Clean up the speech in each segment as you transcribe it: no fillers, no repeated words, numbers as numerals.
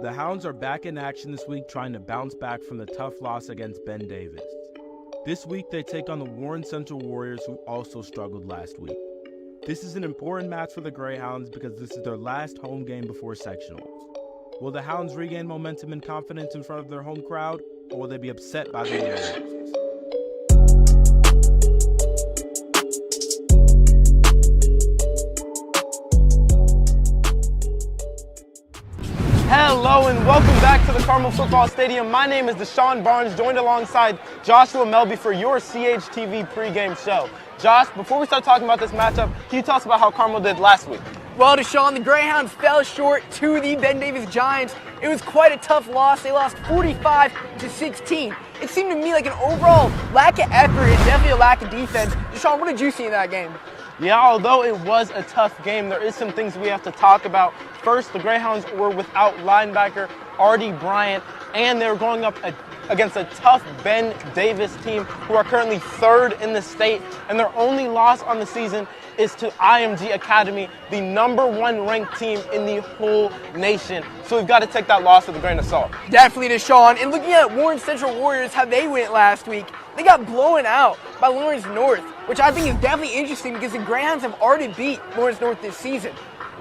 The Hounds are back in action this week trying to bounce back from the tough loss against Ben Davis. This week they take on the Warren Central Warriors, who also struggled last week. This is an important match for the Greyhounds because this is their last home game before sectionals. Will the Hounds regain momentum and confidence in front of their home crowd, or will they be upset by the Warriors? Hello and welcome back to the Carmel Football Stadium. My name is Dashuan Barnes, joined alongside Joshua Melby for your CHTV pregame show. Josh, before we start talking about this matchup, can you tell us about how Carmel did last week? Well, Dashuan, the Greyhounds fell short to the Ben Davis Giants. It was quite a tough loss. They lost 45-16. It seemed to me like an overall lack of effort and definitely a lack of defense. Dashuan, what did you see in that game? Yeah, although it was a tough game, there is some things we have to talk about. First, the Greyhounds were without linebacker Addy Bryant, and they were going up against a tough Ben Davis team who are currently third in the state, and their only loss on the season is to IMG Academy, the #1 ranked team in the whole nation. So we've got to take that loss with a grain of salt. Definitely, Dashuan. And looking at Warren Central Warriors, how they went last week, they got blown out by Lawrence North, which I think is definitely interesting because the Greyhounds have already beat Lawrence North this season.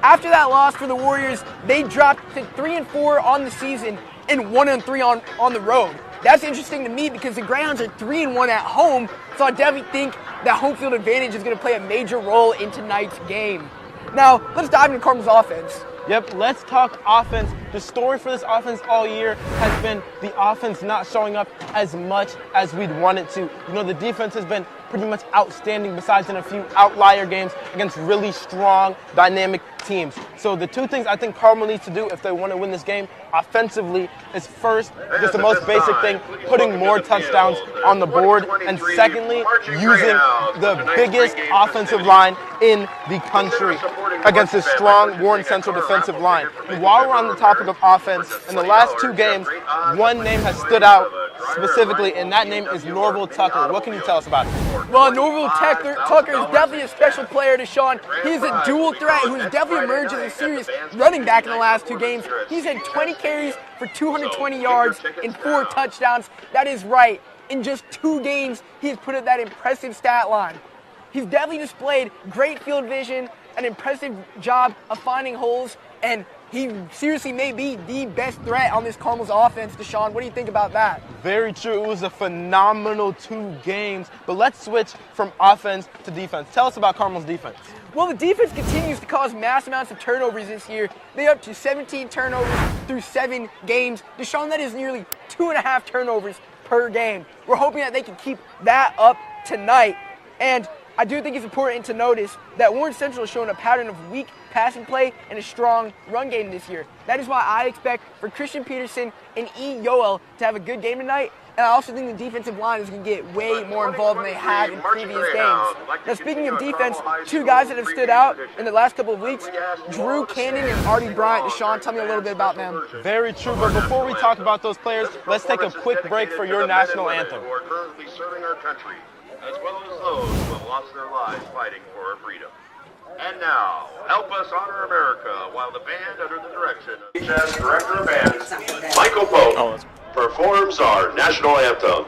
After that loss for the Warriors, they dropped to 3-4 on the season and 1-3 on the road. That's interesting to me because the Greyhounds are 3-1 at home, so I definitely think that home field advantage is going to play a major role in tonight's game. Now, let's dive into Carmel's offense. Yep, let's talk offense. The story for this offense all year has been the offense not showing up as much as we'd want it to. You know, the defense has been pretty much outstanding besides in a few outlier games against really strong, dynamic teams. So the two things I think Carmel needs to do if they want to win this game offensively is first, just the most basic thing, putting more touchdowns on the board, and secondly, using the biggest offensive line in the country against this strong Warren Central defensive line. And while we're on the topic of offense, in the last two games, one name has stood out specifically, and that name is Norville Tucker. What can you tell us about it? Well, Norville Tucker is definitely a special player, Dashuan. He's a dual threat who's definitely emerged as a serious running back in the last two games. He's had 20 carries for 220 yards and 4 touchdowns. That is right. In just 2 games, he's put up that impressive stat line. He's definitely displayed great field vision, an impressive job of finding holes, and he seriously may be the best threat on this Carmel's offense. Dashuan, what do you think about that? Very true. It was a phenomenal 2 games. But let's switch from offense to defense. Tell us about Carmel's defense. Well, the defense continues to cause mass amounts of turnovers this year. They're up to 17 turnovers through 7 games. Dashuan, that is nearly 2.5 turnovers per game. We're hoping that they can keep that up tonight. And I do think it's important to notice that Warren Central has shown a pattern of weak passing play and a strong run game this year. That is why I expect for Christian Peterson and E. Yoel to have a good game tonight. And I also think the defensive line is going to get way more involved than they have in previous games. Now, speaking of defense, 2 guys that have stood out in the last couple of weeks, Drew Cannon and Addy Bryant. Dashuan, tell me a little bit about them. Very true, but before we talk about those players, let's take a quick break for your national anthem. Who are currently serving our country, as well as those who have lost their lives fighting for our freedom. And now, help us honor America while the band, under the direction of HS Director of Band, Michael Pope, performs our national anthem.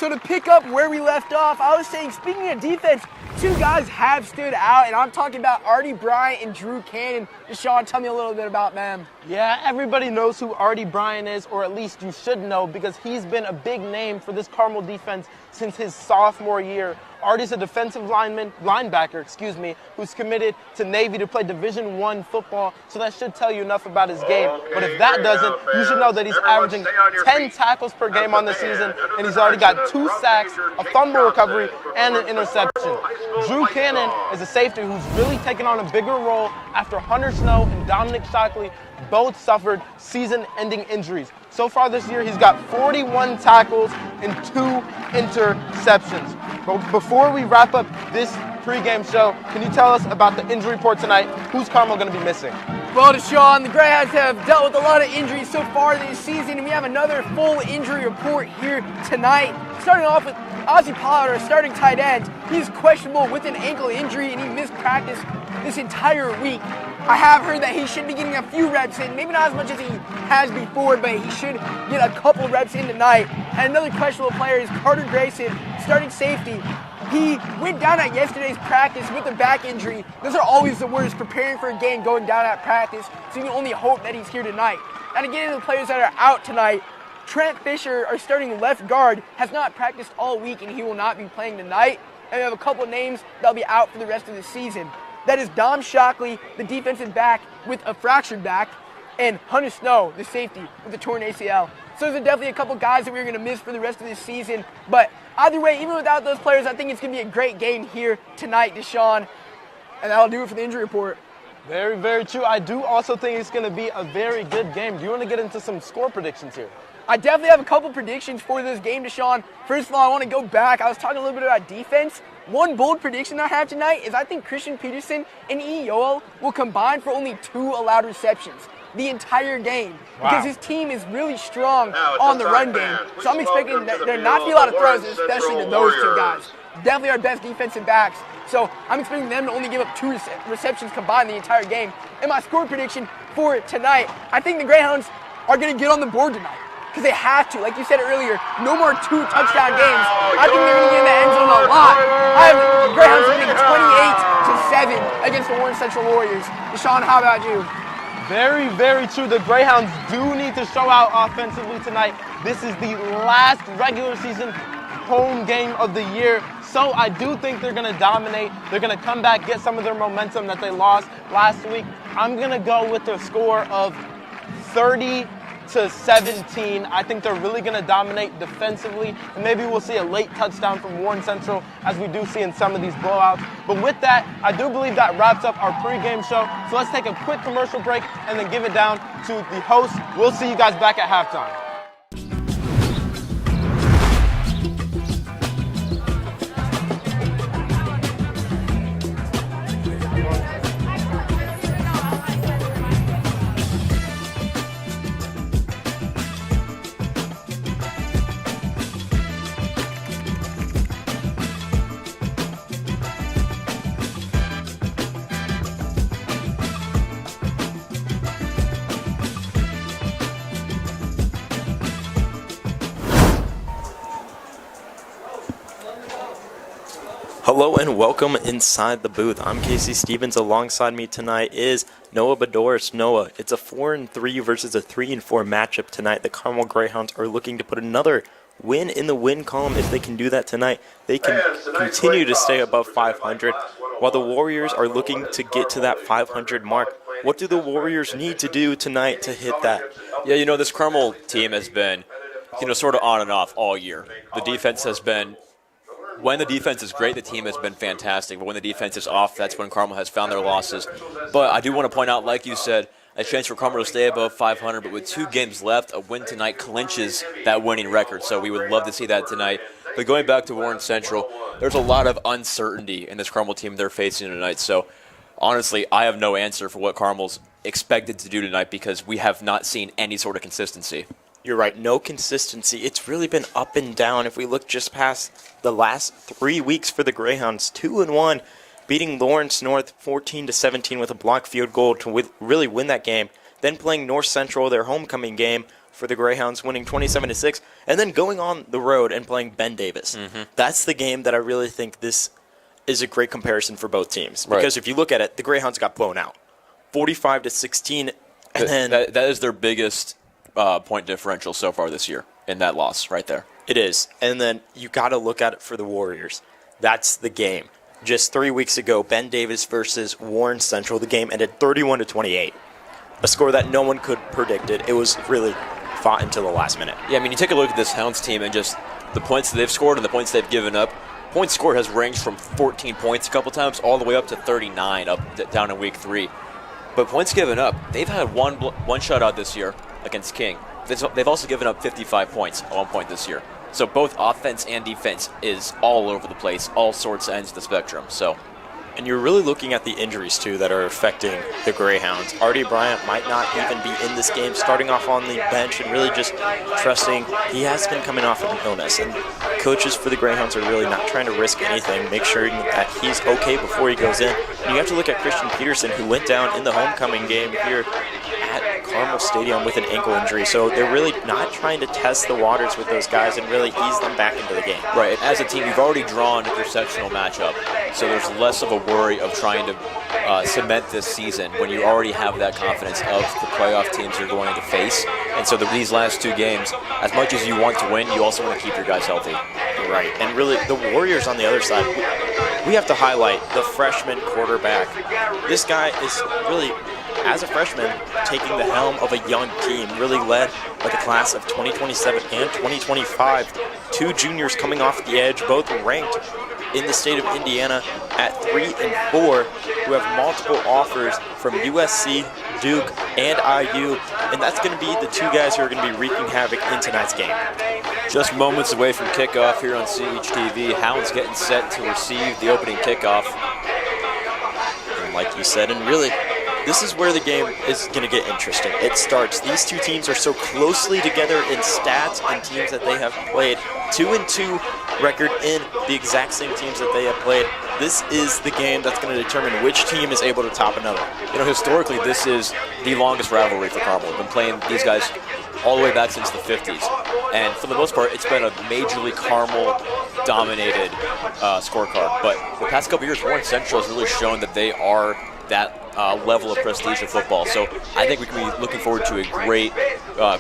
So to pick up where we left off, I was saying, speaking of defense, two guys have stood out, and I'm talking about Addy Bryant and Drew Cannon. Dashuan, tell me a little bit about them. Yeah, everybody knows who Addy Bryant is, or at least you should know, because he's been a big name for this Carmel defense since his sophomore year. Addy's a defensive linebacker, who's committed to Navy to play Division I football, so that should tell you enough about his game. But if that doesn't, you should know that he's averaging 10 tackles per game on the season, and he's already got 2 sacks, a fumble recovery, and an interception. Drew Cannon is a safety who's really taken on a bigger role after Hunter Snow and Dominic both suffered season-ending injuries. So far this year, he's got 41 tackles and 2 interceptions. But before we wrap up this pregame show, can you tell us about the injury report tonight? Who's Carmel going to be missing? Well, Dashuan, the Greyhounds have dealt with a lot of injuries so far this season, and we have another full injury report here tonight. Starting off with Powell, our starting tight end. He's questionable with an ankle injury, and he missed practice this entire week. I have heard that he should be getting a few reps in, maybe not as much as he has before, but he should get a couple reps in tonight. And another questionable player is Carter Grayson, starting safety. He went down at yesterday's practice with a back injury. Those are always the worst, preparing for a game, going down at practice, so you can only hope that he's here tonight. Now to get into the players that are out tonight, Trent Fisher, our starting left guard, has not practiced all week and he will not be playing tonight. And we have a couple of names that'll be out for the rest of the season. That is Dom Shockley, the defensive back with a fractured back, and Hunter Snow, the safety, with a torn ACL. So there's definitely a couple guys that we're going to miss for the rest of this season. But either way, even without those players, I think it's going to be a great game here tonight, Dashuan. And that'll do it for the injury report. Very, very true. I do also think it's going to be a very good game. Do you want to get into some score predictions here? I definitely have a couple predictions for this game, Dashuan. First of all, I want to go back. I was talking a little bit about defense. One bold prediction I have tonight is I think Christian Peterson and Iyolo will combine for only 2 allowed receptions the entire game. Wow. Because his team is really strong on the run game. So I'm expecting there not to be a lot of throws, especially to those 2 guys. Definitely our best defensive backs. So I'm expecting them to only give up 2 receptions combined the entire game. And my score prediction for tonight, I think the Greyhounds are going to get on the board tonight. Because they have to. Like you said earlier, no more 2 touchdown games. I think they're going to get in the end zone a lot. I have the Greyhounds winning 28-7 against the Warren Central Warriors. Dashuan, how about you? Very, very true. The Greyhounds do need to show out offensively tonight. This is the last regular season home game of the year. So I do think they're going to dominate. They're going to come back, get some of their momentum that they lost last week. I'm going to go with a score of 30-17. I think they're really going to dominate defensively, and maybe we'll see a late touchdown from Warren Central, as we do see in some of these blowouts. But with that, I do believe that wraps up our pregame show. So let's take a quick commercial break and then give it down to the host. We'll see you guys back at halftime. Hello and welcome inside the booth. I'm Casey Stevens. Alongside me tonight is Noah Boudouris. Noah, it's a 4-3 versus a 3-4 matchup tonight. The Carmel Greyhounds are looking to put another win in the win column. If they can do that tonight, they can continue to stay above 500, while the Warriors are looking to get to that 500 mark. What do the Warriors need to do tonight to hit that? Yeah, this Carmel team has been, sort of on and off all year. The defense has been, when the defense is great, the team has been fantastic. But when the defense is off, that's when Carmel has found their losses. But I do want to point out, like you said, a chance for Carmel to stay above 500. But with 2 games left, a win tonight clinches that winning record. So we would love to see that tonight. But going back to Warren Central, there's a lot of uncertainty in this Carmel team they're facing tonight. So honestly, I have no answer for what Carmel's expected to do tonight because we have not seen any sort of consistency. You're right, no consistency. It's really been up and down. If we look just past the last 3 weeks for the Greyhounds, 2-1, beating Lawrence North 14-17 with a blocked field goal to really win that game. Then playing North Central, their homecoming game, for the Greyhounds, winning 27-6, and then going on the road and playing Ben Davis. That's the game that I really think this is a great comparison for both teams. Because if you look at it, the Greyhounds got blown out, 45-16, and then that is their biggest point differential so far this year in that loss right there. It is. And then you got to look at it for the Warriors. That's the game. Just 3 weeks ago, Ben Davis versus Warren Central, the game ended 31-28. A score that no one could predict it. It was really fought until the last minute. Yeah, I mean, you take a look at this Hounds team and just the points that they've scored and the points they've given up. Points scored has ranged from 14 points a couple times all the way up to 39 down in week 3. But points given up, they've had one shutout this year against King. They've also given up 55 points at one point this year. So both offense and defense is all over the place, all sorts of ends of the spectrum. And you're really looking at the injuries, too, that are affecting the Greyhounds. Artie Bryant might not even be in this game, starting off on the bench and really just trusting. He has been coming off of an illness, and coaches for the Greyhounds are really not trying to risk anything, make sure that he's okay before he goes in. And you have to look at Christian Peterson, who went down in the homecoming game here at Carmel Stadium with an ankle injury. So they're really not trying to test the waters with those guys and really ease them back into the game. Right, as a team, you've already drawn your sectional matchup, so there's less of a worry of trying to cement this season when you already have that confidence of the playoff teams you're going to face. And so these last 2 games, as much as you want to win, you also want to keep your guys healthy. Right, and really the Warriors on the other side, we have to highlight the freshman quarterback. This guy is really, as a freshman, taking the helm of a young team, really led by the class of 2027 and 2025. 2 juniors coming off the edge, both ranked in the state of Indiana at 3 and 4, who have multiple offers from USC, Duke, and IU, and that's going to be the 2 guys who are going to be wreaking havoc in tonight's game. Just moments away from kickoff here on CHTV. Hounds getting set to receive the opening kickoff. And like you said, and really, this is where the game is going to get interesting. It starts. These 2 teams are so closely together in stats and teams that they have played. 2-2 record in the exact same teams that they have played. This is the game that's going to determine which team is able to top another. You know, historically, this is the longest rivalry for Carmel. We've been playing these guys all the way back since the 50s. And for the most part, it's been a majorly Carmel-dominated scorecard. But the past couple years, Warren Central has really shown that they are that level of prestige of football. So I think we can be looking forward to a great,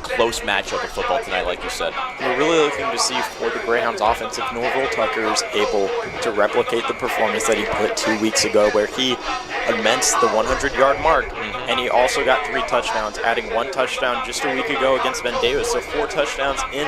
close matchup of football tonight, like you said. We're really looking to see for the Greyhounds offense if Norval Tucker is able to replicate the performance that he put 2 weeks ago, where he immenced the 100-yard mark, and he also got 3 touchdowns, adding 1 touchdown just a week ago against Ben Davis. So 4 touchdowns in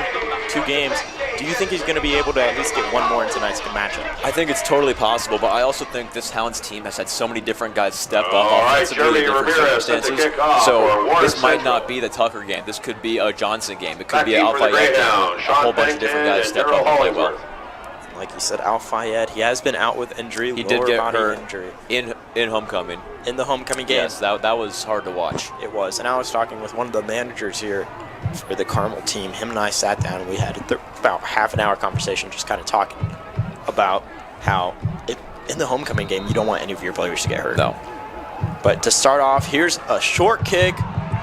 2 games. Do you think he's going to be able to at least get 1 more in tonight's matchup? I think it's totally possible, but I also think this Hounds team has had so many different guys step up offensively in different circumstances. So this might not be the Tucker game. This could be a Johnson game. It could be an Al-Fayed game. A whole bunch of different guys step up and play well. Like you said, Al-Fayed, he has been out with injury. He did get hurt injury in homecoming. In the homecoming game. Yes, that was hard to watch. It was. And I was talking with one of the managers here for the Carmel team. Him and I sat down and we had about half an hour conversation just kind of talking about how in the homecoming game you don't want any of your players to get hurt. No. But to start off, here's a short kick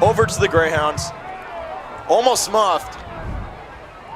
over to the Greyhounds. Almost muffed.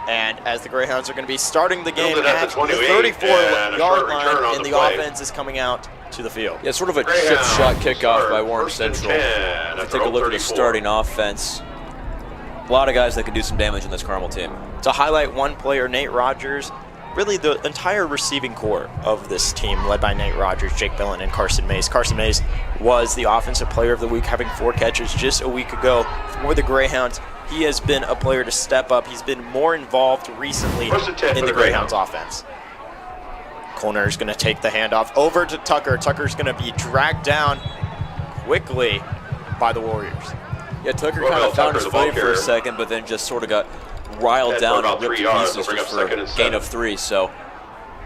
And as the Greyhounds are going to be starting the game at the 34-yard line, and the offense is coming out to the field. Yeah, sort of a chip shot kickoff by Warren Central. If you take a look at the starting offense, a lot of guys that can do some damage in this Carmel team. To highlight one player, Nate Rogers, really the entire receiving core of this team, led by Nate Rogers, Jake Billen, and Carson Mays. Carson Mays was the Offensive Player of the Week, having 4 catches just a week ago for the Greyhounds. He has been a player to step up. He's been more involved recently in the Greyhounds offense. Corner is going to take the handoff over to Tucker. Tucker's going to be dragged down quickly by the Warriors. Yeah, Tucker kind of found his footing for a second, but then just sort of got riled down and ripped to pieces just for a gain of 3. So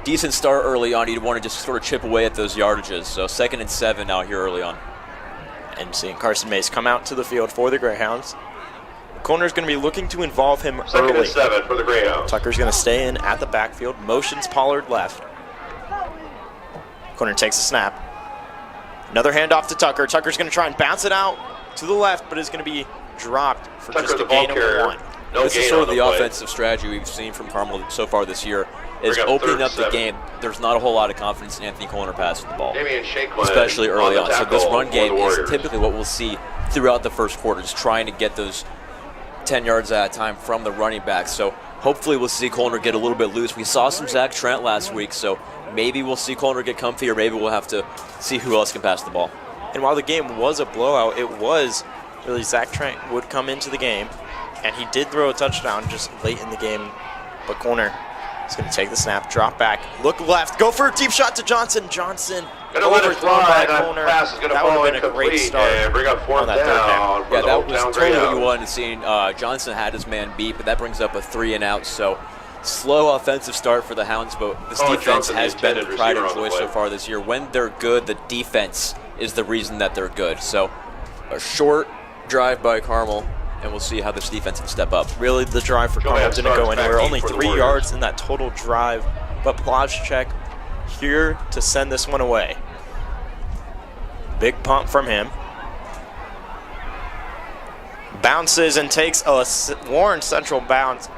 decent start early on. You'd want to just sort of chip away at those yardages. So 2nd and 7 now here early on. And seeing Carson Mays come out to the field for the Greyhounds. Corner's going to be looking to involve him early. 2nd and 7 for the Greyhounds. Tucker's going to stay in at the backfield. Motions Pollard left. Corner takes a snap. Another handoff to Tucker. Tucker's going to try and bounce it out to the left, but is going to be dropped for just a gain of 1. This is sort of the offensive strategy we've seen from Carmel so far this year, is opening up the game. There's not a whole lot of confidence in Anthony Coyer passing the ball, especially early on. So this run game is typically what we'll see throughout the first quarter, just trying to get those 10 yards at a time from the running back. So hopefully we'll see Coyer get a little bit loose. We saw some Zach Trent last week, so maybe we'll see Coyer get comfy, or maybe we'll have to see who else can pass the ball. And while the game was a blowout, it was really Zach Trent would come into the game, and he did throw a touchdown just late in the game. But Coyer is going to take the snap, drop back, look left, go for a deep shot to Johnson. Johnson overthrown by Coyer. That would have been a great start. Bring up fourth down. Yeah, that was totally what you wanted to see. Johnson had his man beat, but that brings up a 3-and-out. So slow offensive start for the Hounds, but this defense has been the pride and joy so far this year. When they're good, the defense is the reason that they're good. So a short drive by Carmel, and we'll see how this defense can step up. Really, the drive for Carmel didn't go anywhere. Only 3 yards in that total drive, but Plazchek here to send this one away. Big pump from him. Bounces and takes a Warren Central bounce.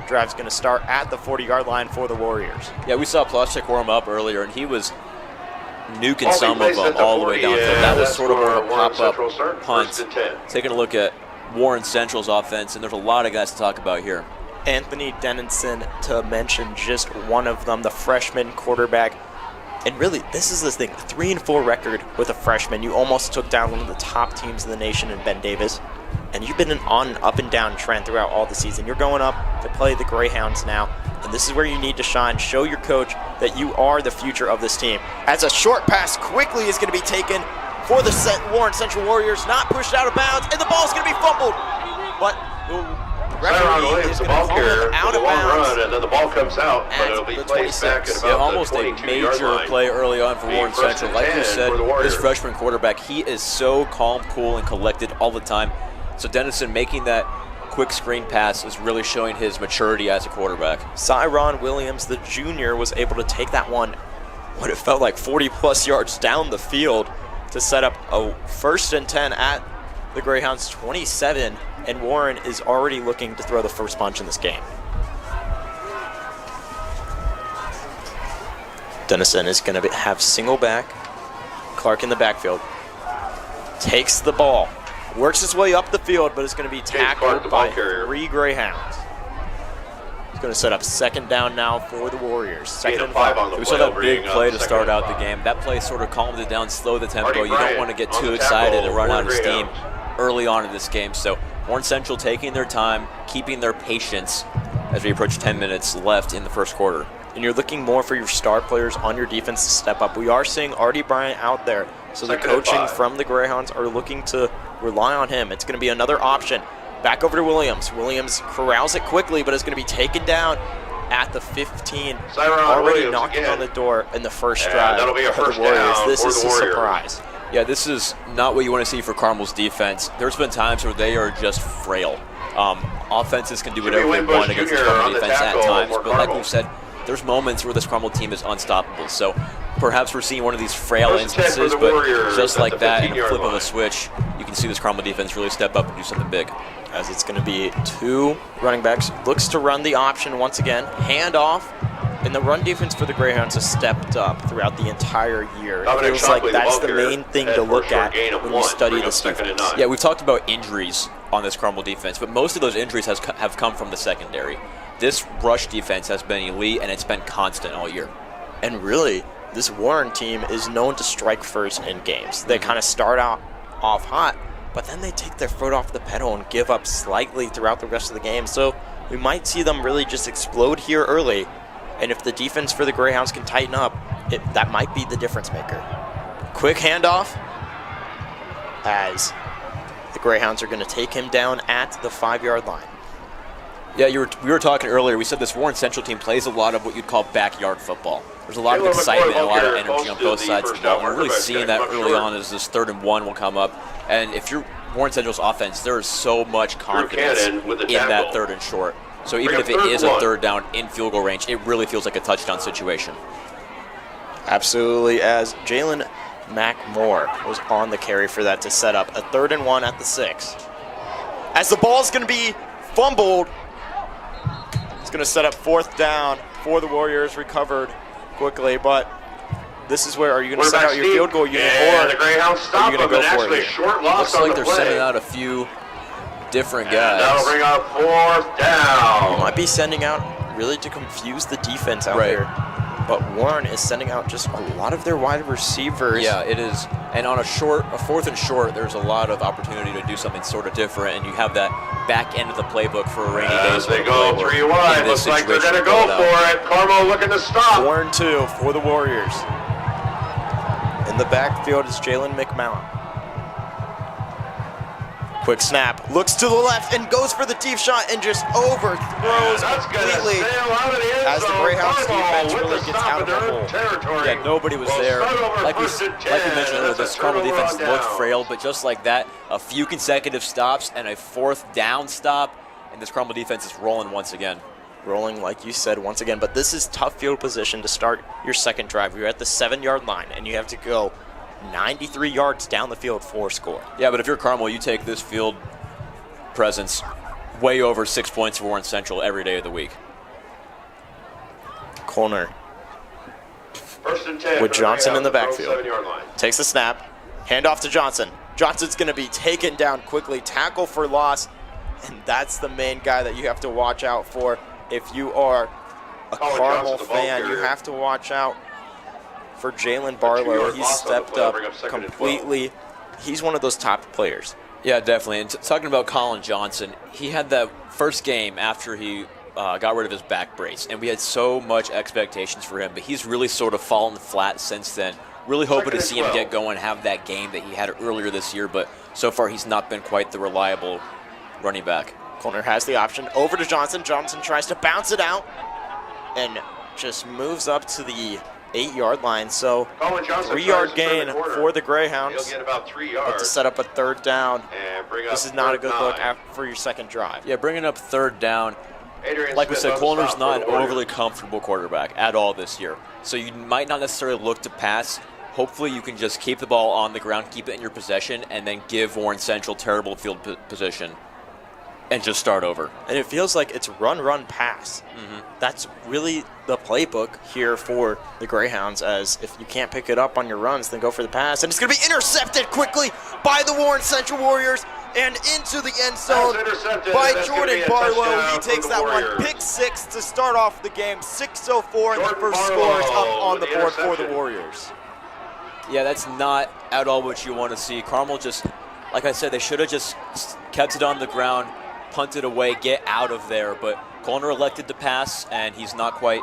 Drive's going to start at the 40-yard line for the Warriors. Yeah, we saw Plazchek warm up earlier, and he was nuking some of them all the way down. That was sort of more of a pop-up punt. Taking a look at Warren Central's offense, and there's a lot of guys to talk about here. Anthony Dennison, to mention just one of them, the freshman quarterback. And really, this is the thing, 3-4 record with a freshman. You almost took down one of the top teams in the nation in Ben Davis. And you've been on an up-and-down trend throughout all the season. You're going up to play the Greyhounds now, and this is where you need to shine. Show your coach that you are the future of this team. As a short pass quickly is going to be taken for the Warren Central Warriors, not pushed out of bounds, and the ball's going to be fumbled. But the referee is going to call him out of bounds. And then the ball comes out, but it'll be placed back at about almost a major play early on for Warren Central. Like you said, this freshman quarterback, he is so calm, cool, and collected all the time. So Dennison making that quick screen pass is really showing his maturity as a quarterback. Cyron Williams, the junior, was able to take that one, what it felt like 40-plus yards down the field to set up a 1st and 10 at the Greyhounds 27, and Warren is already looking to throw the first punch in this game. Dennison is going to have single back, Clark in the backfield, takes the ball, works his way up the field, but is going to be tackled by 3 Greyhounds. He's going to set up 2nd down now for the Warriors. 2nd and 5. We saw that big play to start out the game. That play sort of calmed it down, slowed the tempo. You don't want to get too excited and run out of steam early on in this game. So Warren Central taking their time, keeping their patience as we approach 10 minutes left in the first quarter. And you're looking more for your star players on your defense to step up. We are seeing Artie Bryant out there, so the coaching from the Greyhounds are looking to rely on him. It's going to be another option. Back over to Williams. Williams corrals it quickly, but it's going to be taken down at the 15. Already knocking on the door in the first drive that'll be a for first the Warriors. down This for is the a Warriors. surprise. Yeah, this is not what you want to see for Carmel's defense. There's been times where they are just frail. Offenses can do whatever they want against this Carmel defense at times, but like we've said, there's moments where this Carmel team is unstoppable. So perhaps we're seeing one of these frail instances, but just like that, in a flip of a switch, you can see this Carmel defense really step up and do something big. As it's going to be 2 running backs. Looks to run the option once again. Hand off. And the run defense for the Greyhounds has stepped up throughout the entire year. It feels like that's the main thing to look at when you study this defense. Yeah, we've talked about injuries on this Carmel defense, but most of those injuries have come from the secondary. This rush defense has been elite, and it's been constant all year. And really, this Warren team is known to strike first in games. They kind of start out off hot, but then they take their foot off the pedal and give up slightly throughout the rest of the game. So we might see them really just explode here early. And if the defense for the Greyhounds can tighten up, that might be the difference maker. Quick handoff as the Greyhounds are going to take him down at the 5-yard line. Yeah, we were talking earlier. We said this Warren Central team plays a lot of what you'd call backyard football. There's a lot of excitement and a lot of energy on both sides of the ball. We're really seeing that early on as this 3rd and 1 will come up. And if you're Warren Central's offense, there is so much confidence in that 3rd and short. So even if it is a 3rd down in field goal range, it really feels like a touchdown situation. Absolutely, as Jalen McMore was on the carry for that to set up a 3rd and 1 at the 6. As the ball is going to be fumbled. It's going to set up 4th down for the Warriors. Recovered quickly, but this is where, are you going to set out your field goal unit, or the Greyhounds stop are you going to go for it here? Short loss Looks like on they're the play. sending out a few different And guys. that'll bring up 4th down. You might be sending out really to confuse the defense out Right. there. But Warren is sending out just a lot of their wide receivers. Yeah, it is. And on a 4th and short, there's a lot of opportunity to do something sort of different, and you have that back end of the playbook for a rainy day. As they go 3 wide, looks like they're going to go for it. Carmel looking to stop. 4 and 2 for the Warriors. In the backfield is Jalen McMillan. Quick snap, looks to the left and goes for the deep shot and just overthrows completely as the Greyhounds defense really gets out of the hole. Yeah, nobody was there. Like we mentioned earlier, this Carmel defense looked frail, but just like that, a few consecutive stops and a 4th down stop, and this Carmel defense is rolling once again. Rolling, like you said, once again, but this is tough field position to start your second drive. You're at the 7-yard line, and you have to go 93 yards down the field for a score. Yeah, but if you're Carmel, you take this field presence way over 6 points for Warren Central every day of the week. Corner First and 10 with for the Johnson in the Greyhounds, backfield. 7-yard line. Takes the snap, hand off to Johnson. Johnson's going to be taken down quickly, tackle for loss, and that's the main guy that you have to watch out for. If you are a Colin Carmel Johnson, the ball fan, you carrier. have to watch out for Jalen Barlow. 2-yard He's loss on the stepped play, up bring up 2nd and 12. completely. He's one of those top players. Yeah, definitely. And talking about Colin Johnson, he had that first game after he got rid of his back brace, and we had so much expectations for him, but he's really sort of fallen flat since then. Really hoping to see him get going, have that game that he had earlier this year, but so far he's not been quite the reliable running back. Corner has the option over to Johnson. Johnson tries to bounce it out and just moves up to the 8-yard line. So Colin Johnson 3-yard tries to turn gain the corner. for the He'll Greyhounds. get about 3 But to yards. set up a 3rd down, And bring up this is not a good 3rd look down. for your second drive. Yeah, bringing up 3rd down. Adrian Like we Smith said, on the Colner's stop not for an the overly Warriors. comfortable quarterback at all this year. So you might not necessarily look to pass. Hopefully you can just keep the ball on the ground, keep it in your possession, and then give Warren Central terrible field position and just start over. And it feels like it's run, pass. That's really the playbook here for the Greyhounds, as if you can't pick it up on your runs, then go for the pass. And it's going to be intercepted quickly by the Warren Central Warriors and into the end zone intercepted, by and that's gonna Jordan be a Barlow. touchdown He for takes the that one. Warriors. Pick 6 to start off the game. 6:04 and the Jordan first Barlow score is up on the with the board for the interception. Warriors. Yeah, that's not at all what you want to see. Carmel just, like I said, they should have just kept it on the ground, punted away, get out of there. But Colner elected to pass, and he's not quite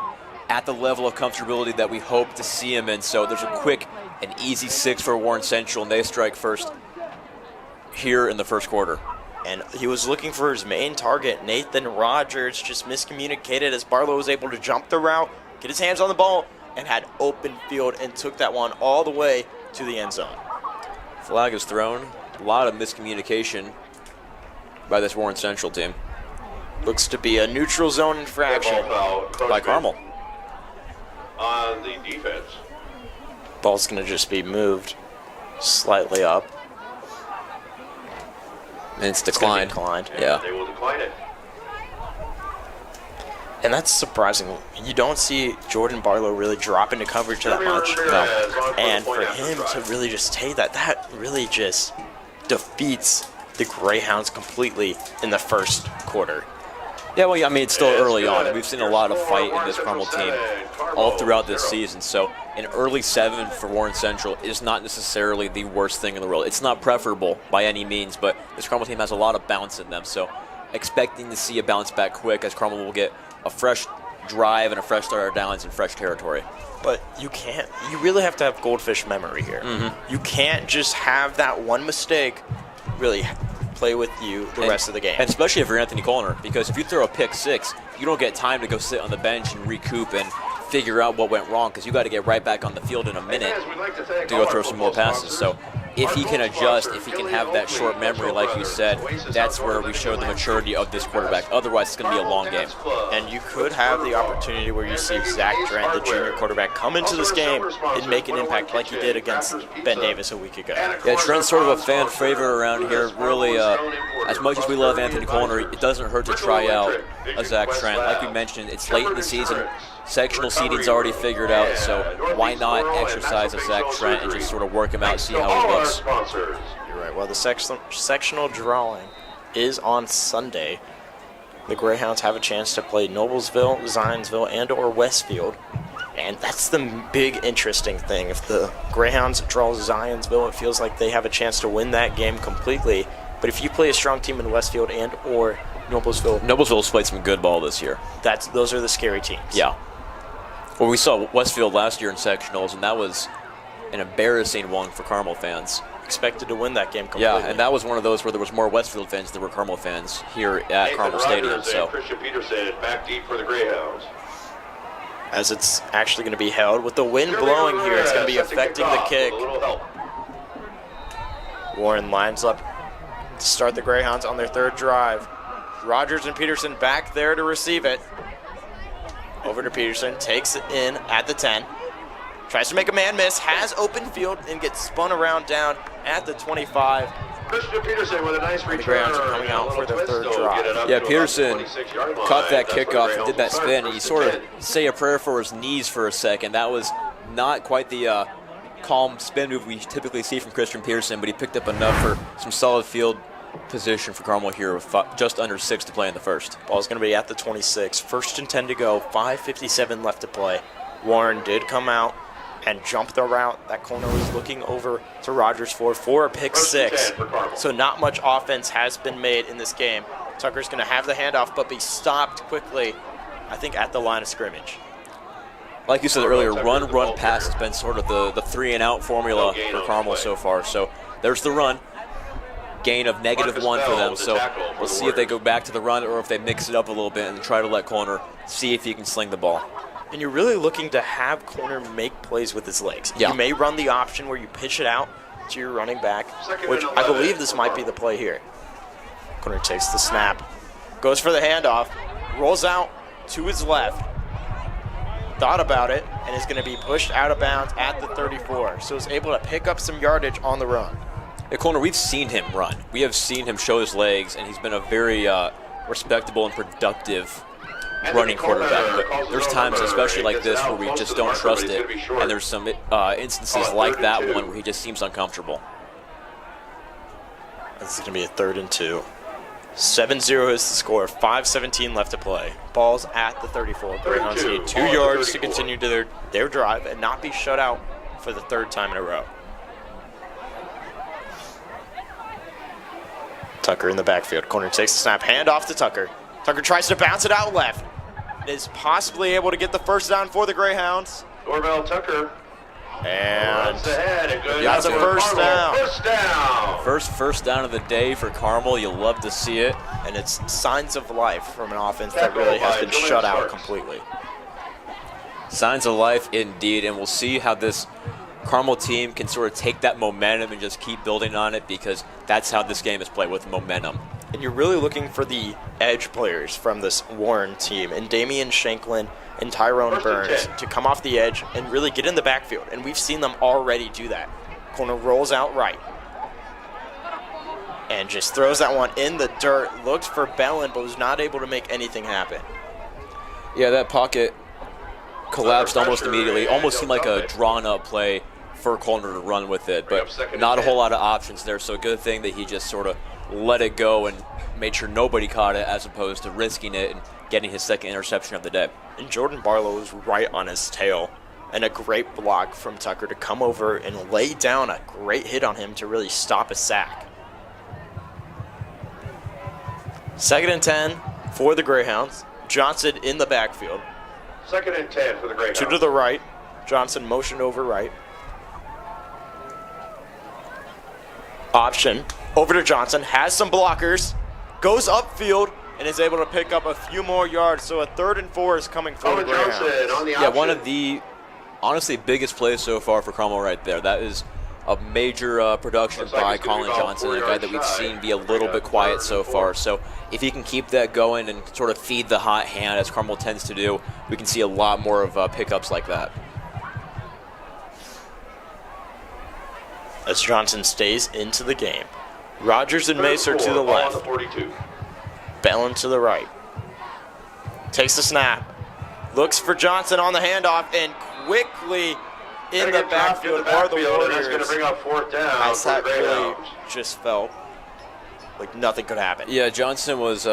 at the level of comfortability that we hope to see him in. So there's a quick and easy 6 for Warren Central, and they strike first here in the first quarter. And he was looking for his main target, Nathan Rogers, just miscommunicated as Barlow was able to jump the route, get his hands on the ball, and had open field and took that one all the way to the end zone. Flag is thrown. A lot of miscommunication by this Warren Central team. Looks to be a neutral zone infraction. Ball foul, By Coach Carmel. on the defense. Ball's going to just be moved slightly up. And it's It's gonna be declined. declined. Yeah. They will decline it. And that's surprising. You don't see Jordan Barlow really drop into coverage that much. And for him to really just take that really just defeats the Greyhounds completely in the first quarter. Yeah, well, I mean, it's still It's early good. on. We've seen a lot of fight in this Carmel team all throughout this season. So an early 7 for Warren Central is not necessarily the worst thing in the world. It's not preferable by any means, but this Carmel team has a lot of bounce in them. So expecting to see a bounce back quick, as Carmel will get a fresh drive and a fresh start of downs in fresh territory. But you really have to have goldfish memory here. You can't just have that one mistake really play with you the rest of the game. And especially if you're Anthony Colner, because if you throw a pick 6, you don't get time to go sit on the bench and recoup and figure out what went wrong, because you got to get right back on the field in a minute to go throw some more passes. So if he can adjust, if he can have that short memory, like you said, that's where we show the maturity of this quarterback. Otherwise, it's going to be a long game. And you could have the opportunity where you see Zach Trent, the junior quarterback, come into this game and make an impact like he did against Ben Davis a week ago. Yeah, Trent's sort of a fan favorite around here. Really, as much as we love Anthony Coler, it doesn't hurt to try out a Zach Trent. Like we mentioned, it's late in the season. Sectional seeding's already figured out, so why not exercise a Zach Trent and just sort of work him out, see how he looks. You're right. Well, the sectional drawing is on Sunday. The Greyhounds have a chance to play Noblesville, Zionsville, and or Westfield. And that's the big interesting thing. If the Greyhounds draw Zionsville, it feels like they have a chance to win that game completely. But if you play a strong team in Westfield and or Noblesville's played some good ball this year. Those are the scary teams. Yeah. Well, we saw Westfield last year in sectionals, and that was an embarrassing one for Carmel fans. Expected to win that game completely. Yeah, and that was one of those where there was more Westfield fans than there were Carmel fans here at Carmel Stadium. So Christian Peterson back deep for the Greyhounds. As it's actually going to be held with the wind blowing here, it's going to be affecting the kick. Warren lines up to start the Greyhounds on their third drive. Rogers and Peterson back there to receive it. Over to Peterson, takes it in at the 10. Tries to make a man miss, has open field, and gets spun around down at the 25. Christian Peterson with a nice return. The Greyhounds are coming out for their third drive. yeah, Peterson caught that kickoff and did that spin, and he sort of say a prayer for his knees for a second. That was not quite the calm spin move we typically see from Christian Peterson, but he picked up enough for some solid field position for Carmel here with just under 6 to play in the first. Ball's going to be at the 26. 1st and 10 to go. 5:57 left to play. Warren did come out and jump the route. That corner was looking over to Rogers for a pick 6. So not much offense has been made in this game. Tucker's going to have the handoff, but be stopped quickly, I think, at the line of scrimmage. Like you said earlier, run, pass has been sort of the 3-and-out formula for Carmel so far. So there's the run. Gain of -1 for them, so we'll see if they go back to the run or if they mix it up a little bit and try to let Corner see if he can sling the ball. And you're really looking to have Corner make plays with his legs. Yeah. You may run the option where you pitch it out to your running back, which I believe this might be the play here. Corner takes the snap, goes for the handoff, rolls out to his left, thought about it, and is going to be pushed out of bounds at the 34. So is able to pick up some yardage on the run. At Corner, we've seen him run. We have seen him show his legs, and he's been a very respectable and productive running quarterback. But there's times, especially like this, where we just don't trust it, and there's some instances like that one where he just seems uncomfortable. This is going to be a 3rd and 2. 7-0 is the score. 5:17 left to play. Ball's at the 34. Greyhounds need 2 yards to continue to their drive and not be shut out for the 3rd time in a row. Tucker in the backfield. Corner takes the snap. Hand off to Tucker. Tucker tries to bounce it out left. Is possibly able to get the first down for the Greyhounds. Corbell Tucker. And that's a first down. First down. First down of the day for Carmel. You love to see it. And it's signs of life from an offense that really has been shut out completely. Signs of life indeed, and we'll see how this Carmel team can sort of take that momentum and just keep building on it, because that's how this game is played, with momentum. And you're really looking for the edge players from this Warren team, and Damian Shanklin and Tyrone Burns to come off the edge and really get in the backfield. And we've seen them already do that. Corner rolls out right and just throws that one in the dirt. Looked for Bellin, but was not able to make anything happen. Yeah, that pocket collapsed almost immediately. Almost seemed like a drawn-up play for Corner to run with it, but not a whole lot of options there. So a good thing that he just sort of let it go and made sure nobody caught it, as opposed to risking it and getting his 2nd interception of the day. And Jordan Barlow was right on his tail. And a great block from Tucker to come over and lay down a great hit on him to really stop a sack. 2nd and 10 for the Greyhounds. Johnson in the backfield. 2nd and 10 for the Greyhounds. 2 to the right. Johnson motioned over right. Option over to Johnson. Has some blockers. Goes upfield and is able to pick up a few more yards. So a 3rd and 4 is coming for the Greyhounds. Yeah, one of the honestly biggest plays so far for Carmel right there. That is a major production by Colin Johnson, a guy that we've seen be a little bit quiet so far. So if he can keep that going and sort of feed the hot hand, as Carmel tends to do, we can see a lot more of pickups like that. As Johnson stays into the game. Rogers and Macer to the left. Bellin to the right. Takes the snap. Looks for Johnson on the handoff, and quickly in the backfield are the Warriors. Going to bring up 4th down. As that really just felt like nothing could happen. Yeah, Johnson was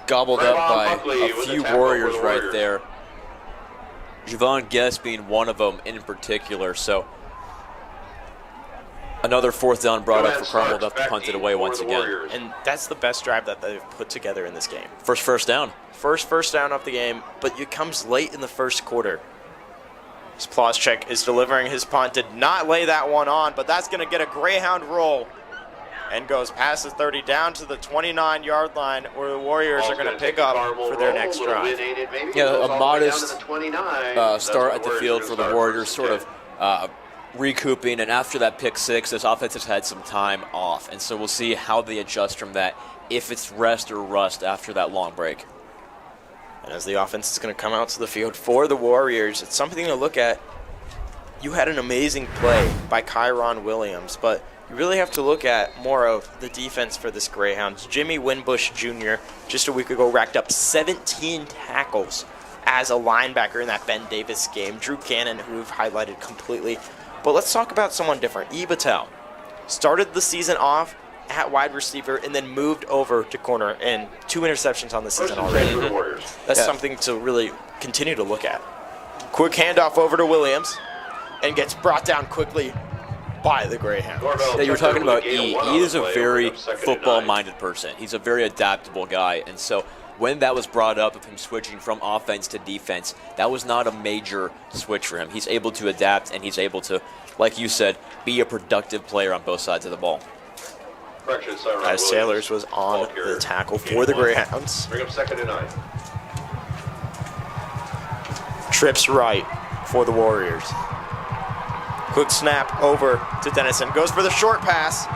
gobbled up by a few Warriors right there. Javon Guest being one of them in particular. So another 4th down brought up for Carmel. They'll have to punt it away once again. And that's the best drive that they've put together in this game. First down. First down of the game, but it comes late in the first quarter. Ploschek is delivering his punt. Did not lay that one on, but that's going to get a Greyhound roll and goes past the 30 down to the 29-yard line, where the Warriors are going to pick up for their next drive. Yeah, a modest start at the field for the Warriors, sort of recouping, and after that pick 6, this offense has had some time off, and so we'll see how they adjust from that, if it's rest or rust after that long break. And as the offense is going to come out to the field for the Warriors, it's something to look at. You had an amazing play by Kyron Williams, but you really have to look at more of the defense for this Greyhounds. Jimmy Winbush Jr. just a week ago racked up 17 tackles as a linebacker in that Ben Davis game. Drew Cannon, who we've highlighted completely. But let's talk about someone different. E. Battelle started the season off at wide receiver and then moved over to corner, and 2 interceptions on the season already. That's something to really continue to look at. Quick handoff over to Williams and gets brought down quickly by the Greyhounds. Yeah, you were talking about E. E is a very football-minded person. He's a very adaptable guy, and so when that was brought up of him switching from offense to defense, that was not a major switch for him. He's able to adapt, and he's able to, like you said, be a productive player on both sides of the ball. As Sailors was on the tackle for the Greyhounds. Bring up 2nd and 9. Trips right for the Warriors. Quick snap over to Dennison. Goes for the short pass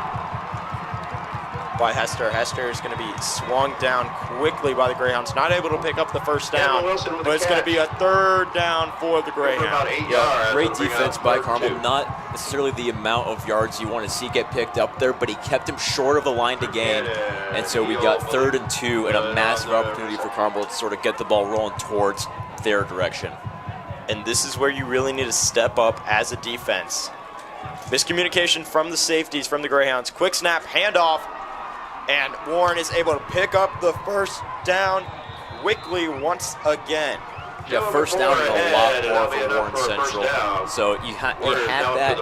by Hester. Hester is going to be swung down quickly by the Greyhounds. Not able to pick up the first down, but it's going to be a 3rd down for the Greyhounds. Yeah, great defense by Carmel. Not necessarily the amount of yards you want to see get picked up there, but he kept him short of the line to gain. And so we got 3rd and 2 and a massive opportunity for Carmel to sort of get the ball rolling towards their direction. And this is where you really need to step up as a defense. Miscommunication from the safeties from the Greyhounds. Quick snap, handoff. And Warren is able to pick up the first down quickly once again. Yeah, first down is a lot more for Warren Central. So you had that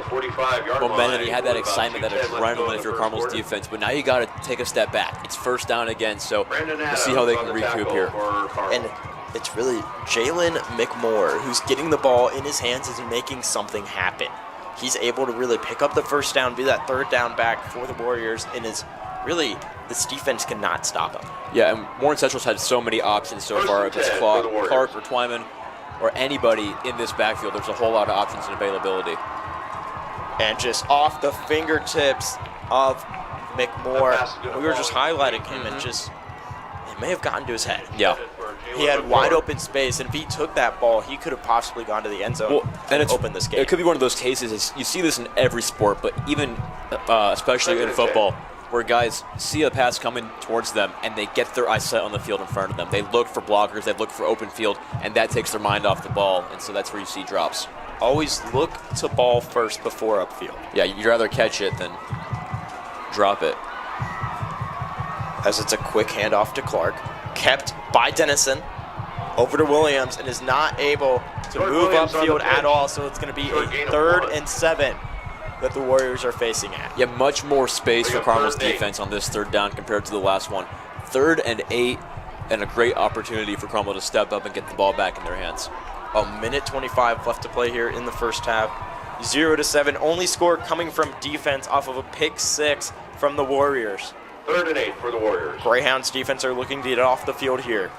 momentum, you had that excitement, that adrenaline if you're Carmel's defense, but now you got to take a step back. It's first down again, so we'll see how they can recoup here. And it's really Jalen McMore who's getting the ball in his hands and making something happen. He's able to really pick up the first down, be that 3rd down back for the Warriors, and is really, this defense cannot stop him. Yeah, and Warren Central's had so many options so far. If it's Clark or Twyman or anybody in this backfield, there's a whole lot of options and availability. And just off the fingertips of McMore, we were just highlighting him, and just, it may have gotten to his head. Yeah. He had wide open space, and if he took that ball, he could have possibly gone to the end zone and opened this game. It could be one of those cases, you see this in every sport, but even especially in football, where guys see a pass coming towards them and they get their eyesight on the field in front of them. They look for blockers, they look for open field, and that takes their mind off the ball, and so that's where you see drops. Always look to ball first before upfield. Yeah, you'd rather catch it than drop it. As it's a quick handoff to Clark, kept by Dennison, over to Williams, and is not able to move upfield at all, so it's going to be a 3rd and 7 that the Warriors are facing at. Yeah, much more space for Carmel's defense on this 3rd down compared to the last one. 3rd and 8, and a great opportunity for Carmel to step up and get the ball back in their hands. A minute 25 left to play here in the first half. 0-7, only score coming from defense off of a pick 6 from the Warriors. 3rd and 8 for the Warriors. Greyhounds defense are looking to get off the field here.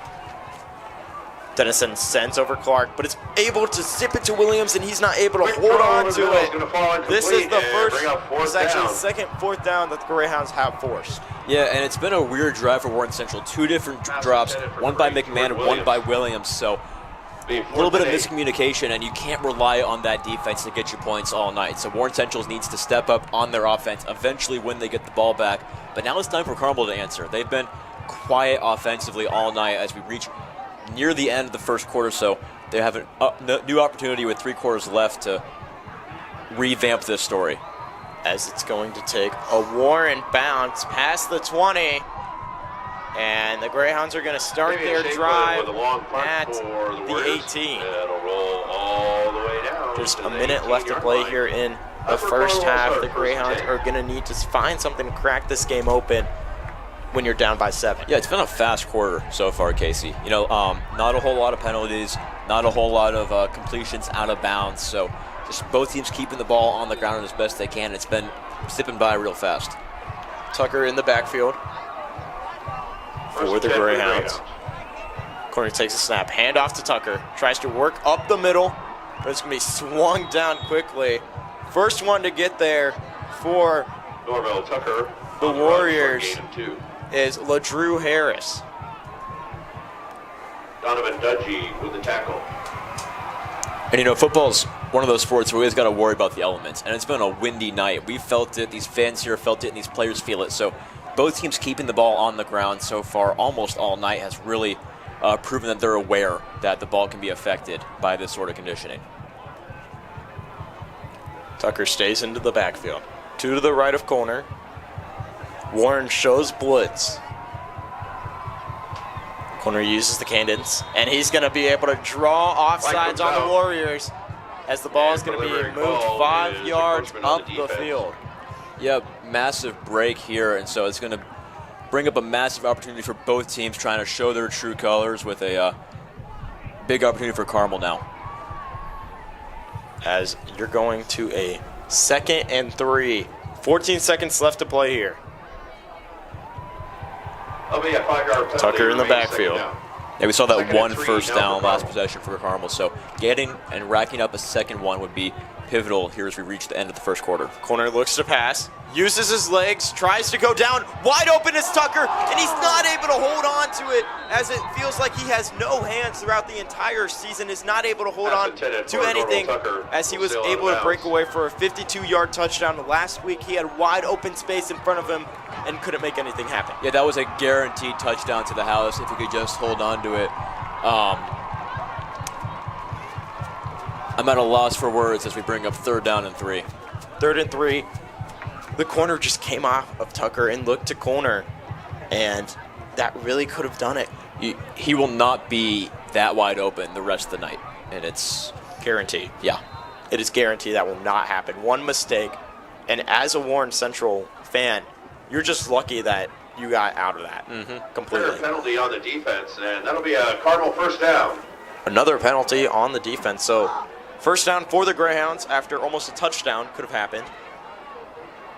Dennison sends over Clark, but it's able to zip it to Williams, and he's not able to hold on to it. This is the second fourth down that the Greyhounds have forced. Yeah, and it's been a weird drive for Warren Central. 2 different drops, one by McMahon, one by Williams. So a little bit of miscommunication, and you can't rely on that defense to get you points all night. So Warren Central needs to step up on their offense eventually when they get the ball back. But now it's time for Carmel to answer. They've been quiet offensively all night as we reach near the end of the first quarter, so they have a new opportunity with 3 quarters left to revamp this story. As it's going to take a Warren bounce past the 20, and the Greyhounds are going to start their drive at the 18. Just a minute left to play here in the first half. The Greyhounds are going to need to find something to crack this game open when you're down by 7. Yeah, it's been a fast quarter so far, Casey. You know, not a whole lot of penalties, not a whole lot of completions out of bounds. So just both teams keeping the ball on the ground as best they can. It's been zipping by real fast. Tucker in the backfield for the Greyhounds. Corner takes a snap, hand off to Tucker, tries to work up the middle, but it's going to be swung down quickly. First one to get there for Tucker, the Warriors is LaDrew Harris. Donovan Dudgey with the tackle. And you know, football's one of those sports where we always got to worry about the elements. And it's been a windy night. We felt it, these fans here felt it, and these players feel it. So both teams keeping the ball on the ground so far almost all night has really proven that they're aware that the ball can be affected by this sort of conditioning. Tucker stays into the backfield. 2 to the right of corner. Warren shows blitz. Corner uses the cadence, and he's going to be able to draw offsides on the Warriors as the ball is going to be moved 5 yards up the field. Yep, massive break here, and so it's going to bring up a massive opportunity for both teams trying to show their true colors with a big opportunity for Carmel now. As you're going to a 2nd and 3. 14 seconds left to play here. Tucker in the backfield. Yeah, we saw that one first down last possession for Carmel, so getting and racking up a second one would be pivotal here as we reach the end of the first quarter. Corner looks to pass, uses his legs, tries to go down. Wide open is Tucker, and he's not able to hold on to it as it feels like he has no hands throughout the entire season, is not able to hold on to anything as he was able to break away for a 52-yard touchdown. Last week he had wide open space in front of him and couldn't make anything happen. Yeah, that was a guaranteed touchdown to the house if he could just hold on to it. I'm at a loss for words as we bring up 3rd down and 3. 3rd and 3. The corner just came off of Tucker and looked to corner, and that really could have done it. He will not be that wide open the rest of the night, and it's guaranteed. Yeah. It is guaranteed that will not happen. One mistake, and as a Warren Central fan, you're just lucky that you got out of that completely. Penalty on the defense, and that'll be a Carmel first down. Another penalty on the defense, so first down for the Greyhounds after almost a touchdown could have happened.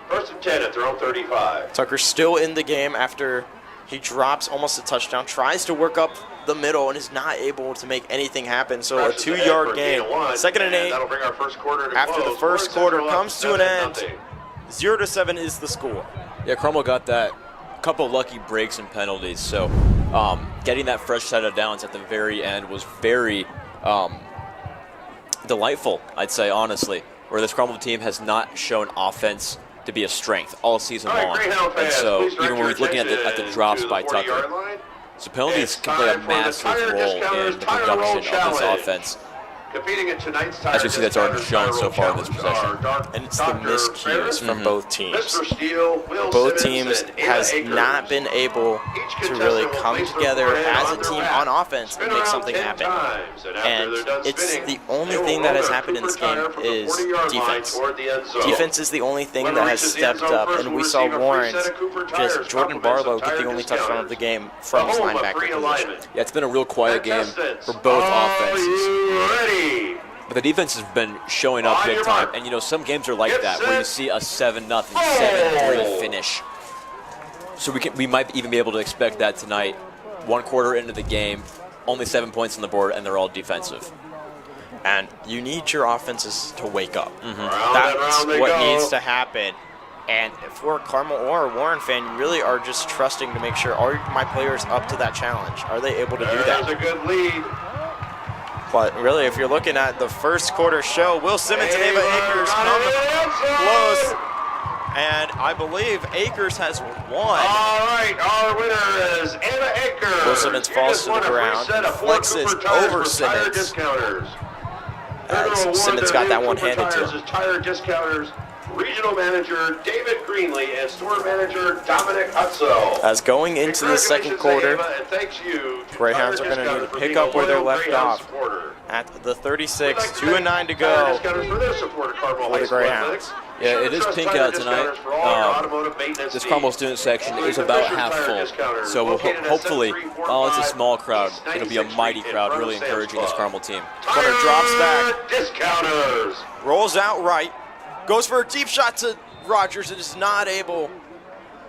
1st and 10 at their own 35. Tucker still in the game after he drops almost a touchdown, tries to work up the middle and is not able to make anything happen. So a 2-yard gain. 2nd and 8. That'll bring our first quarter to after close. The first quarter comes to an end. 0-7 is the score. Yeah, Carmel got that couple lucky breaks and penalties. So getting that fresh set of downs at the very end was very delightful, I'd say, honestly, where this Carmel team has not shown offense to be a strength all season long. And so even when we're looking at the drops by Tucker, so penalties can play a massive role in the production of this offense. As we see, that's already shown so far in this possession. And it's the miscues from both teams. Both teams has not been able to really come together as a team on offense and make something happen. And it's the only thing that has happened in this game is defense. Defense is the only thing that has stepped up, and we saw Warren's just Jordan Barlow get the only touchdown of the game from his linebacker position. Yeah, it's been a real quiet game for both offenses. But the defense has been showing up big time. And, you know, some games are like that, where you see a 7-0, 7-3 finish. So we might even be able to expect that tonight. 1 quarter into the game, only 7 points on the board, and they're all defensive. And you need your offenses to wake up. That's what needs to happen. And for Carmel or a Warren fan, you really are just trusting to make sure, are my players up to that challenge? Are they able to do that? There's a good lead. But really, if you're looking at the first quarter show, Will Simmons and Ava Akers come close. And I believe Akers has won. All right, our winner is Ava Akers. Will Simmons falls to the ground, flexes over Simmons. Simmons got that one handed to him. Tire Discounters Regional Manager David Greenlee and Store Manager Dominic Hutzel. As going into the second quarter, Greyhounds are going to need to pick up where they're left off. At the 36, 2-9 to go for the Greyhounds. Yeah, it is pink out tonight. This Carmel student section is about half full. So we'll hopefully, while it's a small crowd, it'll be a mighty crowd, really encouraging this Carmel team. Corner drops back, Discounters. rolls out right, goes for a deep shot to Rogers and is not able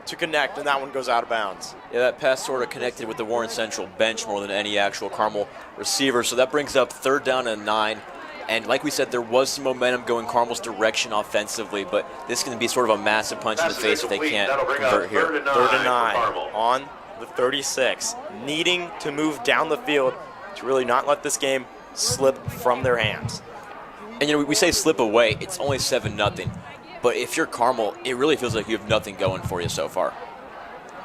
to connect, and that one goes out of bounds. Yeah, that pass sort of connected with the Warren Central bench more than any actual Carmel receiver. So that brings up 3rd down and 9. And like we said, there was some momentum going Carmel's direction offensively, but this is going to be sort of a massive punch in the face if they can't convert here. 3rd and 9 on the 36, needing to move down the field to really not let this game slip from their hands. And you know, we say slip away, it's only 7-0. But if you're Carmel, it really feels like you have nothing going for you so far.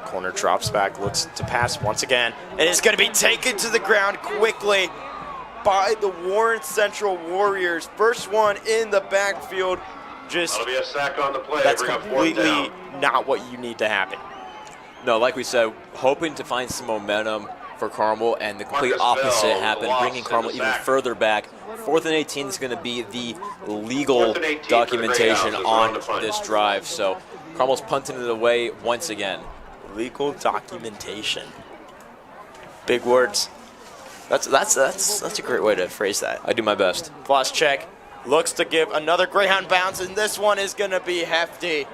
Corner drops back, looks to pass once again, and it's going to be taken to the ground quickly by the Warren Central Warriors. First one in the backfield. That'll be a sack on the play. That's completely not what you need to happen. No, like we said, hoping to find some momentum for Carmel, and the complete opposite happened, bringing Carmel even further back. 4th and 18 is going to be the legal documentation on this drive. So Carmel's punting it away once again. Legal documentation. Big words. That's a great way to phrase that. I do my best. Floss check. Looks to give another Greyhound bounce, and this one is going to be hefty.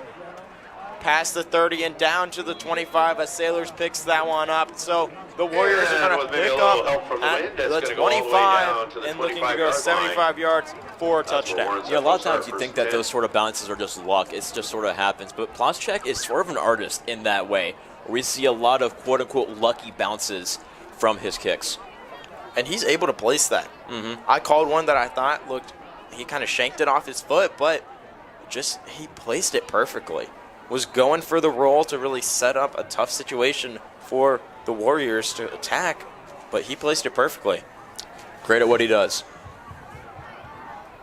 Past the 30 and down to the 25 as Sailors picks that one up. So the Warriors are going to pick up at the 25 and looking to go 75 yards for a touchdown. Yeah, a lot of times you think that those sort of bounces are just luck. It just sort of happens. But Ploschek is sort of an artist in that way, where we see a lot of quote-unquote lucky bounces from his kicks. And he's able to place that. I called one that I thought he kind of shanked it off his foot, but he placed it perfectly. Was going for the roll to really set up a tough situation for the Warriors to attack, but he placed it perfectly. Great at what he does.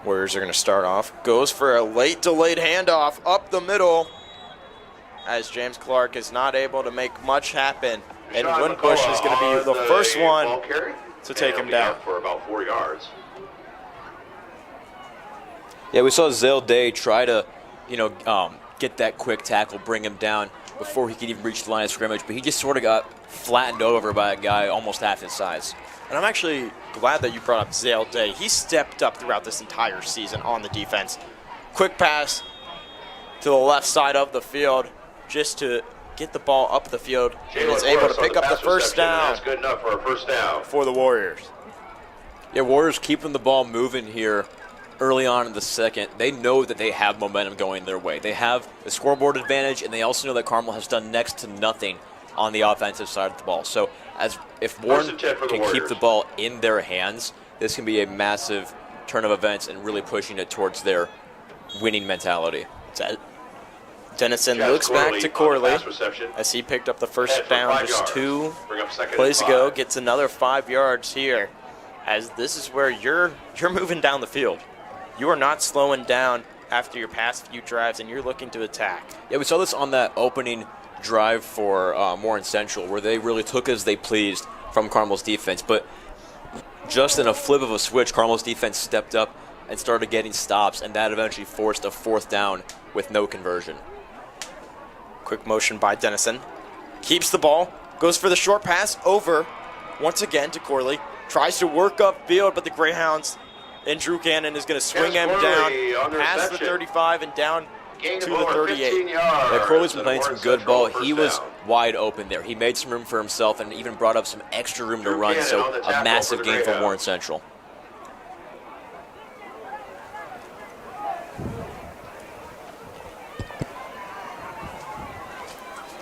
Warriors are going to start off. Goes for a late delayed handoff up the middle as James Clark is not able to make much happen. And Winbush is going to be the first one to take him down. For about 4 yards. Yeah, we saw Zale Day try to, get that quick tackle, bring him down before he could even reach the line of scrimmage, but he just sort of got flattened over by a guy almost half his size. And I'm actually glad that you brought up Zale Day. He stepped up throughout this entire season on the defense. Quick pass to the left side of the field just to get the ball up the field and is able to pick up the first down. That's good enough for a first down for the Warriors. Yeah, Warriors keeping the ball moving here early on in the second. They know that they have momentum going their way. They have the scoreboard advantage, and they also know that Carmel has done next to nothing on the offensive side of the ball. So if Warren can keep the ball in their hands, this can be a massive turn of events and really pushing it towards their winning mentality. Dennison looks back to Corley as he picked up the first down just 2 plays ago. Gets another 5 yards here, as this is where you're moving down the field. You are not slowing down after your past few drives, and you're looking to attack. Yeah, we saw this on that opening drive for Warren Central, where they really took as they pleased from Carmel's defense. But just in a flip of a switch, Carmel's defense stepped up and started getting stops, and that eventually forced a 4th down with no conversion. Quick motion by Dennison. Keeps the ball, goes for the short pass over once again to Corley. Tries to work upfield, but the Greyhounds and Drew Cannon is going to swing him down past the 35 and down Gain to of the over 38. 15 yards. Yeah, Crowley's been and playing some Warren good Central ball. first He was down. wide open there. He made some room for himself and even brought up some extra room to Drew run, Cannon so on the a tackle massive for the gain for Greyhounds. Warren Central.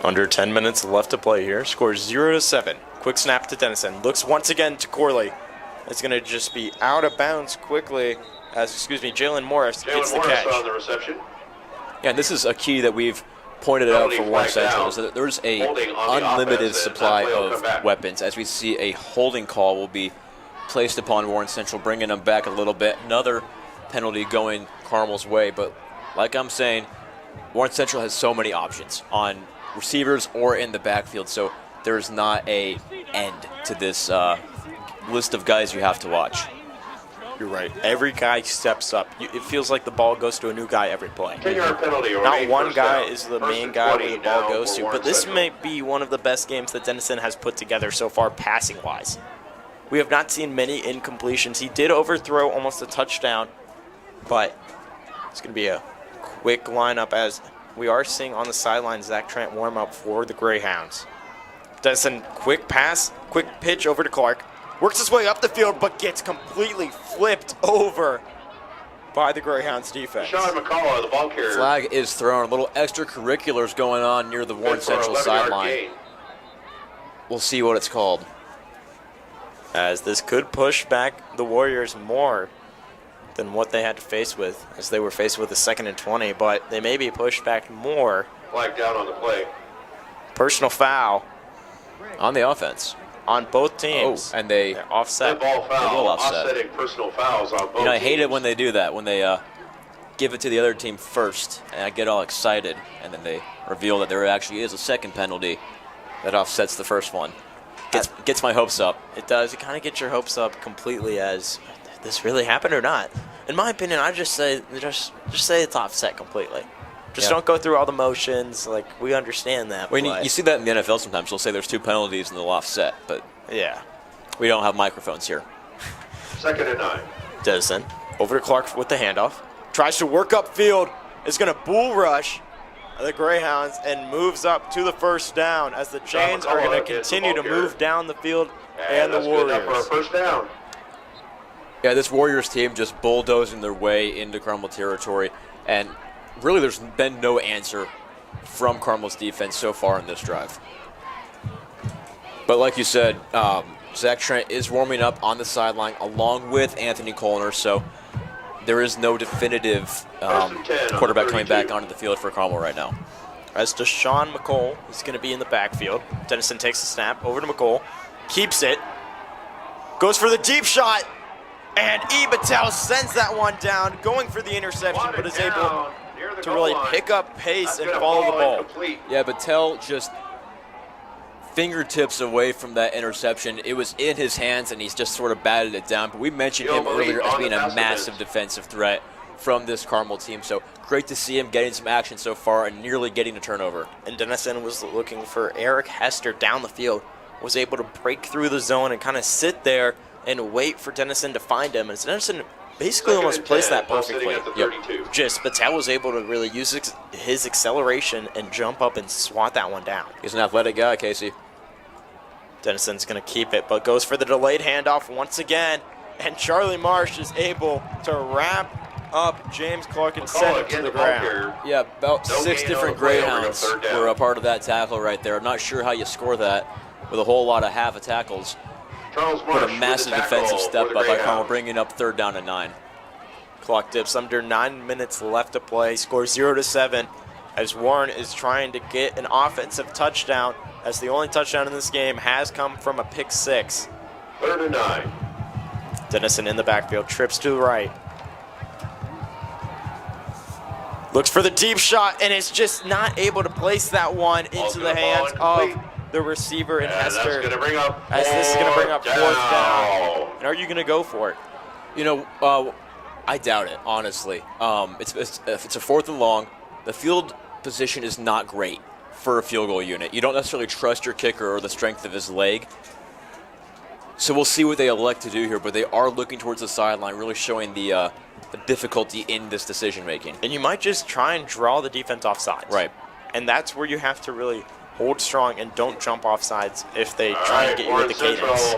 Under 10 minutes left to play here. Scores 0-7. Quick snap to Dennison. Looks once again to Corley. It's going to just be out of bounds quickly as, Jalen Morris gets the Jalen Morris catch. on the reception. Yeah, and this is a key that we've pointed out Penalty for Warren flag Central, down. is that there's a Holding on the unlimited offense, and supply that play will of come back. weapons. As we see, a holding call will be placed upon Warren Central, bringing them back a little bit. Another penalty going Carmel's way, but like I'm saying, Warren Central has so many options on receivers or in the backfield, so there's not a end to this list of guys you have to watch. You're right. Every guy steps up. It feels like the ball goes to a new guy every play. 10-yard penalty. Not remains one first guy down. is the First main and guy 20 where the ball now goes for to, Warren but this Central. may be one of the best games that Dennison has put together so far passing-wise. We have not seen many incompletions. He did overthrow almost a touchdown, but it's going to be a quick lineup as we are seeing on the sideline Zach Trent warm up for the Greyhounds. Dennison, quick pass, quick pitch over to Clark. Works his way up the field, but gets completely flipped over by the Greyhounds defense. Sean McCullough, the ball carrier. Flag is thrown. A little extracurriculars going on near the Warren Good for an Central 11-yard sideline. gain. We'll see what it's called. As this could push back the Warriors more than what they had to face with, as they were faced with a 2nd and 20, but they may be pushed back more. Flag down on the play. Personal foul On the offense. on both teams. Oh, and they, They're offset. That ball foul. will offset. Offsetting personal fouls on both you know, I hate it teams. when they do that, when they give it to the other team first, and I get all excited, and then they reveal that there actually is a second penalty that offsets the first one. Gets my hopes up. It does. It kind of gets your hopes up completely as this really happened or not. In my opinion, I just say it's offset completely. Just Yeah. don't go through all the motions. Like, we understand that. I mean, but- you see that in the NFL sometimes. They'll say there's 2 penalties and they'll offset, but yeah. we don't have microphones here. 2nd and 9. Dennison over to Clark with the handoff. Tries to work upfield. Is going to bull rush the Greyhounds and moves up to the first down as the Chains are going to continue to move down the field and the that's good enough for a Warriors. first down. Yeah, this Warriors team just bulldozing their way into Carmel territory, and really there's been no answer from Carmel's defense so far in this drive. But like you said, Zach Trent is warming up on the sideline along with Anthony Colner, so there is no definitive First and 10 on the quarterback coming 32. back onto the field for Carmel right now. As Dashuan McCole is going to be in the backfield. Dennison takes the snap over to McCole. Keeps it. Goes for the deep shot. And Battelle sends that one down, going for the interception, but is able to really pick up pace and follow the ball. Yeah, Battelle just fingertips away from that interception. It was in his hands, and he's just sort of batted it down. But we mentioned him earlier as being a massive defensive threat from this Carmel team. So great to see him getting some action so far and nearly getting a turnover. And Dennison was looking for Eric Hester down the field, was able to break through the zone and kind of sit there and wait for Dennison to find him. And Dennison basically almost placed that perfectly. Just Battelle was able to really use his acceleration and jump up and swat that one down. He's an athletic guy, Casey. Dennison's going to keep it, but goes for the delayed handoff once again. And Charlie Marsh is able to wrap up James Clark and send it to the ground. Yeah, about No 6 gain on different the play, over to Greyhounds third down. were a part of that tackle right there. I'm not sure how you score that with a whole lot of half of tackles. Charles But Marsh a with massive the tackle defensive for step the up by Carmel, Greyhounds. bringing up 3rd down and 9. Clock dips under 9 minutes left to play. Score 0-7 as Warren is trying to get an offensive touchdown, as the only touchdown in this game has come from a pick 6. 3rd and 9. Dennison in the backfield, trips to the right. Looks for the deep shot and is just not able to place that one into the hands of the receiver and And Hester. that's going to bring up As this is going to bring up 4th down. down. And are you going to go for it? You know, I doubt it, honestly. If it's a 4th and long, the field position is not great for a field goal unit. You don't necessarily trust your kicker or the strength of his leg. So we'll see what they elect to do here, but they are looking towards the sideline, really showing the difficulty in this decision making. And you might just try and draw the defense off sides. Right. And that's where you have to really hold strong and don't jump off sides if they try and get you with the cadence.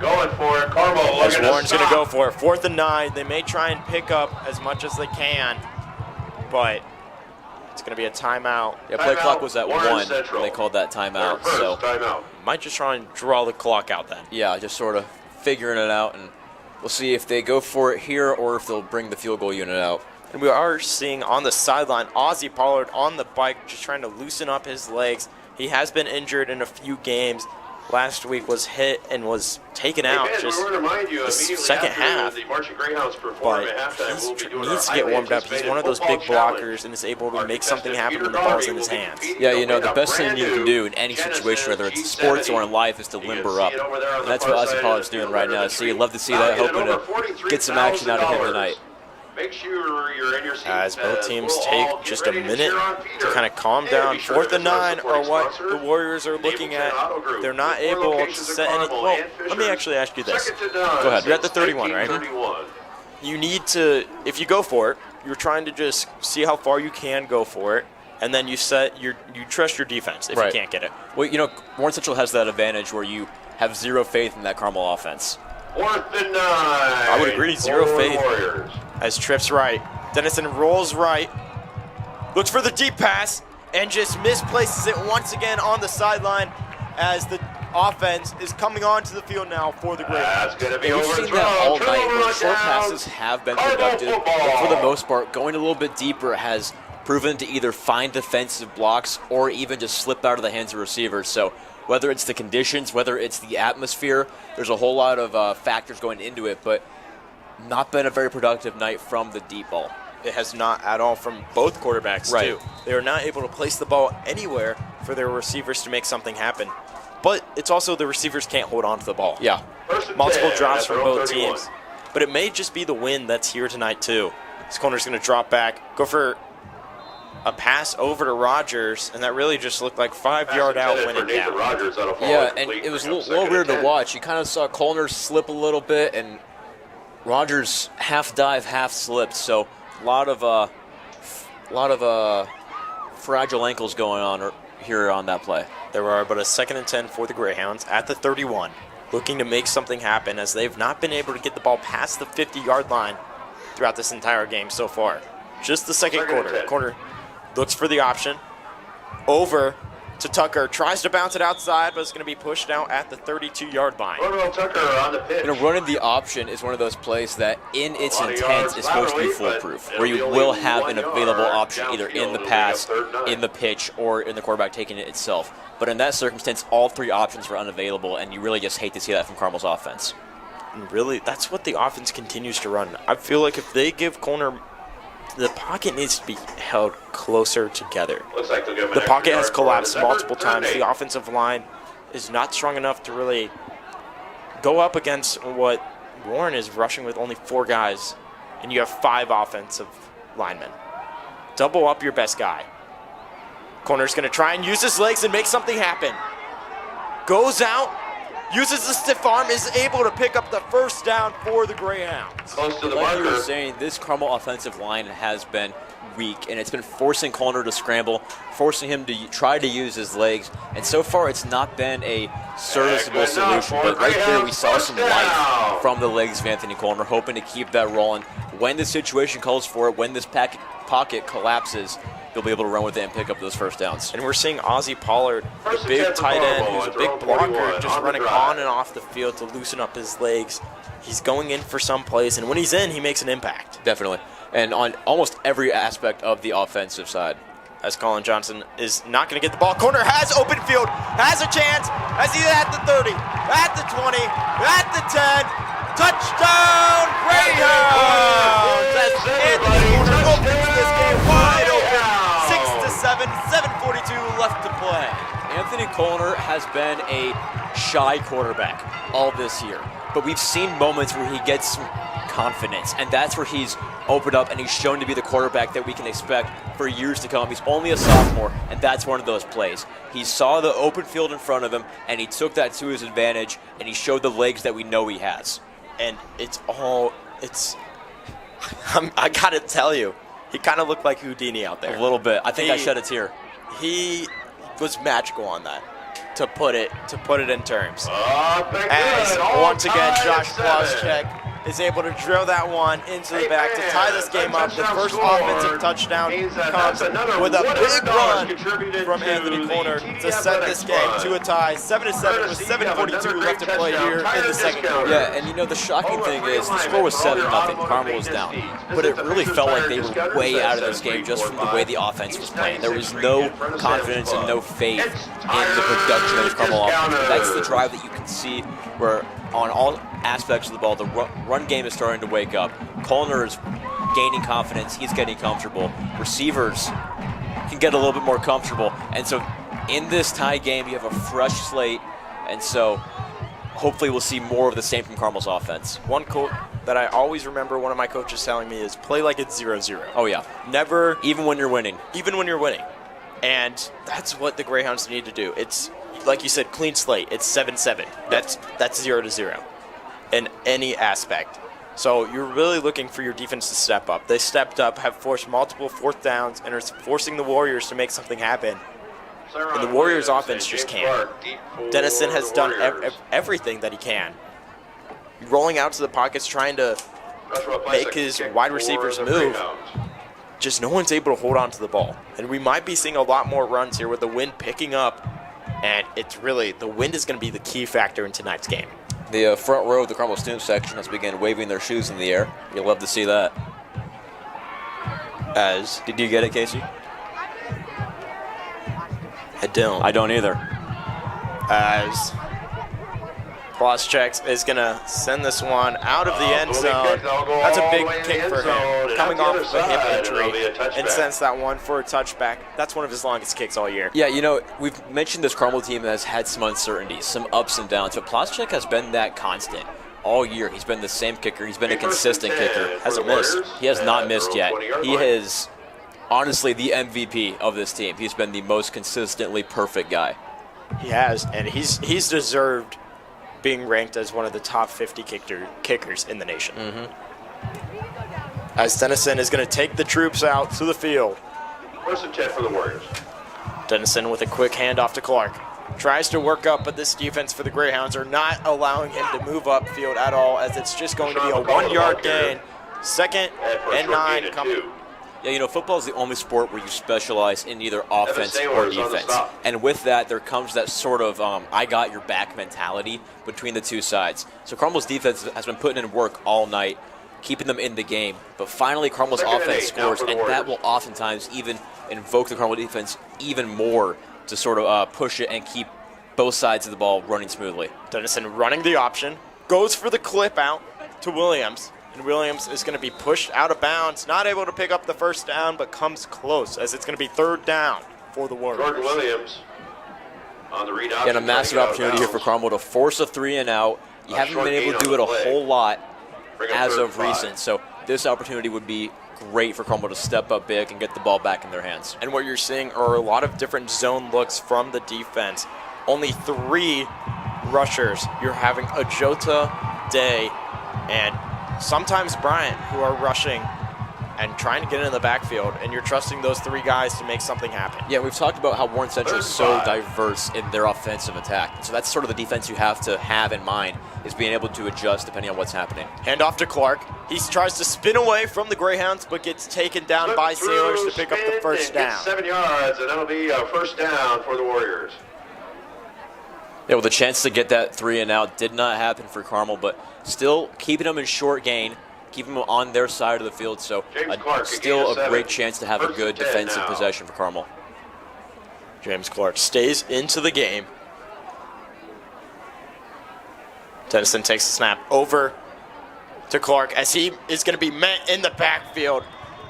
Going for it. Carmel As looking to Warren's going to go stop. for it. 4th and 9. They may try and pick up as much as they can, but it's going to be a timeout. Yeah, play Timeout, clock was at Warren 1 Central. when they called that timeout. First So timeout. Might just try and draw the clock out then. yeah, just sort of figuring it out, and we'll see if they go for it here or if they'll bring the field goal unit out. And we are seeing on the sideline Ozzy Pollard on the bike just trying to loosen up his legs. He has been injured in a few games. Last week was hit and was taken out Hey, just we want to remind you, the immediately second after half. The Marching Greyhounds perform But at halftime. he We'll be doing needs to our get highly warmed up. He's anticipated one of those football big challenge. blockers and is able to Our make something contestant, happen when Peter the ball's Darby, in his will be hands. competing Yeah, you know, with the a best thing brand you can new do in any Genesis situation, whether it's G70. sports or in life, is to You can limber see up. it over there on And the that's far what side Ozzy of Pollard's the doing field right under now. the So you'd tree. love to see Now that, you hoping over to get some action out of him $43,000. tonight. Make sure you're in your seats. As both teams we'll take all get just a ready to minute cheer on to Peter. kind of calm And down. be sure 4th to and visit our 9 are supporting what sponsor, the Warriors are looking Napleton at. Auto Group. They're not 4 able to locations in set any. Carmel Well, and let me Fisher. actually ask you this. Second to none Go ahead. You're at the since 31, right? 1931. You need to, if you go for it, you're trying to just see how far you can go for it, and then you trust your defense if Right. you can't get it. Well, you know, Warren Central has that advantage where you have zero faith in that Carmel offense. 4th and 9. I would agree, zero for the faith. Warriors. As trips right. Dennison rolls right, looks for the deep pass, and just misplaces it once again on the sideline as the offense is coming onto the field now for the Greyhounds. That's going to be And we've overthrown. seen that all night Turnover where on short downs. passes have been Carmel productive, but football. for the most part, going a little bit deeper has proven to either find defensive blocks or even just slip out of the hands of receivers. So whether it's the conditions, whether it's the atmosphere, there's a whole lot of factors going into it, but not been a very productive night from the deep ball. It has not at all from both quarterbacks, Right. too. They are not able to place the ball anywhere for their receivers to make something happen. But it's also the receivers can't hold on to the ball. Yeah. First and Multiple 10 drops at from their both own 31. teams. But it may just be the wind that's here tonight, too. This corner's going to drop back, go for a pass over to Rogers, and that really just looked like 5-yard out when for it Nathan down. Rogers on a fall Yeah, and incomplete. it was a Bring up little second weird and to 10. watch. You kind of saw Colner slip a little bit, and Rogers half dive, half slipped. So a lot of fragile ankles going on here on that play. There are but a 2nd and 10 for the Greyhounds at the 31, looking to make something happen as they've not been able to get the ball past the 50-yard line throughout this entire game so far. Just the second Second and quarter. 10. Corner looks for the option. Over to Tucker. Tries to bounce it outside, but it's going to be pushed out at the 32-yard line. Modrall Tucker on the pitch. You know, running the option is one of those plays that, in its A lot of intent, yards is supposed to be laterally, but foolproof, it'll where be you only will have 1 an available yard option either downfield. in the It'll bring pass, up 3rd and 9. in the pitch, or in the quarterback taking it itself. But in that circumstance, all three options were unavailable, and you really just hate to see that from Carmel's offense. And really, that's what the offense continues to run. I feel like if they give corner, the pocket needs to be held closer together. Looks like they'll give him an The extra pocket has yard for collapsed the multiple effort. 3rd and times. 8. The offensive line is not strong enough to really go up against what Warren is rushing with only 4 guys, and you have 5 offensive linemen. Double up your best guy. Corner's going to try and use his legs and make something happen. Goes out, uses the stiff arm, is able to pick up the first down for the Greyhounds. Close to the Like you were marker. saying, this Carmel offensive line has been weak, and it's been forcing Colner to scramble, forcing him to try to use his legs, and so far it's not been a serviceable Good enough solution, for but right there we saw Greyhounds. some First life down. from the legs of Anthony Colner, hoping to keep that rolling. When the situation calls for it, when this pocket collapses, they'll be able to run with it and pick up those first downs. And we're seeing Ozzy Pollard, First the and big 10 for tight end Carmel who's a at big their own blocker, 41 just on the running drive. on and off the field to loosen up his legs. He's going in for some plays, and when he's in, he makes an impact. Definitely. And on almost every aspect of the offensive side. As Colin Johnson is not going to get the ball. Corner has open field, has a chance, as he's at the 30, at the 20, at the 10. Touchdown, Greyhounds! As Anthony Corner opens this game wide open. 6-7, 7:42 left to play. Anthony Colner has been a shy quarterback all this year, but we've seen moments where he gets some confidence, and that's where he's opened up and he's shown to be the quarterback that we can expect for years to come. He's only a sophomore, and that's one of those plays. He saw the open field in front of him, and he took that to his advantage, and he showed the legs that we know he has. And I got to tell you, he kind of looked like Houdini out there. A little bit. I think I shed a tear. He was magical on that, to put it in terms. As once again, Josh Plaschek is able to drill that one into the back to tie this game up. The first offensive touchdown comes with a big run from Anthony Corner to set this game to a tie, 7-7 with 7:42 left to play here in the second quarter. Yeah, and the shocking thing is the score was 7-0. Carmel was down, but it really felt like they were way out of this game just from the way the offense was playing. There was no confidence and no faith in the production of the Carmel offense. But that's the drive that you can see where on all aspects of the ball, the run game is starting to wake up. Colner is gaining confidence. He's getting comfortable. Receivers can get a little bit more comfortable. And so in this tie game, you have a fresh slate. And so hopefully we'll see more of the same from Carmel's offense. One quote that I always remember one of my coaches telling me is play like it's 0-0. Oh, yeah. Never. Even when you're winning. Even when you're winning. And that's what the Greyhounds need to do. It's, like you said, clean slate. It's 7-7. That's 0-0 in any aspect. So you're really looking for your defense to step up. They stepped up, have forced multiple fourth downs, and are forcing the Warriors to make something happen. And the Warriors' offense just can't. Dennison has done everything that he can. Rolling out to the pockets, trying to make his wide receivers move. Just no one's able to hold on to the ball. And we might be seeing a lot more runs here with the wind picking up. And it's really, the wind is going to be the key factor in tonight's game. The front row of the Carmel student section has begun waving their shoes in the air. You'll love to see that. Did you get it, Casey? I don't. I don't either. As Plaschek is going to send this one out of the end zone. That's a big kick for him, coming off of a hip injury, and sends that one for a touchback. That's one of his longest kicks all year. Yeah, we've mentioned this Carmel team has had some uncertainties, some ups and downs, but Plaschek has been that constant all year. He's been the same kicker. He's been a consistent kicker. Hasn't missed. He has not missed yet. He is honestly the MVP of this team. He's been the most consistently perfect guy. He has, and he's deserved being ranked as one of the top 50 kickers in the nation. As Dennison is going to take the troops out to the field. First and 10 for the Warriors. Dennison with a quick handoff to Clark. Tries to work up, but this defense for the Greyhounds are not allowing him to move upfield at all, as it's just going to be a 1-yard gain. 2nd and 9 coming. Yeah, football is the only sport where you specialize in either offense or defense. And with that, there comes that sort of I got your back mentality between the two sides. So Carmel's defense has been putting in work all night, keeping them in the game. But finally, Carmel's offense scores, and that will oftentimes even invoke the Carmel defense even more to sort of push it and keep both sides of the ball running smoothly. Dennison running the option, goes for the clip out to Williams. And Williams is going to be pushed out of bounds, not able to pick up the first down, but comes close, as it's going to be 3rd down for the Warriors. Jordan Williams on the read option. And a massive opportunity here for Carmel to force a 3-and-out. You haven't been able to do it a whole lot as of recent, so this opportunity would be great for Carmel to step up big and get the ball back in their hands. And what you're seeing are a lot of different zone looks from the defense. Only 3 rushers. You're having Ajota, Day, and sometimes Bryant, who are rushing and trying to get in the backfield, and you're trusting those 3 guys to make something happen. Yeah, we've talked about how Warren Central is so diverse in their offensive attack. So that's sort of the defense you have to have in mind, is being able to adjust depending on what's happening. Hand off to Clark. He tries to spin away from the Greyhounds, but gets taken down by Sailors to pick up the first down. 7 yards, and that'll be a first down for the Warriors. Yeah, well, the chance to get that 3-and-out did not happen for Carmel, but still keeping them in short gain, keeping them on their side of the field. So still a great chance to have a good defensive possession for Carmel. James Clark stays into the game. Dennison takes the snap over to Clark, as he is going to be met in the backfield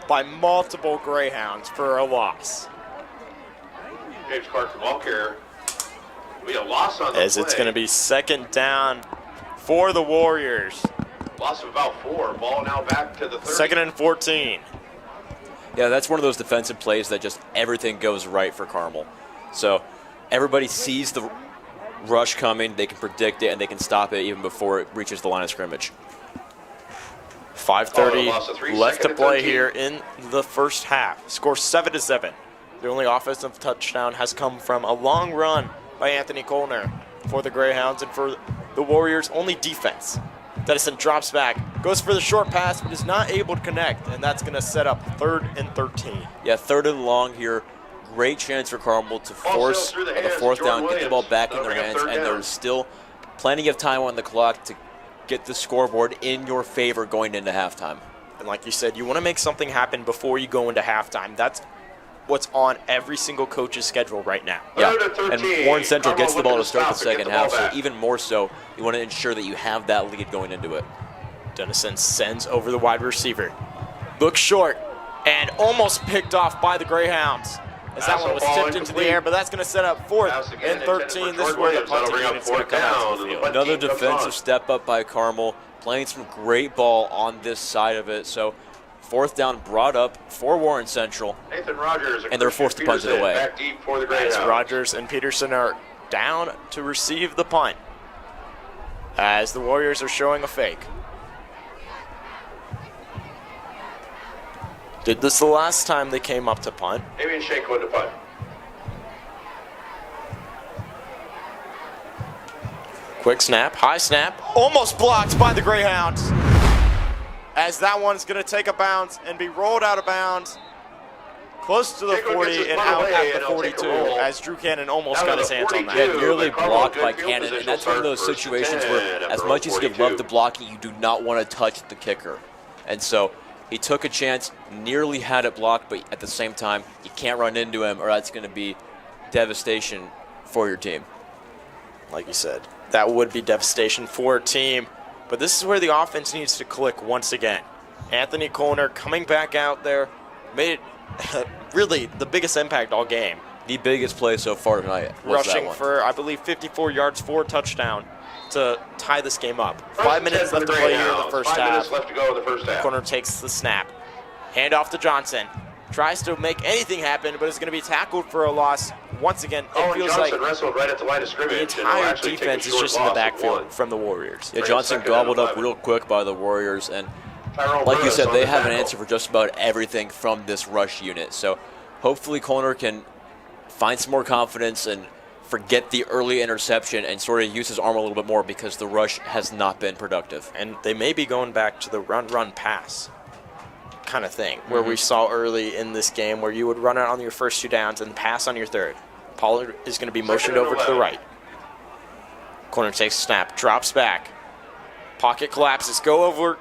by multiple Greyhounds for a loss. James Clark from ball carrier. We a loss on the as play. It's going to be 2nd down for the Warriors. Loss of about 4. Ball now back to the 30. 2nd and 14. Yeah, that's one of those defensive plays that just everything goes right for Carmel. So everybody sees the rush coming, they can predict it, and they can stop it even before it reaches the line of scrimmage. 5:30 left to play here in the first half. Score 7-7. The only offensive touchdown has come from a long run by Anthony Colner for the Greyhounds, and for the Warriors, only defense. Edison drops back, goes for the short pass, but is not able to connect, and that's going to set up 3rd and 13. Yeah, 3rd and long here. Great chance for Carmel to force on the 4th down, get the ball back in their hands, and there's still plenty of time on the clock to get the scoreboard in your favor going into halftime. And like you said, you want to make something happen before you go into halftime. That's what's on every single coach's schedule right now. Yeah, and Warren Central gets the ball to start the second half, so even more so, you want to ensure that you have that lead going into it. Dennison sends over the wide receiver. Looks short and almost picked off by the Greyhounds. As that one was tipped into the air, but that's going to set up 4th and 13. This is where the punting unit's going to come out to the field. Another defensive step up by Carmel, playing some great ball on this side of it. So 4th down brought up for Warren Central, and they're forced to punt it away. As Rogers and Peterson are down to receive the punt, as the Warriors are showing a fake. Did this the last time they came up to punt. Maybe Shake going to punt. Quick snap, high snap, almost blocked by the Greyhounds. As that one's going to take a bounce and be rolled out of bounds close to the 40 and out at the 42, as Drew Cannon almost got his hands on that. Yeah, nearly blocked by Cannon, and that's one of those situations where as much as you love the blocking, you do not want to touch the kicker. And so he took a chance, nearly had it blocked, but at the same time, you can't run into him or that's going to be devastation for your team. Like you said, that would be devastation for a team. But this is where the offense needs to click once again. Anthony Colner coming back out there, made really the biggest impact all game. The biggest play so far tonight was rushing for, I believe, 54 yards for a touchdown to tie this game up. 5 minutes left to play here in the first half. Colner takes the snap. Hand off to Johnson. Tries to make anything happen, but is going to be tackled for a loss. Once again, it feels like the entire defense is just in the backfield from the Warriors. Yeah, Johnson gobbled up real quick by the Warriors, and like you said, they have an answer for just about everything from this rush unit. So hopefully Colner can find some more confidence and forget the early interception and sort of use his arm a little bit more, because the rush has not been productive. And they may be going back to the run-pass kind of thing, where we saw early in this game where you would run it on your first 2 downs and pass on your 3rd. Pollard is going to be motioned over to the right. Corner takes a snap, drops back. Pocket collapses, go over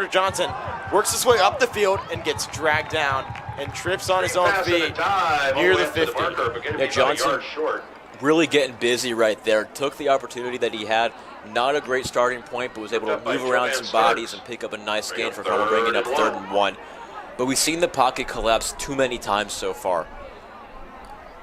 to Johnson. Works his way up the field and gets dragged down and trips on his own feet near the 50. Yeah, Johnson really getting busy right there. Took the opportunity that he had. Not a great starting point, but was able to move around some bodies and pick up a nice gain for Carmel, bringing up 3rd and 1. But we've seen the pocket collapse too many times so far.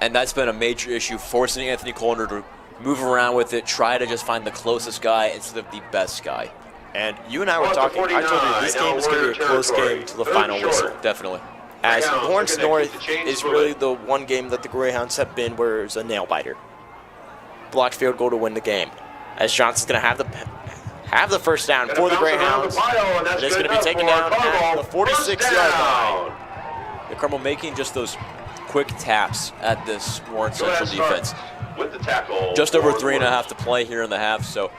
And that's been a major issue, forcing Anthony Colner to move around with it, try to just find the closest guy instead of the best guy. And you and I were talking, I told you this game is going to be a close game to the final whistle. Definitely. As Lawrence North is really the one game that the Greyhounds have been where it's a nail-biter. Blocked field goal to win the game. As Johnson's going to have the first down for the Greyhounds. And it's going to be taken down at the 46-yard line. The Carmel making just those quick taps at this Warren Central defense. Just over 3.5 to play here in the half, so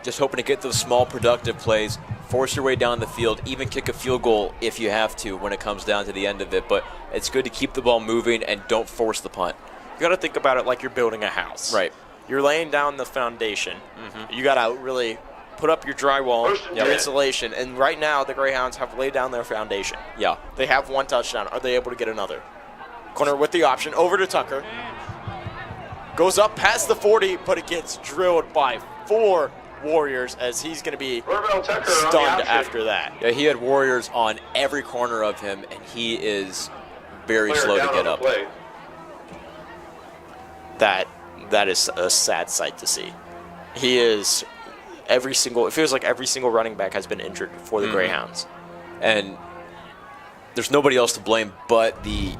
just hoping to get those small productive plays, force your way down the field, even kick a field goal if you have to when it comes down to the end of it. But it's good to keep the ball moving and don't force the punt. You got to think about it like you're building a house. Right. You're laying down the foundation. You got to really put up your drywall, your insulation, and right now the Greyhounds have laid down their foundation. Yeah. They have 1 touchdown. Are they able to get another? Corner with the option, over to Tucker. Goes up past the 40, but it gets drilled by 4 Warriors as he's going to be stunned after that. Yeah, he had Warriors on every corner of him, and he is very slow to get up. That is a sad sight to see. He is it feels like every single running back has been injured for the Greyhounds. And there's nobody else to blame but the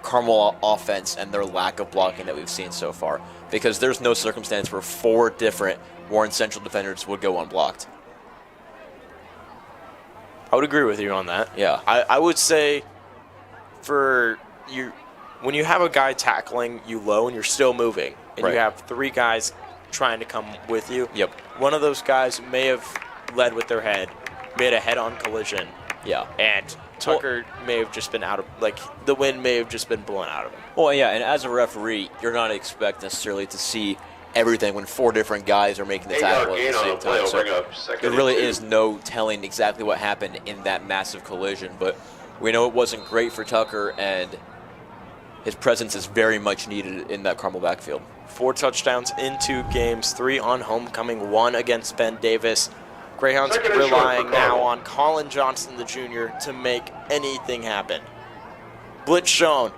Carmel offense and their lack of blocking that we've seen so far, because there's no circumstance where 4 different Warren Central defenders would go unblocked. I would agree with you on that. Yeah. I would say for you, when you have a guy tackling you low and you're still moving, and Right. you have 3 guys trying to come with you, Yep. one of those guys may have led with their head, made a head-on collision, Yeah. and Tucker may have just been out of, like, the wind may have just been blown out of him. Well, yeah, and as a referee, you're not expect necessarily to see everything when 4 different guys are making the tackle at the same time. So there really is no telling exactly what happened in that massive collision, but we know it wasn't great for Tucker, and his presence is very much needed in that Carmel backfield. 4 touchdowns in 2 games, 3 on homecoming, 1 against Ben Davis. Greyhounds Second and short relying for now Carmel. on Colin Johnson, the junior, to make anything happen. Blitz shown.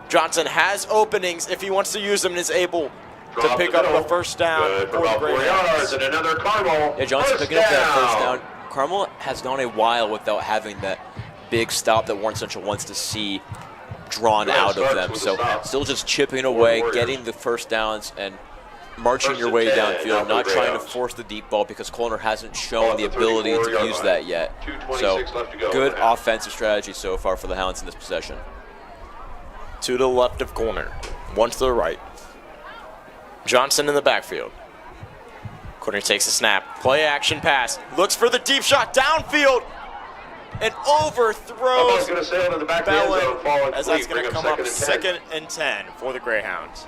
Johnson has openings if he wants to use them and is able to Drop pick the up middle. the first down Good for for the about 4 Greyhounds. yards and another Carmel. Yeah, Johnson first picking up that first down. down. Carmel has gone a while without having that big stop that Warren Central wants to see drawn Yeah, out of starts them. with a So stop. still just chipping the away, Warriors. getting the first downs and marching First your and way 10, now downfield, for not the trying to Greyhounds. force the deep ball because Colner hasn't Ball shown at the the ability 34 to yard use line. that yet. So 2:26 left to go good in the half. offensive strategy so far for the Hounds in this possession. 2 to the left of corner, 1 to the right. Johnson in the backfield. Corner takes a snap. Play action pass. Looks for the deep shot downfield. And Ball's overthrows going to sail to the back of the end Bellin, zone, fall as complete, that's going bring to up come up 2nd 2nd and 10 for the Greyhounds.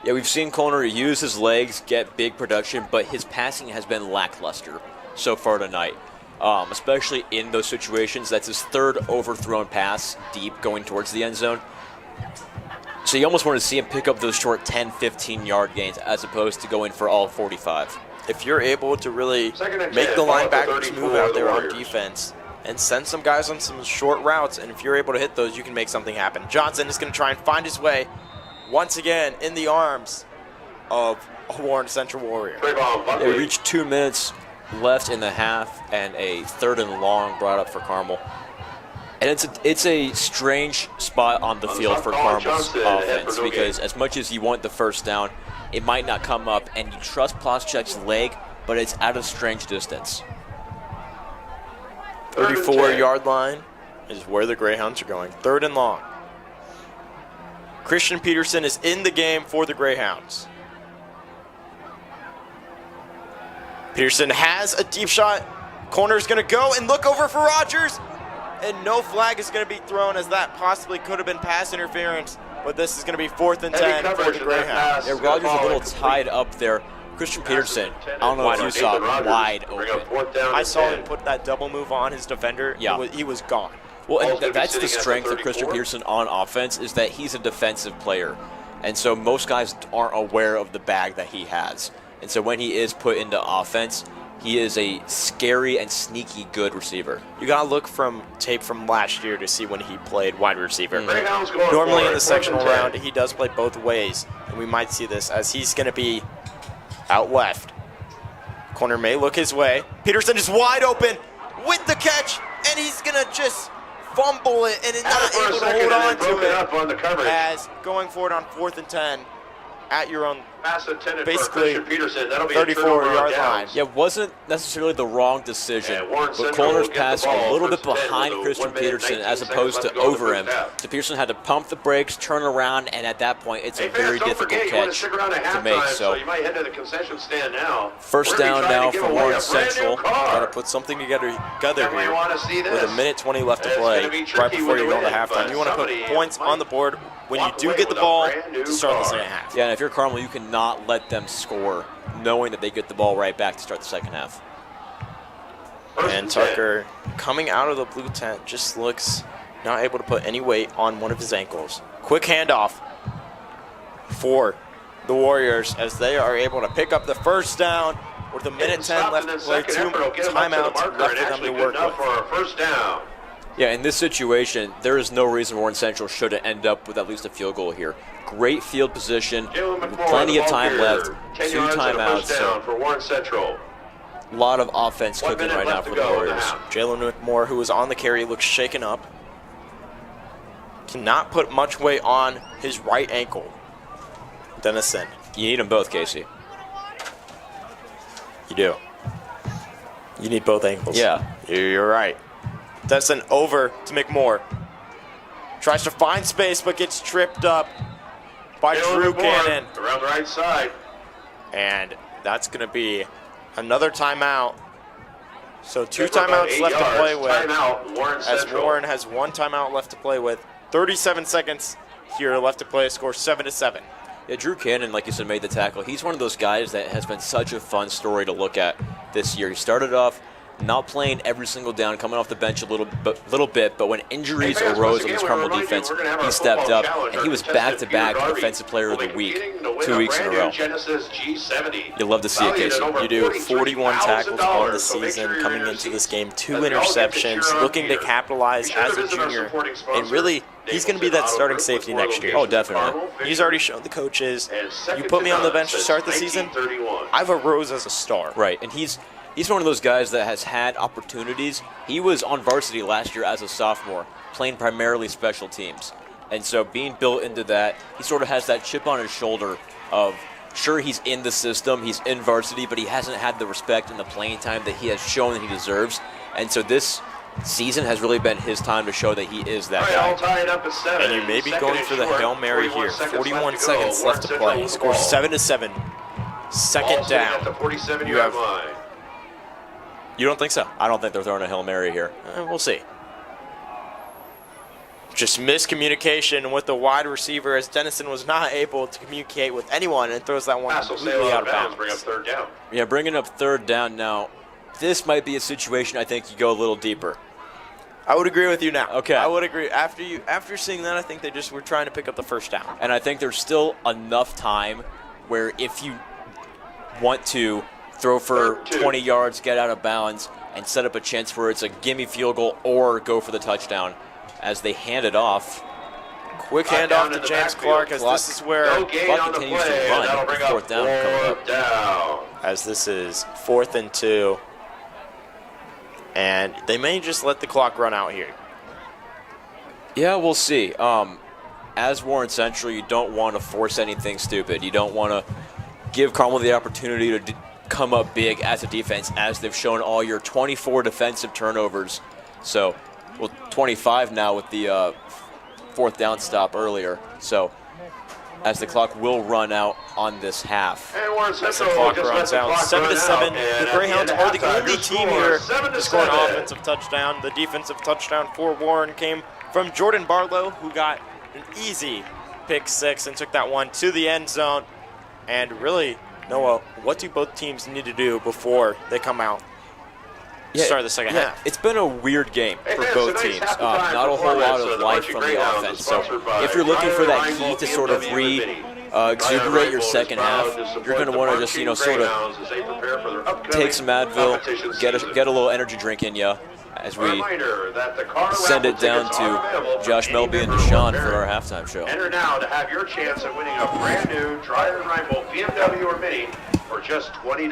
Yeah, we've seen Colner use his legs, get big production, but his passing has been lackluster so far tonight. Especially in those situations. That's his 3rd overthrown pass deep going towards the end zone. So you almost want to see him pick up those short 10, 15-yard gains as opposed to going for all 45. If you're able to really 2nd and make 10, the ball at the linebackers 34 move out of the there on Warriors. defense and send some guys on some short routes, and if you're able to hit those, you can make something happen. Johnson is going to try and find his way once again in the arms of a Warren Central Warrior. Play ball, They Buckley. reached 2 minutes left in the half and a 3rd and long brought up for Carmel. And it's a strange spot on the field for Carmel's Johnson, head for offense no because gain. as much as you want the first down, it might not come up, and you trust Plaschek's leg, but it's out of strange distance. 34-yard line is where the Greyhounds are going. 3rd and long. Christian Peterson is in the game for the Greyhounds. Peterson has a deep shot. Corner's going to go and look over for Rogers. And no flag is going to be thrown, as that possibly could have been pass interference. But this is going to be 4th and 10 Heavy for coverage the in that Greyhounds. pass. Yeah, Rogers a little tied up there. Christian Peterson, I don't know if you saw, wide Bring up open. 4th down I and saw 10. him put that double move on his defender. Yeah. He was gone. Well, Ball's and gonna be that's the sitting at the strength of Christian 34. Peterson on offense is that he's a defensive player. And so most guys aren't aware of the bag that he has. And so when he is put into offense, he is a scary and sneaky good receiver. You got to look from tape from last year to see when he played wide receiver. Greyhounds going Normally for in it, the 4th sectional and 10. round, he does play both ways. And we might see this as he's going to be out left. Corner may look his way. Peterson is wide open with the catch, and he's going to just fumble it and is Had not it for a able to second hold and on then broke to it it up on the coverage. as going forward on 4th and 10 at your own Pass intended basically for Christian Peterson. That'll be a 34-yard turnover on line. downs. Yeah, wasn't necessarily the wrong decision, And Warren but Central will Colner's get the pass ball a little bit first and 10 behind with Christian 1 minute and Peterson 19 as opposed seconds to left go in the over him. first half. So Peterson had to pump the brakes, turn around, and at that point, it's a Hey, fans, very don't difficult forget, you want to catch stick around at to make. halftime, So you might head to the concession stand now. First We're gonna down be trying now to give for away Warren a brand new Central. car. Got to put something together Definitely here want to see this. with a minute 20 left to It's play, gonna be right tricky before with you the go to win, halftime. but You want to put somebody points on the board when you walk do away get the with a ball brand new to start the car. second half. yeah, and if you're Carmel, you cannot let them score, knowing that they get the ball right back to start the second half. First And 10. Tucker, coming out of the blue tent, just looks not able to put any weight on one of his ankles. Quick handoff for the Warriors as they are able to pick up the first down with a minute 10 Stop left in to the play. second 2 effort will get him up to the timeouts marker left and for them actually to good work enough with. for a first down. Yeah, in this situation, there is no reason Warren Central shouldn't end up with at least a field goal here. Great field position, Jalen with McMorrow, plenty the of ball time carrier. left, 10 2 yards and a timeouts, first down so for Warren Central. a lot of offense 1 cooking minute right now left for to the go in the Warriors. half. Jalen McMorrow, who was on the carry, looks shaken up. Cannot put much weight on his right ankle. Dennison, You need them both, Casey. you do. You need both ankles. Yeah. You're right. Destin over to McMoore. Tries to find space, but gets tripped up by Drew Cannon. Around the right side. And that's going to be another timeout. So 2 timeouts left to play with. As Warren has 1 timeout left to play with. 37 seconds here left to play. Score 7-7. Yeah, Drew Cannon, like you said, made the tackle. He's one of those guys that has been such a fun story to look at this year. He started off not playing every single down, coming off the bench a little bit, but when injuries arose on this Carmel defense, he stepped up, and he was back-to-back Defensive Player of the Week 2 weeks in a row. You'll love to see it, Casey. You do 41 tackles on the season, coming into this game, 2 interceptions, looking to capitalize as a junior, and really, he's going to be that starting safety next year. Oh, definitely. He's already shown the coaches, you put me on the bench to start the season, I've arose as a star. Right, and he's one of those guys that has had opportunities. He was on varsity last year as a sophomore, playing primarily special teams. And so being built into that, he sort of has that chip on his shoulder of, sure, he's in the system, he's in varsity, but he hasn't had the respect and the playing time that he has shown that he deserves. And so this season has really been his time to show that he is that guy. And you may be going for the Hail Mary here. 41 seconds left to play. Score 7-7. Second down. You have... You don't think so? I don't think they're throwing a Hail Mary here. We'll see. Just miscommunication with the wide receiver as Dennison was not able to communicate with anyone and throws that one completely out of bounds. Bring up 3rd down. Yeah, bringing up 3rd down now. This might be a situation I think you go a little deeper. I would agree with you now. Okay. I would agree. After seeing that, I think they just were trying to pick up the 1st down. And I think there's still enough time where if you want to throw for 20 yards, get out of bounds, and set up a chance where it's a gimme field goal or go for the touchdown as they hand it off. Quick handoff to James Clark as this is where Clark continues to run. 4th down coming up. As this is 4th and 2. And they may just let the clock run out here. Yeah, we'll see. As Warren Central, you don't want to force anything stupid. You don't want to give Carmel the opportunity to come up big as a defense, as they've shown all year. 24 defensive turnovers. So, well, 25 now with the 4th down stop earlier. So, as the clock will run out on this half. As the clock runs out, 7-7. The Greyhounds are the only team here to score an offensive touchdown. The defensive touchdown for Warren came from Jordan Barlow, who got an easy pick 6 and took that one to the end zone. And really, Noah, what do both teams need to do before they come out to start the second half? It's been a weird game for both teams. Not a whole lot of life from the offense. So if you're looking for that key to sort of exuberate your second half, you're going to want to just, sort of take some Advil, get a little energy drink in you as we send it down to Josh Melby and Dashuan for our halftime show. Enter now to have your chance of winning a brand new Triad Rifle BMW or Mini for just $20.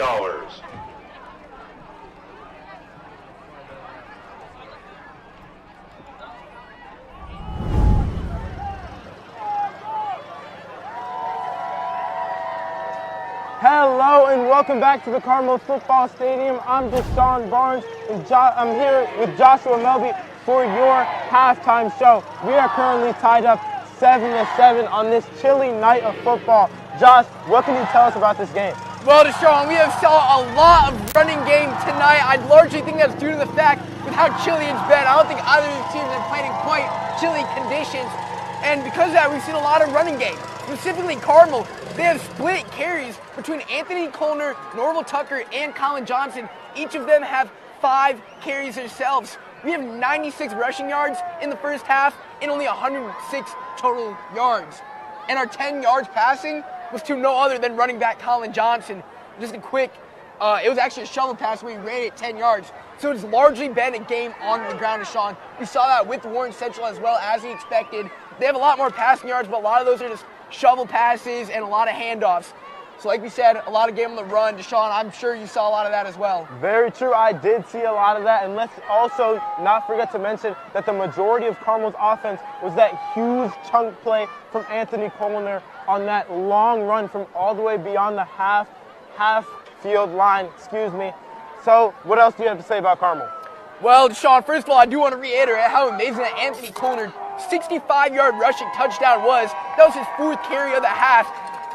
Hello and welcome back to the Carmel Football Stadium. I'm Dashuan Barnes and I'm here with Joshua Melby for your halftime show. We are currently tied up 7-7 on this chilly night of football. Josh, what can you tell us about this game? Well, Dashuan, we have saw a lot of running game tonight. I largely think that's due to the fact with how chilly it's been. I don't think either of these teams have played in quite chilly conditions. And because of that, we've seen a lot of running game. Specifically Carmel, they have split carries between Anthony Colner, Norval Tucker, and Colin Johnson. Each of them have 5 carries themselves. We have 96 rushing yards in the first half and only 106 total yards. And our 10 yards passing was to no other than running back Colin Johnson. Just a quick, it was actually a shovel pass where he ran it 10 yards. So it's largely been a game on the ground, Dashuan. We saw that with Warren Central as well, as he expected. They have a lot more passing yards, but a lot of those are just shovel passes and a lot of handoffs. So like we said, a lot of game on the run. Dashuan, I'm sure you saw a lot of that as well. Very true. I did see a lot of that. And let's also not forget to mention that the majority of Carmel's offense was that huge chunk play from Anthony Colner on that long run from all the way beyond the half field line, So, what else do you have to say about Carmel? Well, Deshaun, first of all, I do want to reiterate how amazing that Anthony Coler's 65-yard rushing touchdown was. That was his 4th carry of the half.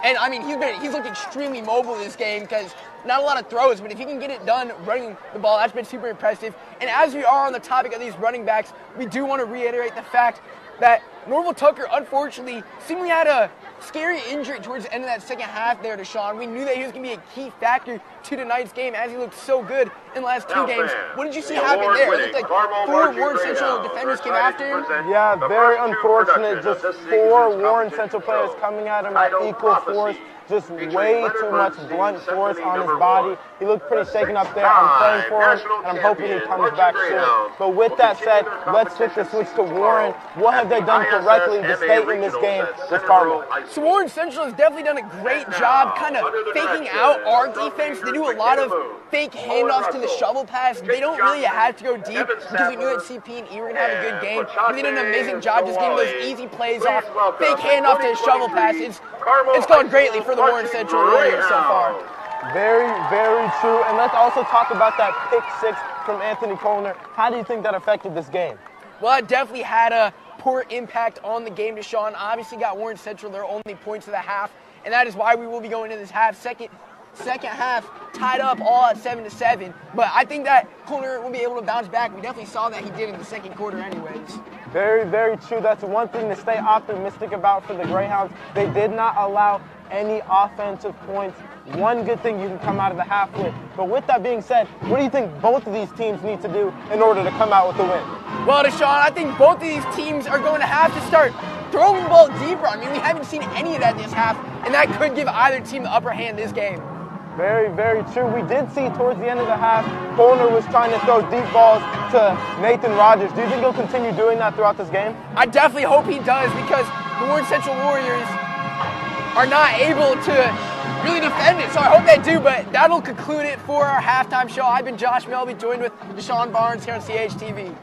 And, I mean, he's looked extremely mobile this game because not a lot of throws, but if he can get it done running the ball, that's been super impressive. And as we are on the topic of these running backs, we do want to reiterate the fact that Norval Tucker, unfortunately, seemingly had a scary injury towards the end of that second half there, Deshaun. We knew that he was going to be a key factor to tonight's game as he looked so good in the last 2 games. What did you see happen there? It looked like 4 Warren Central defenders came after him. Yeah, very unfortunate. Just 4 Warren Central players coming at him at equal force. Just way too much blunt force on his body. He looked pretty shaken up there. I'm praying for him, and I'm hoping he comes back soon. But with that said, let's switch to Warren. What have they done correctly to stay in this game with Carmel? So Warren Central has definitely done a great job kind of faking out our defense. They do a lot of fake handoffs to the shovel pass. They don't really have to go deep because we knew that CP and E were going to have a good game. But they did an amazing job just getting those easy plays off. Fake handoff to the shovel pass. It's gone greatly for the Warren Central Warriors so far. Very, very true. And let's also talk about that pick 6 from Anthony Coler. How do you think that affected this game? Well, it definitely had a poor impact on the game, Deshaun. Obviously got Warren Central their only points of the half, and that is why we will be going into this second half tied up all at 7-7. But I think that Coler will be able to bounce back. We definitely saw that he did in the second quarter anyways. Very, very true. That's one thing to stay optimistic about for the Greyhounds. They did not allow any offensive points. One good thing you can come out of the half with. But with that being said, what do you think both of these teams need to do in order to come out with the win? Well, Deshaun, I think both of these teams are going to have to start throwing the ball deeper. I mean, we haven't seen any of that this half, and that could give either team the upper hand this game. Very, very true. We did see towards the end of the half, Coler was trying to throw deep balls to Nathan Rogers. Do you think he'll continue doing that throughout this game? I definitely hope he does because the Warren Central Warriors are not able to really defend it. So I hope they do, but that'll conclude it for our halftime show. I've been Josh Melby, joined with Deshaun Barnes here on CHTV.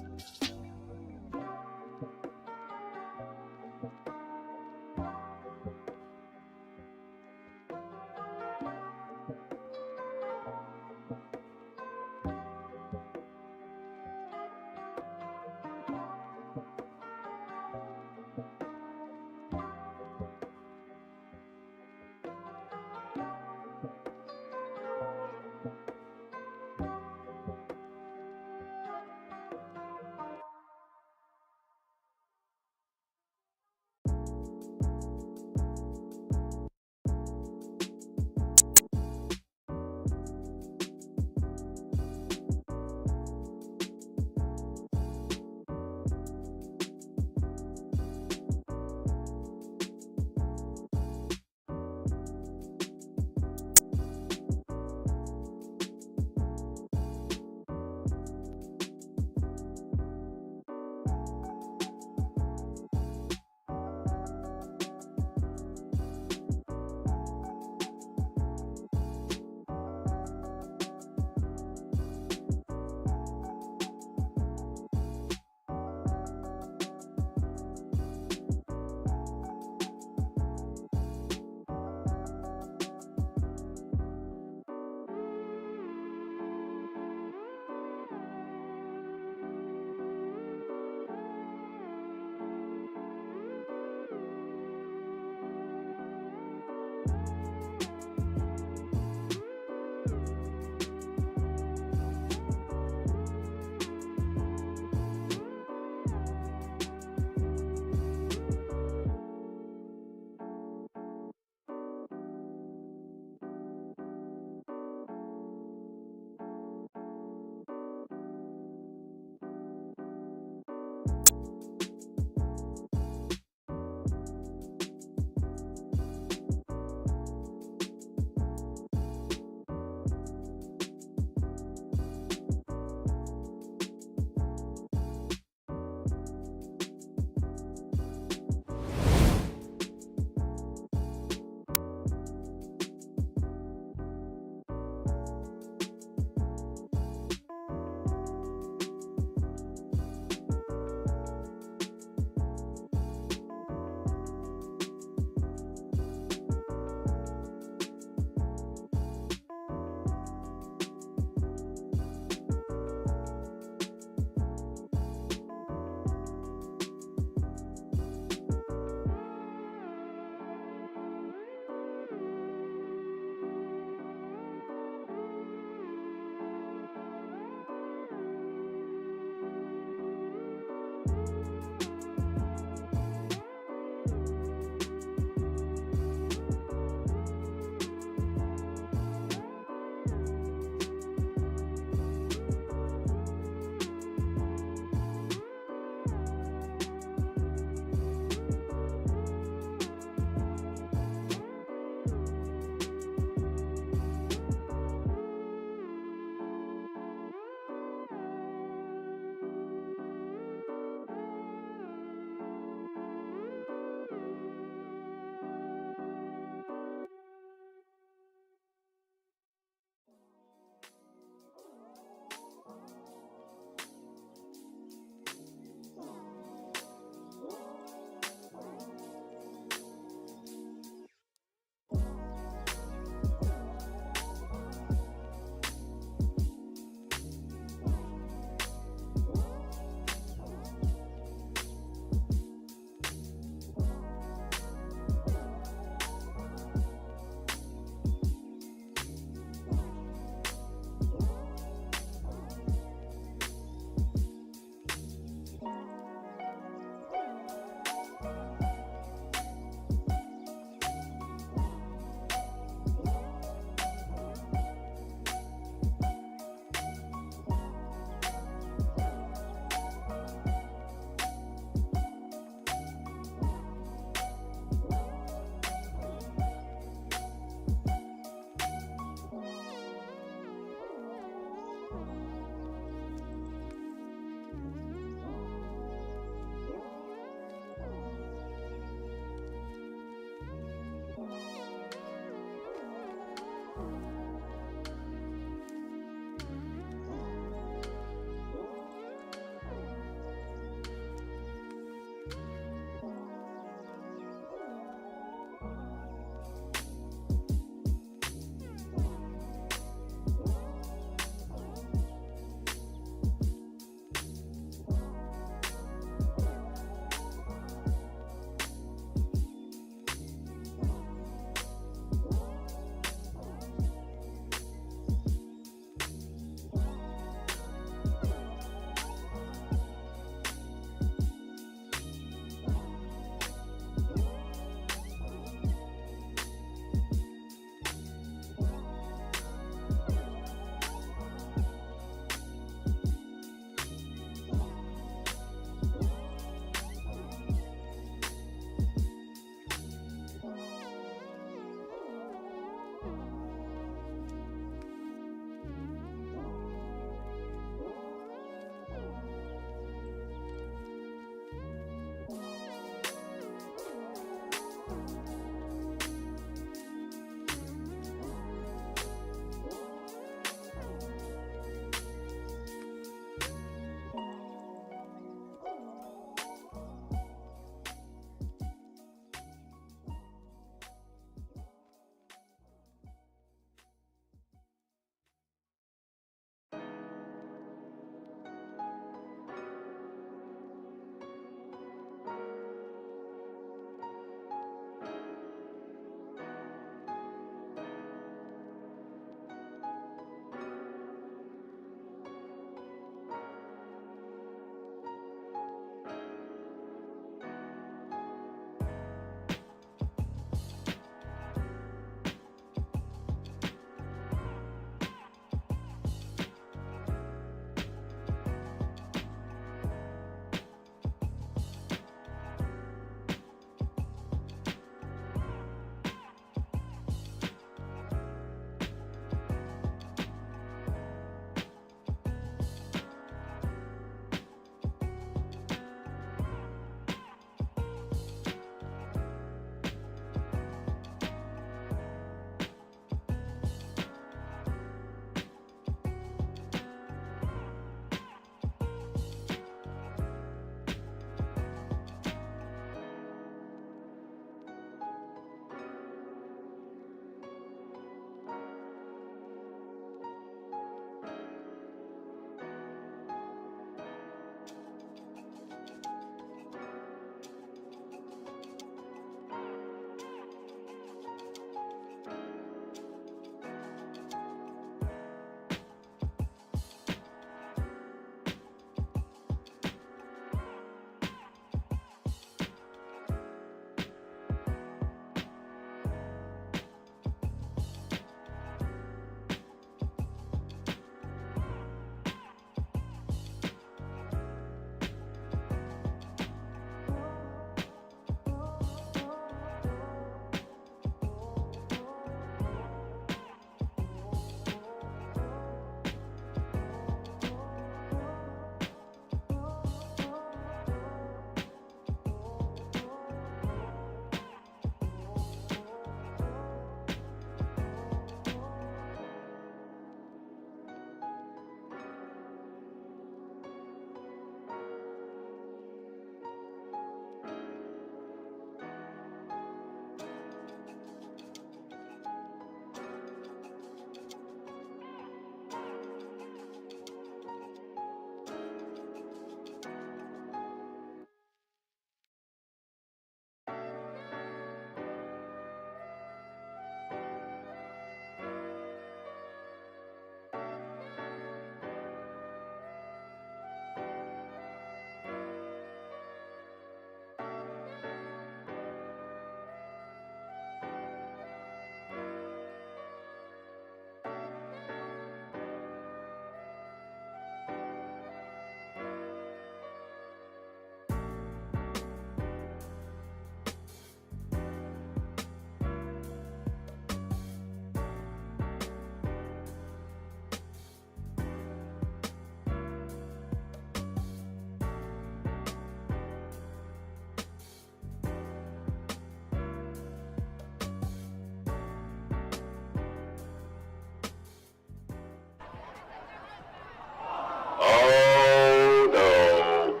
Oh, no.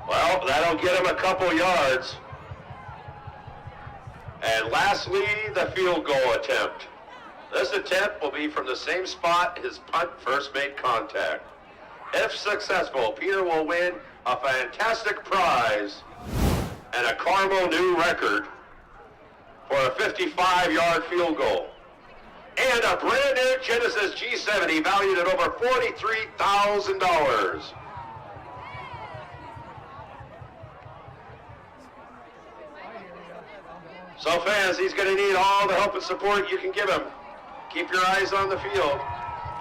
Well, that'll get him a couple yards. And lastly, the field goal attempt. This attempt will be from the same spot his punt first made contact. If successful, Peter will win a fantastic prize and a Carmel new record for a 55-yard field goal. And a brand new Genesis G70 valued at over $43,000. So fans, he's going to need all the help and support you can give him. Keep your eyes on the field.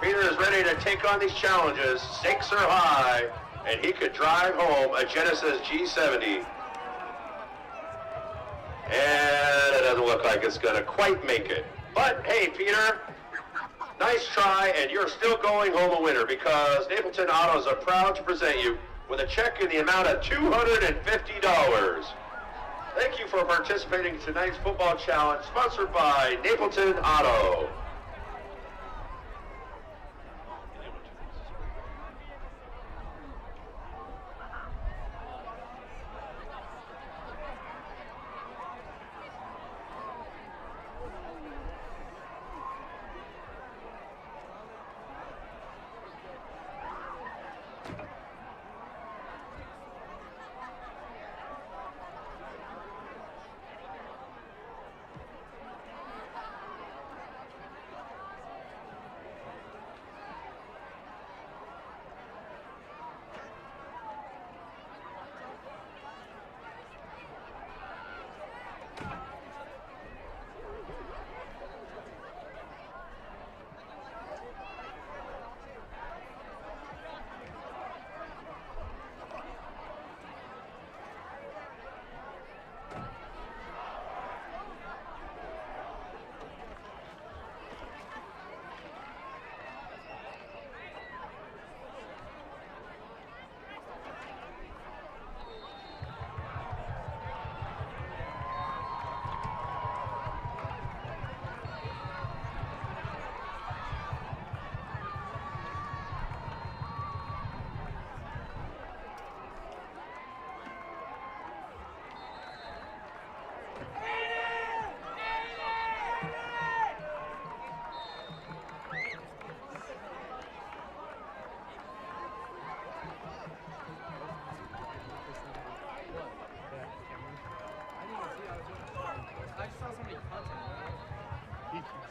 Peter is ready to take on these challenges. Stakes are high, and he could drive home a Genesis G70. And it doesn't look like it's going to quite make it. But hey, Peter, nice try, and you're still going home a winner because Napleton Autos are proud to present you with a check in the amount of $250. Thank you for participating in tonight's football challenge, sponsored by Napleton Auto.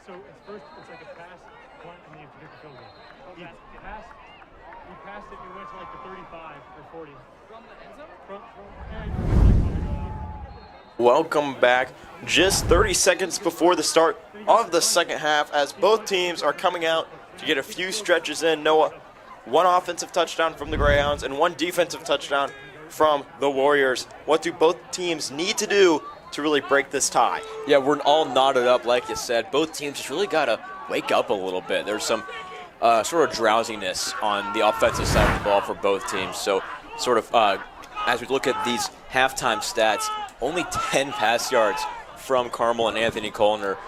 So it's first, it's like a pass, punt, and then you have to kick the field goal. He passed it, and went to like the 35 or 40. From the end zone? Welcome back. Just 30 seconds before the start of the second half as both teams are coming out to get a few stretches in. Noah, one offensive touchdown from the Greyhounds and one defensive touchdown from the Warriors. What do both teams need to do to really break this tie? Yeah, we're all knotted up, like you said. Both teams just really got to wake up a little bit. There's some sort of drowsiness on the offensive side of the ball for both teams. So sort of as we look at these halftime stats, only 10 pass yards from Carmel and Anthony Colner.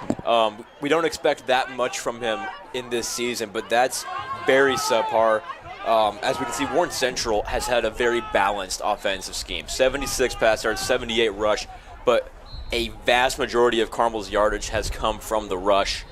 We don't expect that much from him in this season, but that's very subpar. As we can see, Warren Central has had a very balanced offensive scheme. 76 pass yards, 78 rush, but a vast majority of Carmel's yardage has come from the rush.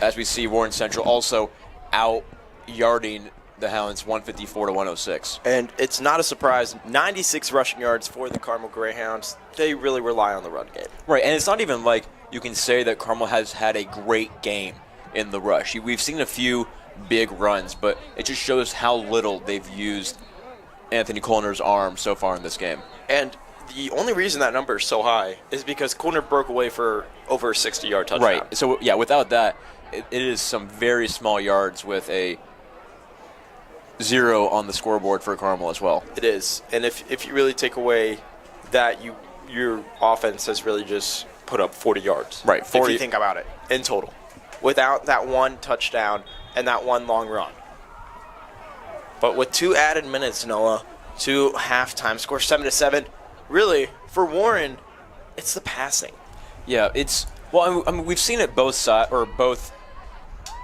As we see, Warren Central also out-yarding the Hounds 154 to 106. And it's not a surprise, 96 rushing yards for the Carmel Greyhounds. They really rely on the run game. Right, and it's not even like you can say that Carmel has had a great game in the rush. We've seen a few big runs, but it just shows how little they've used Anthony Colner's arm so far in this game. And the only reason that number is so high is because Colner broke away for over a 60-yard touchdown. Right, so yeah, without that, it is some very small yards with a 0 on the scoreboard for Carmel as well. It is, and if you really take away that, your offense has really just put up 40 yards. Right, 40. If you think about it, in total, without that one touchdown and that one long run. But with 2 added minutes, Noah, 2 halftime score, 7-7. Really, for Warren, it's the passing. Yeah, it's well. I mean, we've seen it both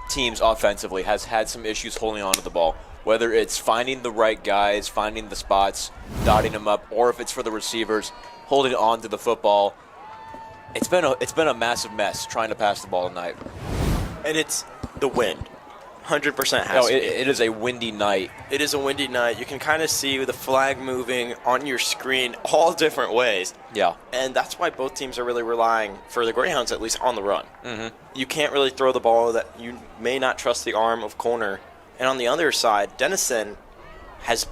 teams offensively has had some issues holding on to the ball. Whether it's finding the right guys, finding the spots, dotting them up, or if it's for the receivers holding on to the football. It's been a massive mess trying to pass the ball tonight. And it's the wind. 100% has to be. It is a windy night. It is a windy night. You can kind of see the flag moving on your screen all different ways. Yeah. And that's why both teams are really relying, for the Greyhounds at least, on the run. Mm-hmm. You can't really throw the ball that you may not trust the arm of Colner. And on the other side, Dennison he's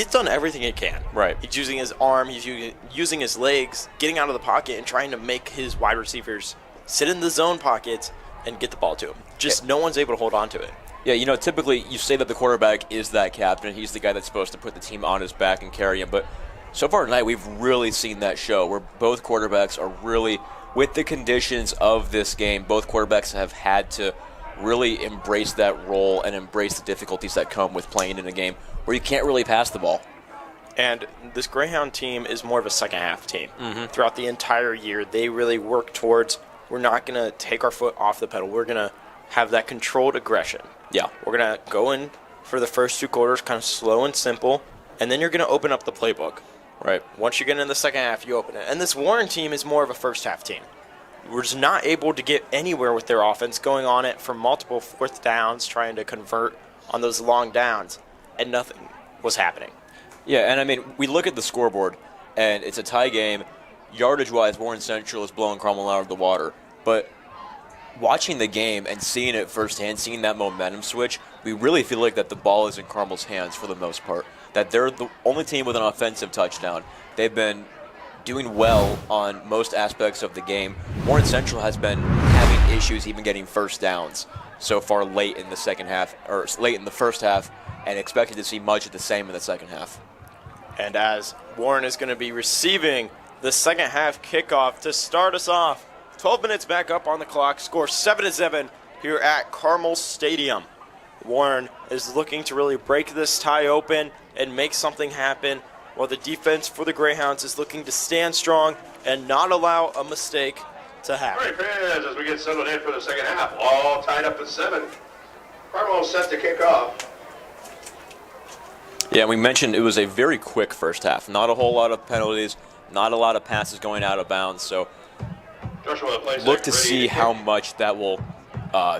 done everything he can. Right. He's using his arm, he's using his legs, getting out of the pocket and trying to make his wide receivers sit in the zone pockets and get the ball to him. Just no one's able to hold on to it. Yeah, typically you say that the quarterback is that captain. He's the guy that's supposed to put the team on his back and carry him. But so far tonight, we've really seen that show where both quarterbacks are really, with the conditions of this game, both quarterbacks have had to really embrace that role and embrace the difficulties that come with playing in a game where you can't really pass the ball. And this Greyhound team is more of a second-half team. Mm-hmm. Throughout the entire year, they really work towards, we're not going to take our foot off the pedal. We're going to have that controlled aggression. Yeah. We're going to go in for the first 2 quarters kind of slow and simple, and then you're going to open up the playbook. Right. Once you get in the second half, you open it. And this Warren team is more of a first-half team. We're just not able to get anywhere with their offense, going on it for multiple 4th downs, trying to convert on those long downs, and nothing was happening. Yeah, and I mean, we look at the scoreboard, and it's a tie game. Yardage-wise, Warren Central is blowing Carmel out of the water. But watching the game and seeing it firsthand, seeing that momentum switch, we really feel like that the ball is in Carmel's hands for the most part. That they're the only team with an offensive touchdown. They've been doing well on most aspects of the game. Warren Central has been having issues even getting first downs so far late in the second half, or late in the first half, and expected to see much of the same in the second half. And as Warren is going to be receiving the second half kickoff to start us off, 12 minutes back up on the clock, score 7-7 here at Carmel Stadium. Warren is looking to really break this tie open and make something happen, while the defense for the Greyhounds is looking to stand strong and not allow a mistake to happen. All right, fans, as we get settled in for the second half, all tied up at 7. Carmel set to kick off. Yeah, we mentioned it was a very quick first half. Not a whole lot of penalties, not a lot of passes going out of bounds. So look to see how much that will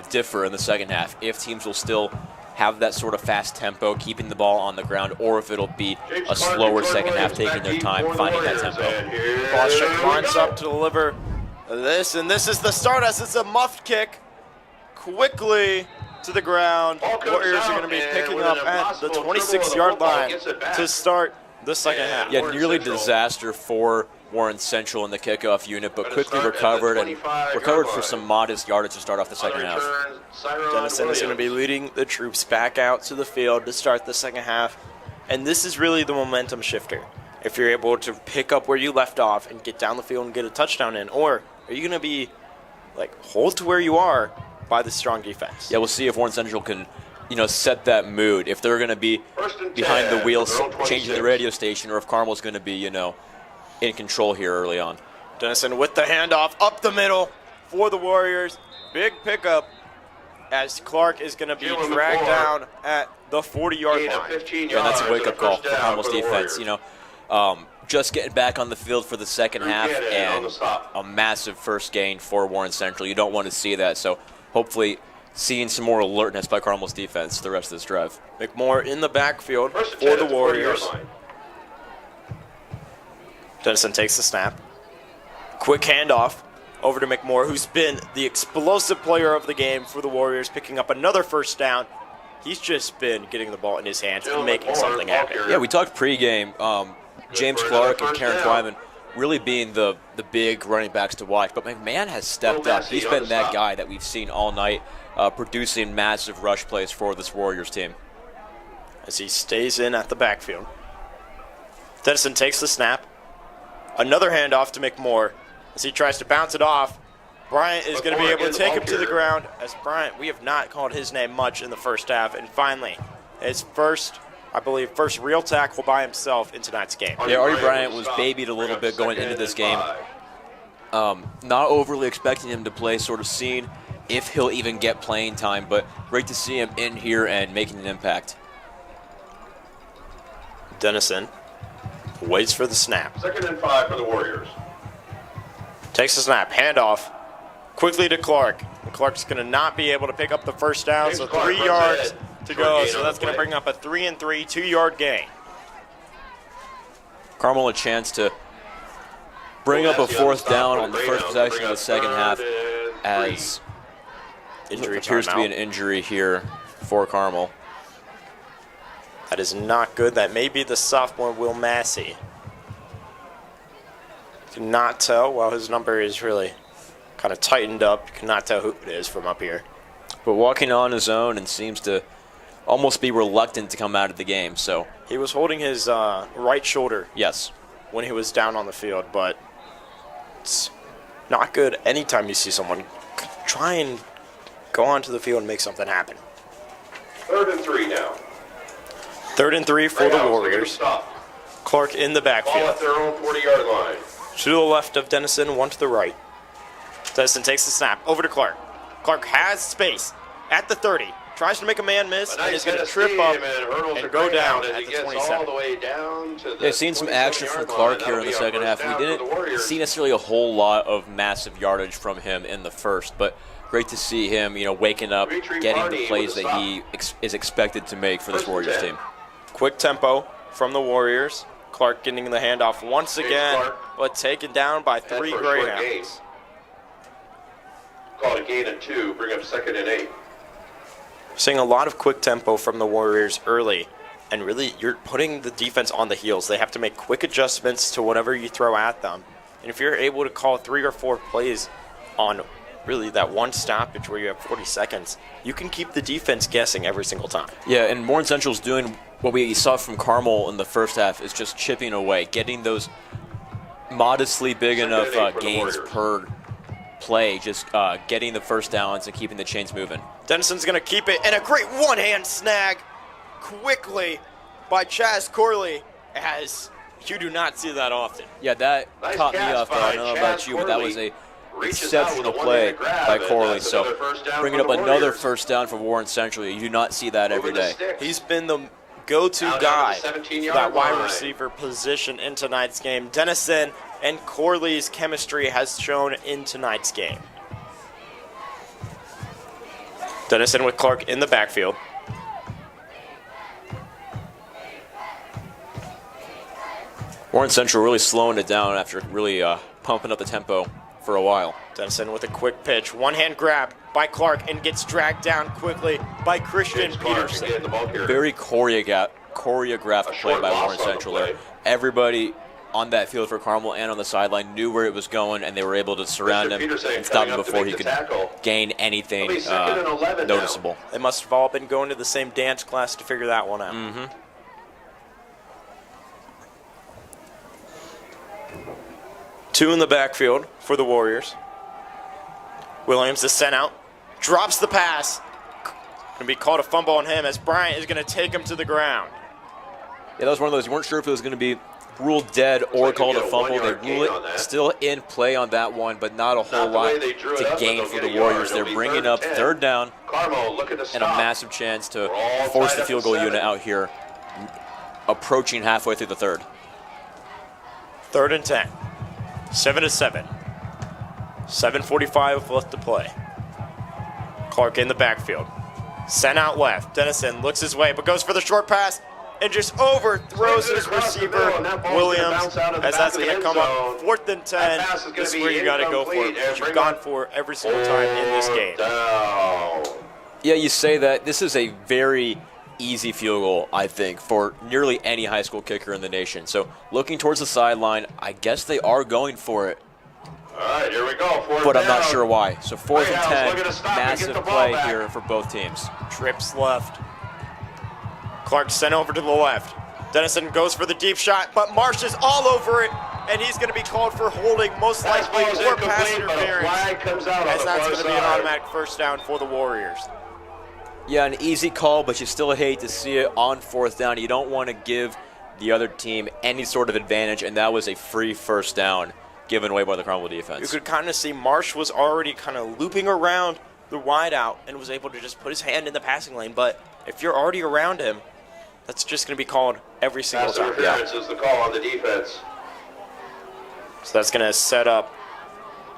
differ in the second half. If teams will still have that sort of fast tempo, keeping the ball on the ground, or if it'll be a slower second half, taking their time, finding that tempo. Boston lines up to deliver This is the start as it's a muffed kick. Quickly to the ground. Warriors are going to be picking up at the 26-yard line to start the second half. Yeah, nearly disaster for Warren Central in the kickoff unit, but quickly recovered for some modest yardage to start off the second half. Dennison is going to be leading the troops back out to the field to start the second half. And this is really the momentum shifter. If you're able to pick up where you left off and get down the field and get a touchdown in, or are you going to be like hold to where you are by the strong defense? Yeah, we'll see if Warren Central can, set that mood. If they're going to be behind the wheels changing the radio station, or if Carmel's going to be, in control here early on. Dennison with the handoff up the middle for the Warriors. Big pickup as Clark is going to be dragged down at the 40-yard line. And that's a wake-up call for Carmel's defense. Just getting back on the field for the second half and a massive first gain for Warren Central. You don't want to see that, so hopefully seeing some more alertness by Carmel's defense the rest of this drive. McMoore in the backfield for the Warriors. Dennison takes the snap. Quick handoff over to McMoore, who's been the explosive player of the game for the Warriors, picking up another first down. He's just been getting the ball in his hands and making something happen. Yeah, we talked pregame. James Clark and Karen Twyman really being the big running backs to watch. But McMahon has stepped up. He's been that guy that we've seen all night, producing massive rush plays for this Warriors team. As he stays in at the backfield. Dennison takes the snap. Another handoff to McMoore as he tries to bounce it off. Bryant is going to be able to take him to the ground. As Bryant, we have not called his name much in the first half. And finally, his first real tackle by himself in tonight's game. Yeah, Artie Bryant was babied a little bit going into this game. Not overly expecting him to play, sort of seeing if he'll even get playing time, but great to see him in here and making an impact. Dennison waits for the snap. 2nd and 5 for the Warriors. Takes the snap, handoff quickly to Clark. And Clark's going to not be able to pick up the first down, so 3 yards to go. So that's going to bring up a 3-and-3, 2-yard gain. Carmel a chance to bring up a fourth down on the first possession of the second half, as Injury appears to be an injury here for Carmel. That is not good. That may be the sophomore Will Massey. Cannot tell. Well, his number is really kind of tightened up. You cannot tell who it is from up here. But walking on his own and seems to almost be reluctant to come out of the game. So he was holding his right shoulder. Yes, when he was down on the field, but it's not good anytime you see someone try and go onto the field and make something happen. 3rd and 3 now. 3rd and 3 for the Warriors. Clark in the backfield. Ball at their own 40-yard line. To the left of Dennison, one to the right. Dennison takes the snap over to Clark. Clark has space at the 30. Tries to make a man miss and is going to trip up and go down at the 27. Yeah, seen some action from Clark here in the second half. We didn't see necessarily a whole lot of massive yardage from him in the first, but great to see him, waking up, getting the plays that he is expected to make for this Warriors team. Quick tempo from the Warriors. Clark getting the handoff once again, but taken down by 3 Greyhounds. Called a gain of 2, bring up 2nd and 8. Seeing a lot of quick tempo from the Warriors early, and really you're putting the defense on the heels. They have to make quick adjustments to whatever you throw at them. And if you're able to call 3 or 4 plays on really that one stoppage where you have 40 seconds, you can keep the defense guessing every single time. Yeah, and Warren Central's doing what we saw from Carmel in the first half, is just chipping away, getting those modestly big enough gains per play, just getting the first downs and keeping the chains moving. Dennison's going to keep it, and a great one-hand snag quickly by Chaz Corley, as you do not see that often. Yeah, that caught me off guard. I don't know about you, but that was a exceptional play by Corley. So bringing up another first down for Warren Central. You do not see that every day. He's been the go-to guy for that wide receiver position in tonight's game. Dennison and Corley's chemistry has shown in tonight's game. Dennison with Clark in the backfield. Warren Central really slowing it down after really pumping up the tempo for a while. Dennison with a quick pitch. One-hand grab by Clark and gets dragged down quickly by Christian Peterson. Very choreographed play by Warren Central there. Everybody on that field for Carmel and on the sideline knew where it was going, and they were able to surround him and stop him before he could gain anything noticeable. They must have all been going to the same dance class to figure that one out. Mm-hmm. Two in the backfield for the Warriors. Williams is sent out, drops the pass. Going to be called a fumble on him as Bryant is going to take him to the ground. Yeah, that was one of those. You weren't sure if it was going to be ruled dead or called a fumble. They rule it still in play on that one, but not a whole lot to gain for the Warriors. They're bringing up third down and a massive chance to force the field goal unit out here, approaching halfway through the third. 3rd and 10. 7-7. 7:45 left to play. Clark in the backfield. Sent out left. Dennison looks his way, but goes for the short pass and just overthrows his receiver, Williams, as that's going to come up 4th and 10. This is where you got to go for it, because you've gone for it every single time in this game. Yeah, you say that. This is a very easy field goal, I think, for nearly any high school kicker in the nation. So looking towards the sideline, I guess they are going for it. All right, here we go. But I'm not sure why. So 4th and 10, massive play here for both teams. Trips left. Clark sent over to the left. Dennison goes for the deep shot, but Marsh is all over it, and he's going to be called for holding, most likely, or pass interference, as that's going to be an automatic first down for the Warriors. Yeah, an easy call, but you still hate to see it on 4th down. You don't want to give the other team any sort of advantage, and that was a free first down given away by the Carmel defense. You could kind of see Marsh was already kind of looping around the wideout and was able to just put his hand in the passing lane, but if you're already around him, that's just going to be called every single time. Interference is the call on the defense. So that's going to set up,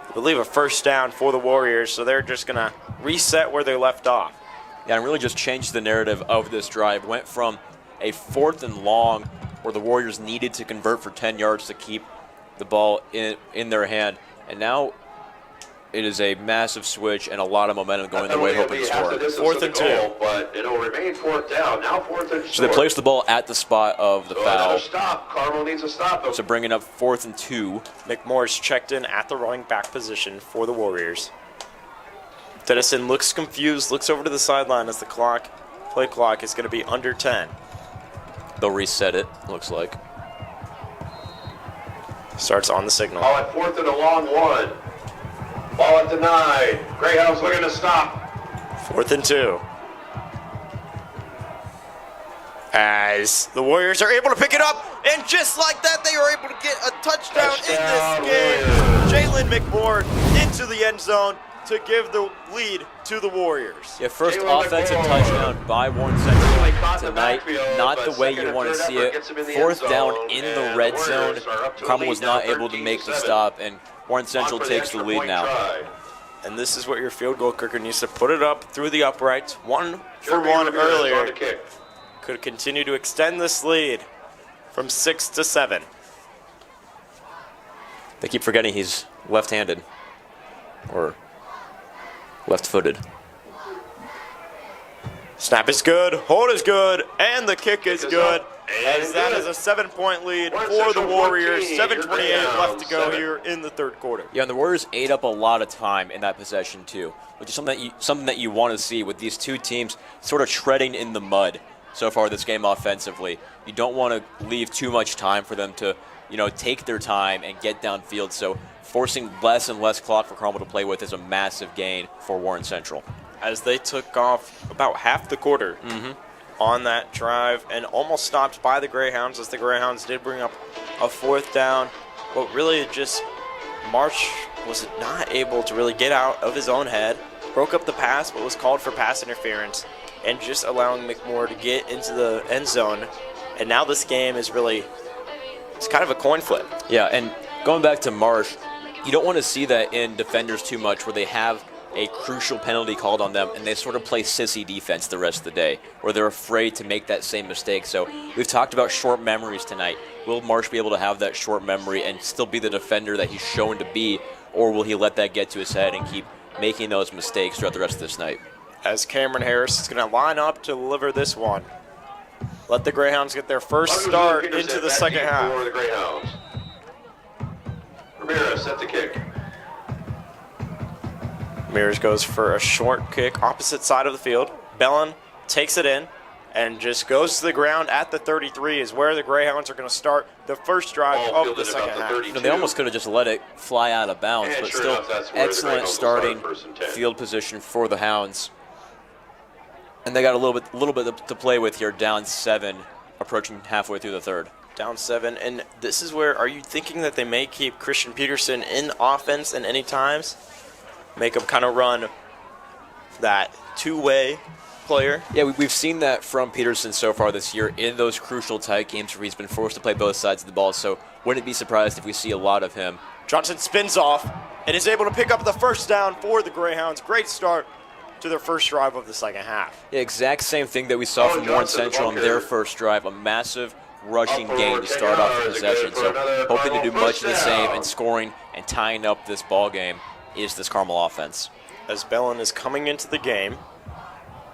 I believe, a first down for the Warriors, so they're just going to reset where they left off. Yeah, and really just changed the narrative of this drive. Went from a 4th and long where the Warriors needed to convert for 10 yards to keep the ball in their hand, and now it is a massive switch and a lot of momentum going their way, hoping to score. 4th and 2. But it'll remain 4th down. Now 4th and 4. So they placed the ball at the spot of the foul. Stop. Carmel needs a stop. So bringing up 4th and 2. McMoore's checked in at the running back position for the Warriors. Dennison looks confused, looks over to the sideline as the play clock is going to be under 10. They'll reset it, looks like. Starts on the signal. Ball at 4th and a long one. Ball at the 9. Greyhounds looking to stop. 4th and 2. As the Warriors are able to pick it up, and just like that, they are able to get a touchdown in this game. Jalen McMoore into the end zone to give the lead to the Warriors. Yeah, first offensive touchdown by Warren Central tonight. Not the way you want to see it. 4th down in the red zone. Carmel was not able to make the stop, and Warren Central takes the lead now. And this is what your field goal kicker needs to put it up through the uprights. 1 for 1 earlier. Could continue to extend this lead from 6 to 7. They keep forgetting he's left-handed or left-footed. Snap is good, hold is good, and the kick is good. As that is a 7-point lead for the Warriors. 7:28 left to go here in the third quarter. Yeah, and the Warriors ate up a lot of time in that possession too, which is something that you want to see with these two teams sort of treading in the mud so far this game offensively. You don't want to leave too much time for them to, take their time and get downfield. So forcing less and less clock for Carmel to play with is a massive gain for Warren Central. As they took off about half the quarter on that drive and almost stopped by the Greyhounds, as the Greyhounds did bring up a 4th down. But really just Marsh was not able to really get out of his own head, broke up the pass, but was called for pass interference, and just allowing McMoore to get into the end zone. And now this game is really, it's kind of a coin flip. Yeah, and going back to Marsh, you don't want to see that in defenders too much where they have a crucial penalty called on them and they sort of play sissy defense the rest of the day, where they're afraid to make that same mistake. So we've talked about short memories tonight. Will Marsh be able to have that short memory and still be the defender that he's shown to be or will he let that get to his head and keep making those mistakes throughout the rest of this night? As Cameron Harris is going to line up to deliver this one. Let the Greyhounds get their first start into the second half. For the Greyhounds. Ramirez set the kick. Ramirez goes for a short kick opposite side of the field. Bellin takes it in and just goes to the ground at the 33 is where the Greyhounds are going to start the first drive of the second half. They almost could have just let it fly out of bounds, but still excellent starting field position for the Hounds. And they got a little bit to play with here, down 7, approaching halfway through the third. Down 7, and this is where, are you thinking that they may keep Christian Peterson in offense in any times? Make him kind of run that two-way player? Yeah, we've seen that from Peterson so far this year in those crucial tight games where he's been forced to play both sides of the ball, so wouldn't be surprised if we see a lot of him. Johnson spins off and is able to pick up the first down for the Greyhounds. Great start to their first drive of the second half. Yeah, exact same thing that we saw from Warren Central on their first drive, a massive rushing game to start off the possession. So hoping to do much of the same and scoring and tying up this ball game is this Carmel offense. As Bellin is coming into the game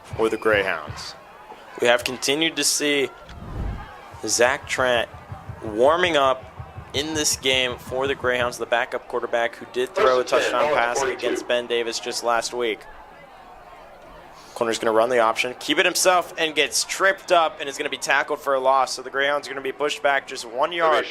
for the Greyhounds, we have continued to see Zach Trent warming up in this game for the Greyhounds, the backup quarterback who did throw a touchdown pass against Ben Davis just last week. Corner's going to run the option, keep it himself, and gets tripped up and is going to be tackled for a loss. So the Greyhounds are going to be pushed back just 1 yard,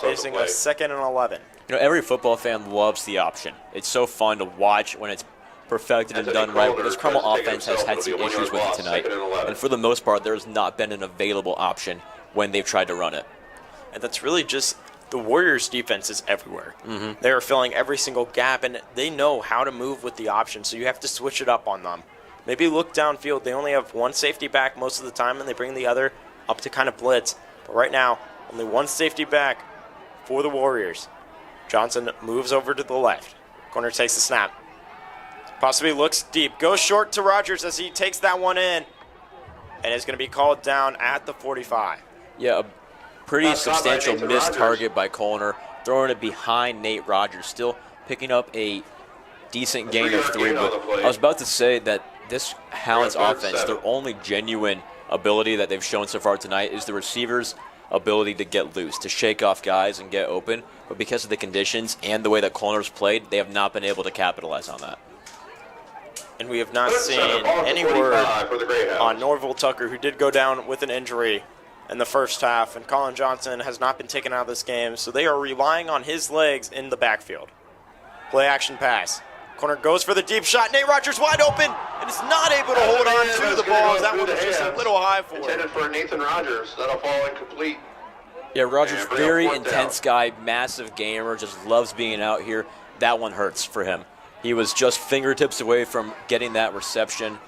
facing a 2nd and 11. You know, every football fan loves the option. It's so fun to watch when it's perfected and done right. But this Carmel offense has had some issues with it tonight. And for the most part, there's not been an available option when they've tried to run it. And that's really just the Warriors' defense is everywhere. They are filling every single gap, and they know how to move with the option, so you have to switch it up on them. Maybe look downfield. They only have one safety back most of the time, and they bring the other up to kind of blitz. But right now, only one safety back for the Warriors. Johnson moves over to the left. Corner takes the snap. Possibly looks deep. Goes short to Rogers as he takes that one in. And is going to be called down at the 45. Yeah, a pretty substantial missed target by Colner. Throwing it behind Nate Rogers. Still picking up a decent gain of 3. But I was about to say that this Hounds offense, their only genuine ability that they've shown so far tonight is the receivers' ability to get loose, to shake off guys and get open. But because of the conditions and the way that Colner's played, they have not been able to capitalize on that. And we have not seen any word on Norville Tucker, who did go down with an injury in the first half. And Colin Johnson has not been taken out of this game, so they are relying on his legs in the backfield. Play action pass. Corner goes for the deep shot. Nate Rogers wide open and is not able to hold on to the ball. That one was just a little high for him. Intended for Nathan Rogers. That'll fall incomplete. Yeah, Rogers, very intense guy, massive gamer, just loves being out here. That one hurts for him. He was just fingertips away from getting that reception.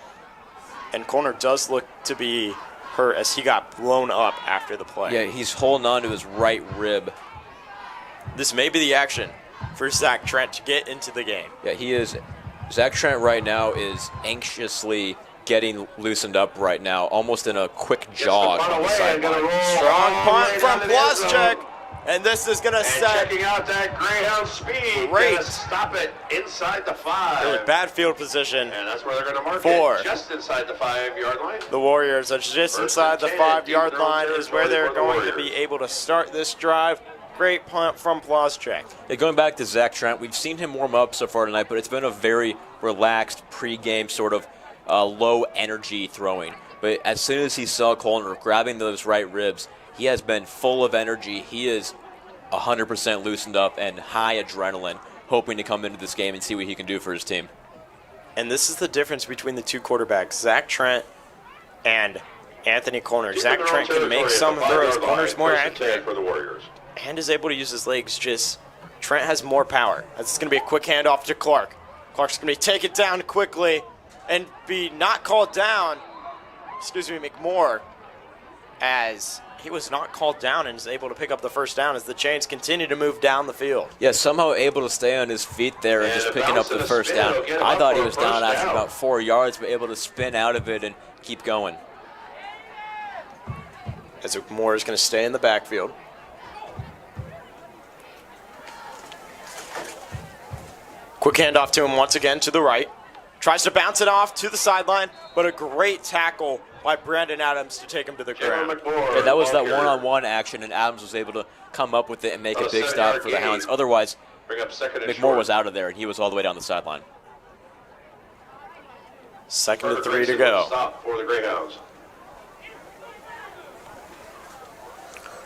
And Corner does look to be hurt as he got blown up after the play. Yeah, he's holding on to his right rib. This may be the action for Zach Trent to get into the game. Yeah, he is. Zach Trent right now is anxiously getting loosened up right now, almost in a quick jog on the sideline. Strong punt from Plaszczyk, and this is going to set. Checking out that Greyhound speed. Great. Gonna stop it inside the 5. Really bad field position. And that's where they're going to mark Four. it, just inside the 5-yard line. The Warriors are just inside the 5-yard line is where they're going to be able to start this drive. Great punt from Plaszczyk. Yeah, going back to Zach Trent, we've seen him warm up so far tonight, but it's been a very relaxed pregame sort of low-energy throwing. But as soon as he saw Colner grabbing those right ribs, he has been full of energy. He is 100% loosened up and high adrenaline, hoping to come into this game and see what he can do for his team. And this is the difference between the two quarterbacks, Zach Trent and Anthony Colner. Zach Trent can make some throws. Colner's more accurate for the Warriors. and is able to use his legs. Just Trent has more power. It's going to be a quick handoff to Clark. Clark's going to take it down quickly and be not called down. McMoore, as he was not called down and is able to pick up the first down as the chains continue to move down the field. Yeah, somehow able to stay on his feet there and just picking up the first down. I thought he was down after about 4 yards, but able to spin out of it and keep going. As McMoore is going to stay in the backfield. Quick handoff to him once again to the right. Tries to bounce it off to the sideline, but a great tackle by Brandon Adams to take him to the ground. Yeah, that was that one-on-one action, and Adams was able to come up with it and make a big stop for the Hounds. Otherwise, McMoore was out of there, and he was all the way down the sideline. 2nd and 3 to go. Stop for the Greyhounds.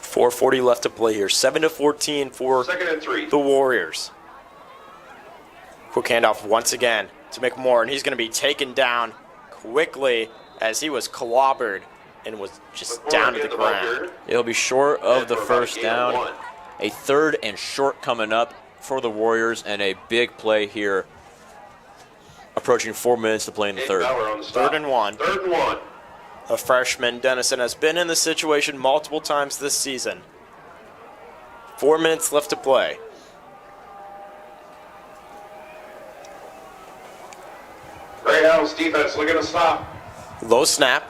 4:40 left to play here. 7-14 for 2nd and 3. the Warriors. Quick handoff once again to McMoore, and he's going to be taken down quickly as he was clobbered and was just down to the ground. It'll be short of the first down. A 3rd and short coming up for the Warriors, and a big play here. Approaching 4 minutes to play in the 3rd. 3rd and 1. 3rd and 1. A freshman, Dennison, has been in this situation multiple times this season. 4 minutes left to play. Greyhounds defense looking to stop. Low snap.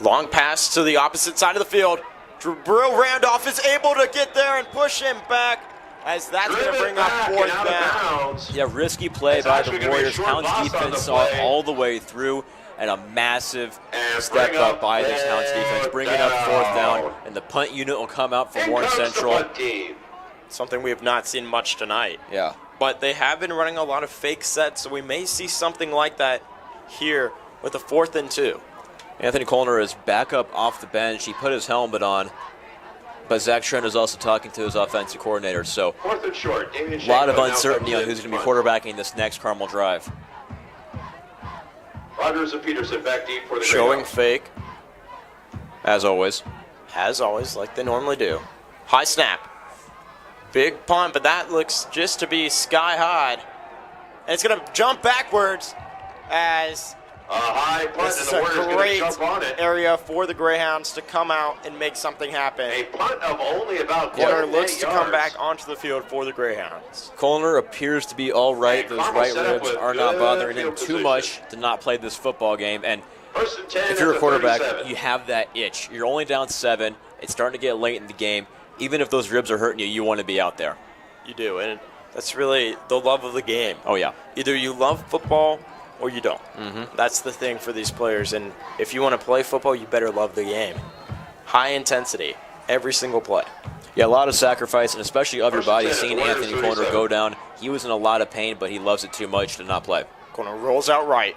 Long pass to the opposite side of the field. Jabril Randolph is able to get there and push him back, as that's going to bring up 4th down. Yeah, risky play by the Warriors. Hounds defense saw it all the way through, and a massive step up by this Hounds defense, bringing up 4th down, and the punt unit will come out for Warren Central. Something we have not seen much tonight. Yeah. But they have been running a lot of fake sets, so we may see something like that here with a 4th and 2. Anthony Colner is back up off the bench. He put his helmet on, but Zach Trent is also talking to his offensive coordinator, so 4th and short. a lot of uncertainty on who's going to be quarterbacking this next Carmel drive. Rogers and Peterson back deep for the Showing Greyhounds. fake, As always. like they normally do. High snap. Big punt, but that looks just to be sky high. And it's going to jump backwards as A high punt, this and is the a Warriors going to great jump on it. area for the Greyhounds to come out and make something happen. A punt of only about Corner 8 looks to come yards. back onto the field for the Greyhounds. Colner appears to be all right. Those Carmel right set up ribs with are not good bothering him field too position. much to not play this football game. And 1st and 10 if you're at a the quarterback, 37. you have that itch. You're only down 7. It's starting to get late in the game. Even if those ribs are hurting you, you want to be out there. You do, and that's really the love of the game. Oh, yeah. Either you love football or you don't. That's the thing for these players, and if you want to play football, you better love the game. High intensity, every single play. Yeah, a lot of sacrifice, and especially of your body. 1st and 10 Seeing at the Anthony Warriors Colner 37. go down, he was in a lot of pain, but he loves it too much to not play. Corner rolls out right.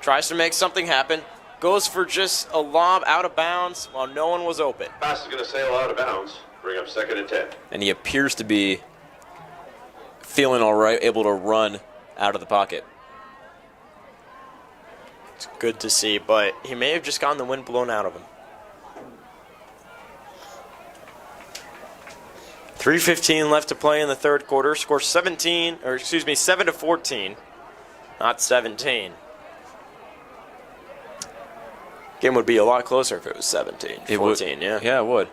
Tries to make something happen. Goes for just a lob out of bounds while no one was open. Pass is going to sail out of bounds. Bring up 2nd and 10. And he appears to be feeling all right, able to run out of the pocket. It's good to see, but he may have just gotten the wind blown out of him. 3:15 left to play in the 3rd quarter. Score 7-14, not 17. Game would be a lot closer if it was 17-14, yeah. Yeah, it would.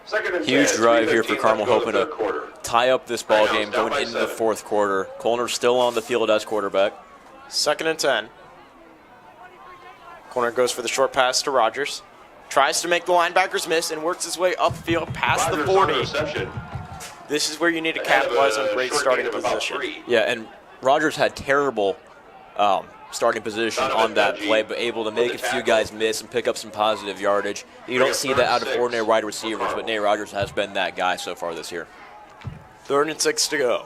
2nd and Huge 10, drive here 3:15 for left Carmel, to go hoping the to 3rd quarter. tie up this ball game Greyhounds down going by into the 7. 4th quarter. Colner's still on the field as quarterback. 2nd and 10. Corner goes for the short pass to Rogers. Tries to make the linebackers miss and works his way upfield past the Rogers on 40. reception. This is where you need to Ahead of capitalize a on great short starting gain of about position. 3. Yeah, and Rogers had terrible starting position on that play, but able to make a few guys miss and pick up some positive yardage. You don't see that out of ordinary wide receivers, but Nate Rogers has been that guy so far this year. 3rd and 6 to go.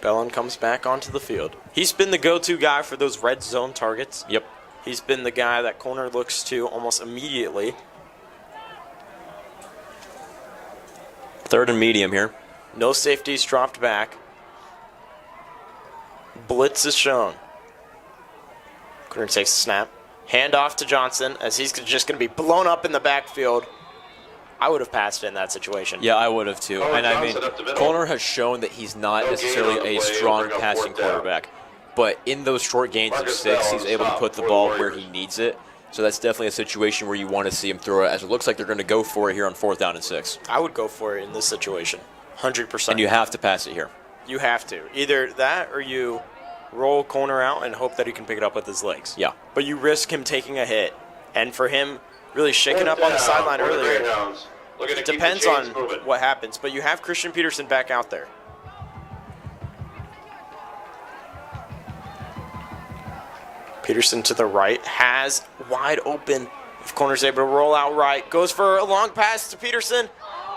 Bellin comes back onto the field. He's been the go-to guy for those red zone targets. Yep. He's been the guy that Corner looks to almost immediately. 3rd and medium here. No safeties dropped back. Blitz is shown. Corner takes the snap. Hand off to Johnson as he's just going to be blown up in the backfield. I would have passed it in that situation. Yeah, I would have too. Colin And I mean, Johnson up the middle. Colner has shown that he's not No gain on necessarily the a play, strong bring up passing 4th down. quarterback. But in those short gains of Marcus 6, Bell he's able to stop put the for the ball where Warriors. he needs it. So that's definitely a situation where you want to see him throw it, as it looks like they're going to go for it here on 4th down and 6. I would go for it in this situation. 100%. And you have to pass it here. You have to. Either that or you roll Corner out and hope that he can pick it up with his legs. Yeah. But you risk him taking a hit. And for him really shaking 4th up on the down sideline for the earlier, Greyhounds. Looking to it keep the depends on chains moving. what happens. But you have Christian Peterson back out there. Peterson to the right, has wide open. If Corner's able to roll out right, goes for a long pass to Peterson,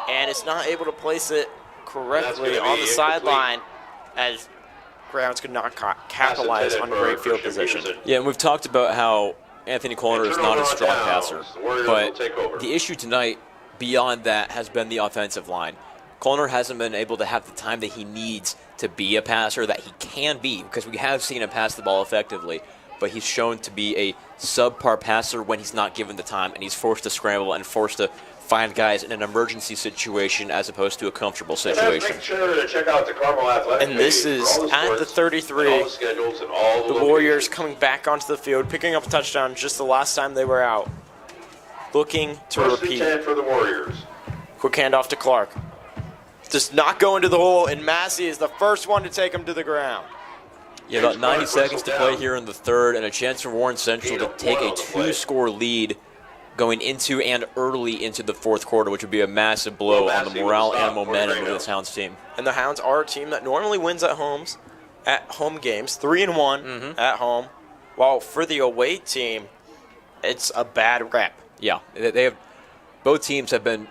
and is not able to place it correctly on the sideline, as Greyhounds could not capitalize on great field position. Yeah, and we've talked about how Anthony Corner is not a strong passer, but the issue tonight beyond that has been the offensive line. Corner hasn't been able to have the time that he needs to be a passer that he can be, because we have seen him pass the ball effectively, but he's shown to be a subpar passer when he's not given the time, and he's forced to scramble and forced to find guys in an emergency situation as opposed to a comfortable situation. Make sure to check out the Carmel Athletic And this is at the 33. The Warriors coming back onto the field, picking up a touchdown just the last time they were out. Looking to repeat. 10 for the Warriors. Quick handoff to Clark. Does not go into the hole, and Massey is the first one to take him to the ground. Yeah, about 90 seconds to play here in the third, and a chance for Warren Central to take a 2-score lead going into and early into the fourth quarter, which would be a massive blow on the morale and momentum of this Hounds team. And the Hounds are a team that normally wins at home games, 3-1 at home, while for the away team, it's a bad rep. Yeah, both teams have been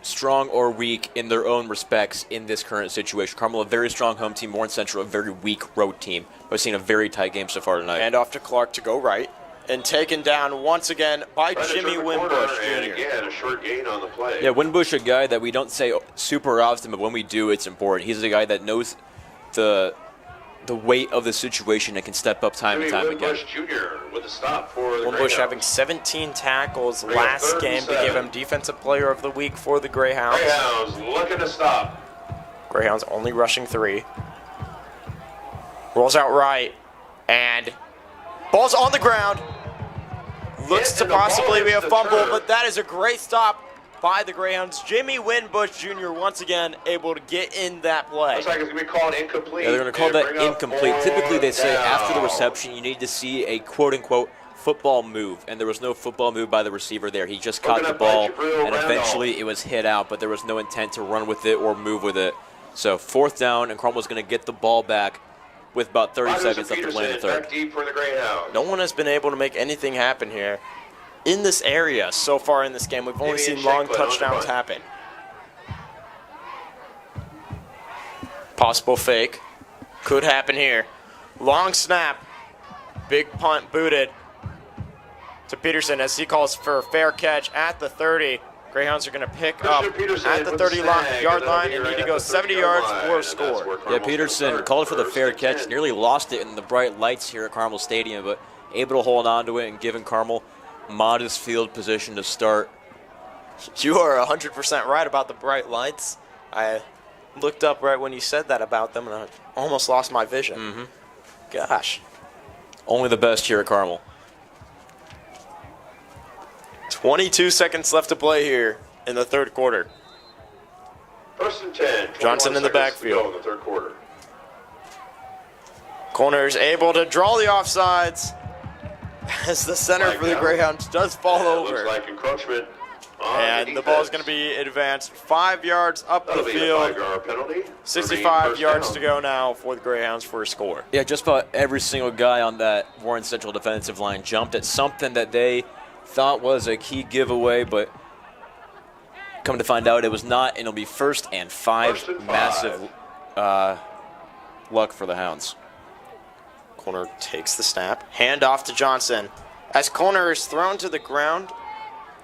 strong or weak in their own respects in this current situation. Carmel, a very strong home team. Warren Central, a very weak road team. We've seen a very tight game so far tonight. And off to Clark to go right. And taken down once again by Jimmy Winbush Jr. And again, a short gain on the play. Yeah, Winbush, a guy that we don't say super often, but when we do, it's important. He's a guy that knows the weight of the situation and can step up time and time again. Winbush Jr. with a stop for the Winbush Greyhounds. having 17 tackles last game to give him Defensive Player of the Week for the Greyhounds. Greyhounds looking to stop. Greyhounds only rushing 3. Rolls out right, and ball's on the ground. Looks to possibly be a fumble, but that is a great stop by the Greyhounds. Jimmy Winbush Jr. once again able to get in that play. Looks like it's going to be called incomplete. Yeah, they're going to call that incomplete. Typically, they say after the reception, you need to see a quote-unquote football move, and there was no football move by the receiver there. He just caught the ball, and eventually it was hit out, but there was no intent to run with it or move with it. So fourth down, and Carmel's going to get the ball back with about 30 seconds left to play in the third. Deep for the Greyhounds. No one has been able to make anything happen here in this area so far in this game. We've only seen long touchdowns happen. Possible fake. Could happen here. Long snap. Big punt booted to Peterson as he calls for a fair catch at the 30. Greyhounds are going to pick up at the 30-yard line and need to go 70 yards for a score. Yeah, Peterson called for the fair catch, nearly lost it in the bright lights here at Carmel Stadium, but able to hold on to it and giving Carmel modest field position to start. You are 100% right about the bright lights. I looked up right when you said that about them, and I almost lost my vision. Gosh. Only the best here at Carmel. 22 seconds left to play here in the third quarter. First and 10. Johnson in the 21 seconds to backfield. go in the third quarter. Corner's able to draw the offsides as the center for the Greyhounds does fall over. Looks like encroachment on And the ball is going to be advanced 5 yards up the That'll be a field. 5-yard penalty. 65 First yards down. to go now for the Greyhounds for a score. Yeah, just about every single guy on that Warren Central defensive line jumped at something that they thought was a key giveaway, but come to find out it was not, and it'll be 1st and 5. First and 5. Massive luck for the Hounds. Corner takes the snap. Hand off to Johnson. As Corner is thrown to the ground,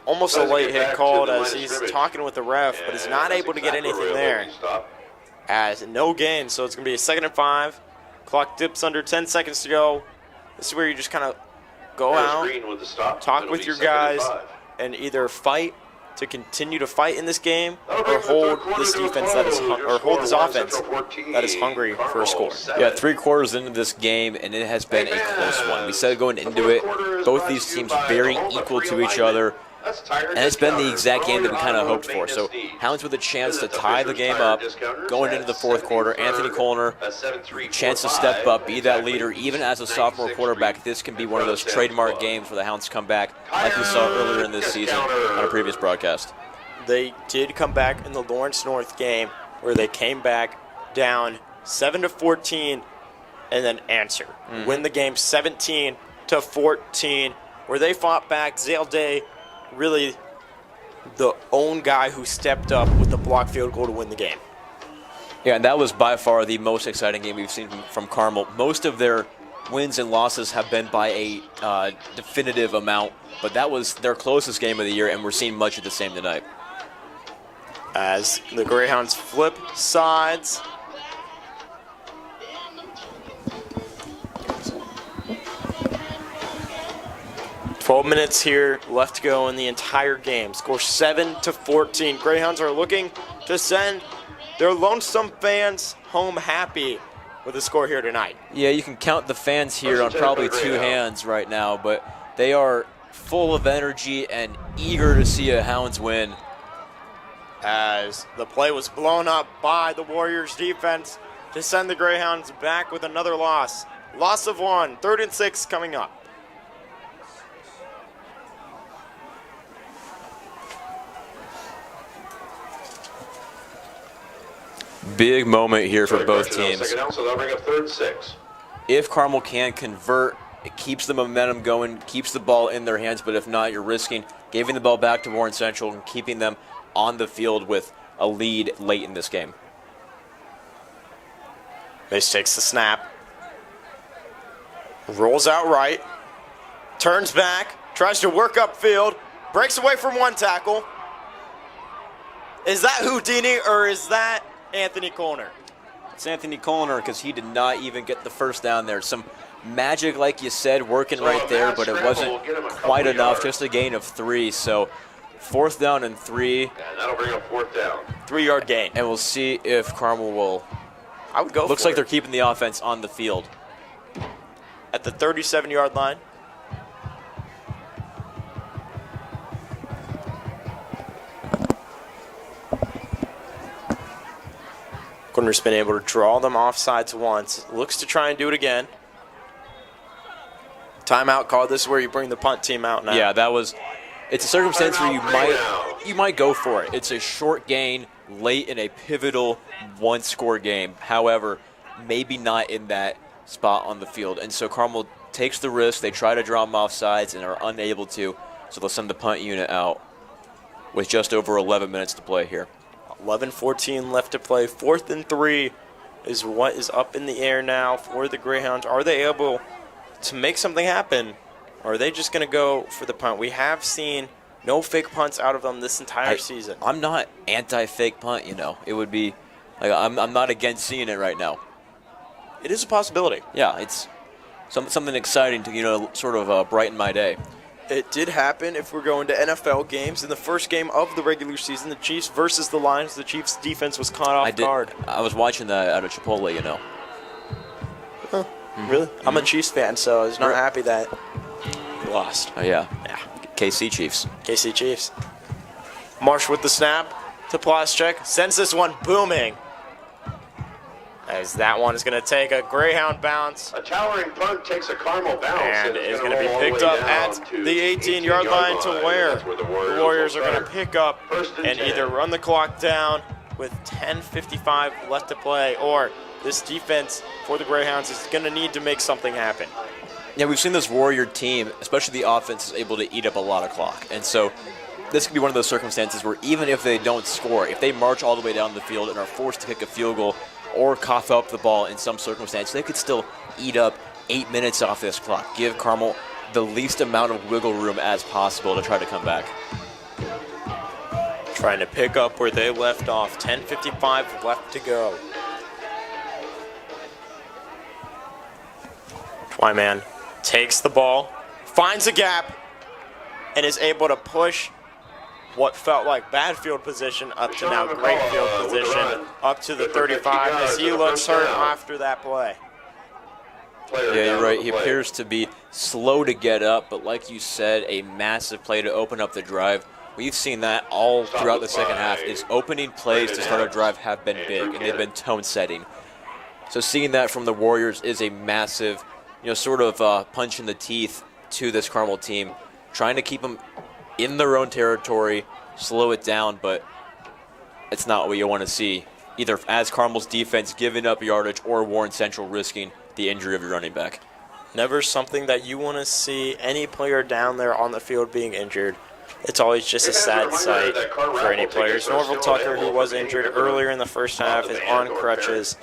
almost a Doesn't late get hit back to called the as line of he's scrimmage. talking with the ref, but is not And able to that's get exactly anything where there. they'll stop. As no gain, so it's going to be a 2nd and 5. Clock dips under 10 seconds to go. This is where you just kind of go There's out, Green with the stop. talk It'll with be your 2nd and guys, 5. and either fight to continue to fight in this game That'll or bring the third hold quarter this to a defense that is close. Your or hold this score, Warren offense Central 14, that is hungry for a Carmel score. 7. Yeah, 3 quarters into this game, and it has been a close one. We said going into it, both these teams very equal to each other, and it's been the exact game that we kind of hoped for. So Hounds with a chance to tie the game up going into the fourth quarter. Anthony Colner, chance to step up, be that leader. Even as a sophomore quarterback, this can be one of those trademark games where the Hounds come back like we saw earlier in this season on a previous broadcast. They did come back in the Lawrence North game where they came back down 7-14 and then answer. Win the game 17 7-14, where they fought back. Zale Day, really the own guy who stepped up with the block field goal to win the game. Yeah, and that was by far the most exciting game we've seen from Carmel. Most of their wins and losses have been by a definitive amount, but that was their closest game of the year, and we're seeing much of the same tonight. As the Greyhounds flip sides. "12 minutes here left to go in the entire game. Score 7-14. Greyhounds are looking to send their lonesome fans home happy with the score here tonight." Yeah, you can count the fans here on probably two hands right now, but they are full of energy and eager to see a Hounds win. As the play was blown up by the Warriors defense to send the Greyhounds back with another loss. Loss of 1, 3rd and 6 coming up. Big moment here for both teams. Second down, so they'll bring up 3rd and 6. If Carmel can convert, it keeps the momentum going, keeps the ball in their hands, but if not, you're risking giving the ball back to Warren Central and keeping them on the field with a lead late in this game. Mace takes the snap. Rolls out right. Turns back. Tries to work upfield. Breaks away from one tackle. Is that Houdini or is that Anthony Colner? It's Anthony Colner because he did not even get the first down there. Some magic, like you said, working right there, but it wasn't quite enough. Just a gain of 3. So 4th down and 3. And that'll bring up 4th down. 3-yard gain. And we'll see if Carmel will. I would go Looks for like it. they're keeping the offense on the field. At the 37-yard line. Corner's been able to draw them offsides once. Looks to try and do it again. Timeout call. This is where you bring the punt team out now. Yeah, that was. It's a circumstance where you might go for it. It's a short gain late in a pivotal one-score game. However, maybe not in that spot on the field. And so Carmel takes the risk. They try to draw them offsides and are unable to. So they'll send the punt unit out with just over 11 minutes to play here. 11-14 left to play. 4th and 3 is what is up in the air now for the Greyhounds. Are they able to make something happen? Or are they just going to go for the punt? We have seen no fake punts out of them this entire season. I'm not anti-fake punt, you know. It would be, like, I'm not against seeing it right now. It is a possibility. Yeah, it's something exciting to, you know, sort of brighten my day. It did happen if we're going to NFL games. In the first game of the regular season, the Chiefs versus the Lions, the Chiefs' defense was caught off guard. I was watching that at a Chipotle, you know. Huh. Really? I'm a Chiefs fan, so I was not happy that we lost. Oh, yeah. KC Chiefs. KC Chiefs. Marsh with the snap to Plaschek. Sends this one booming. As that one is going to take a Greyhound bounce. A towering punt takes a Carmel bounce. And is going to be picked up at the 18-yard line to where the Warriors are going to pick up and either run the clock down with 10:55 left to play, or this defense for the Greyhounds is going to need to make something happen. Yeah, we've seen this Warrior team, especially the offense, is able to eat up a lot of clock. And so this could be one of those circumstances where even if they don't score, if they march all the way down the field and are forced to kick a field goal or cough up the ball in some circumstance, they could still eat up 8 minutes off this clock. Give Carmel the least amount of wiggle room as possible to try to come back. Trying to pick up where they left off. 10:55 left to go. Twyman takes the ball, finds a gap, and is able to push what felt like bad field position up to now great field position up to the 35 as he looks hurt after that play. Yeah, you're right. He appears to be slow to get up, but like you said, a massive play to open up the drive. We've seen that all throughout the second half. Is opening plays to start a drive have been big, and they've been tone setting. So seeing that from the Warriors is a massive, you know, sort of punch in the teeth to this Carmel team, trying to keep them in their own territory, slow it down, but it's not what you want to see, either as Carmel's defense giving up yardage or Warren Central risking the injury of your running back. never something that you want to see any player down there on the field being injured. It's always just a sad sight for any players. Norval Tucker, who was injured earlier in the first half, is on crutches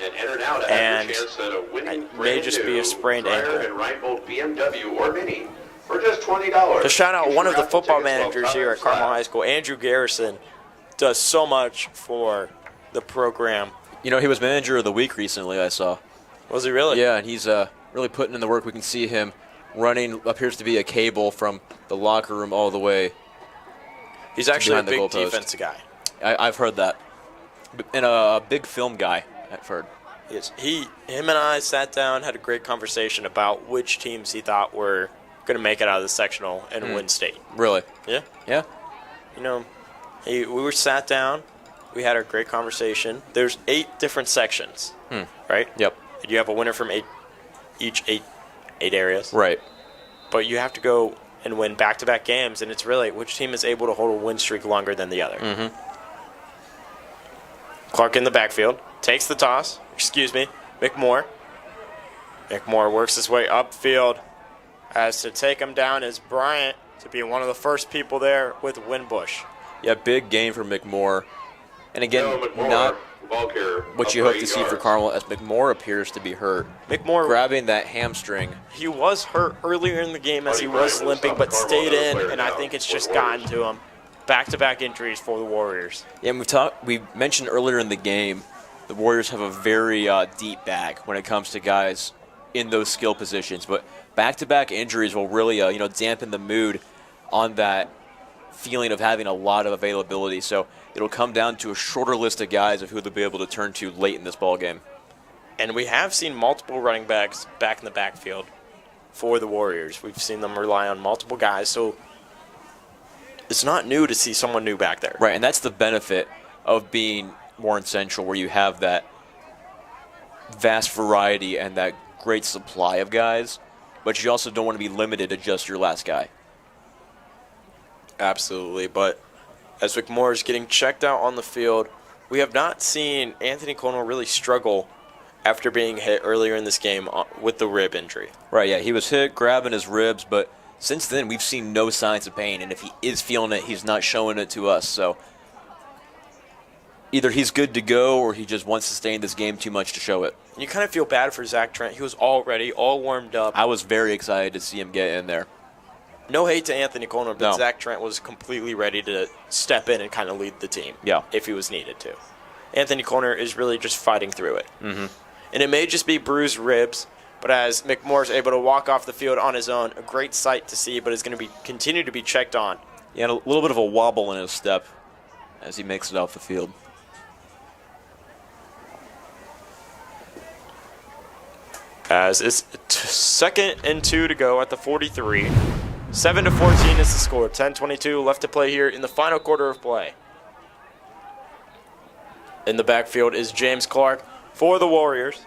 and it may just be a sprained ankle. To shout out one of the football managers here at Carmel High School, Andrew Garrison, does so much for the program. You know, he was manager of the week recently, I saw. Was he really? Yeah, and he's really putting in the work. We can see him running, appears to be a cable from the locker room all the way. He's actually a big defensive guy. I've heard that. And a big film guy, I've heard. Yes. Him and I sat down, had a great conversation about which teams he thought were going to make it out of the sectional and win state. Really? Yeah. Yeah. You know, we were sat down. We had a great conversation. There's 8 different sections, right? Yep. And you have a winner from each eight areas. Right. But you have to go and win back-to-back games, and it's really which team is able to hold a win streak longer than the other. Clark in the backfield, takes the toss. McMoore. McMoore works his way upfield. As to take him down is Bryant to be one of the first people there with Winbush. Yeah, big game for McMoore. And again, not what you hope to see for Carmel, as McMoore appears to be hurt. McMoore grabbing that hamstring. He was hurt earlier in the game as he was limping, but stayed in, and I think it's just gotten to him. Back-to-back injuries for the Warriors. Yeah, and we mentioned earlier in the game, the Warriors have a very deep bag when it comes to guys in those skill positions, but back-to-back injuries will really dampen the mood on that feeling of having a lot of availability. So it'll come down to a shorter list of guys of who they'll be able to turn to late in this ball game. And we have seen multiple running backs back in the backfield for the Warriors. We've seen them rely on multiple guys, so it's not new to see someone new back there. Right, and that's the benefit of being Warren Central, where you have that vast variety and that great supply of guys, but you also don't want to be limited to just your last guy. Absolutely, but as McMoore is getting checked out on the field, we have not seen Anthony Conal really struggle after being hit earlier in this game with the rib injury. Right, yeah, he was hit, grabbing his ribs, but since then we've seen no signs of pain, and if he is feeling it, he's not showing it to us. So either he's good to go or he just wants to stay in this game too much to show it. And you kind of feel bad for Zach Trent. He was all ready, all warmed up. I was very excited to see him get in there. No hate to Anthony Conal, but No. Zach Trent was completely ready to step in and kind of lead the team if he was needed to. Anthony Conal is really just fighting through it. And it may just be bruised ribs, but as McMoore is able to walk off the field on his own, a great sight to see, but is going to be continue to be checked on. Yeah, and a little bit of a wobble in his step as he makes it off the field. As it's 2nd and 2 to go at the 43. 7-14 is the score. 10:22 left to play here in the final quarter of play. In the backfield is James Clark for the Warriors.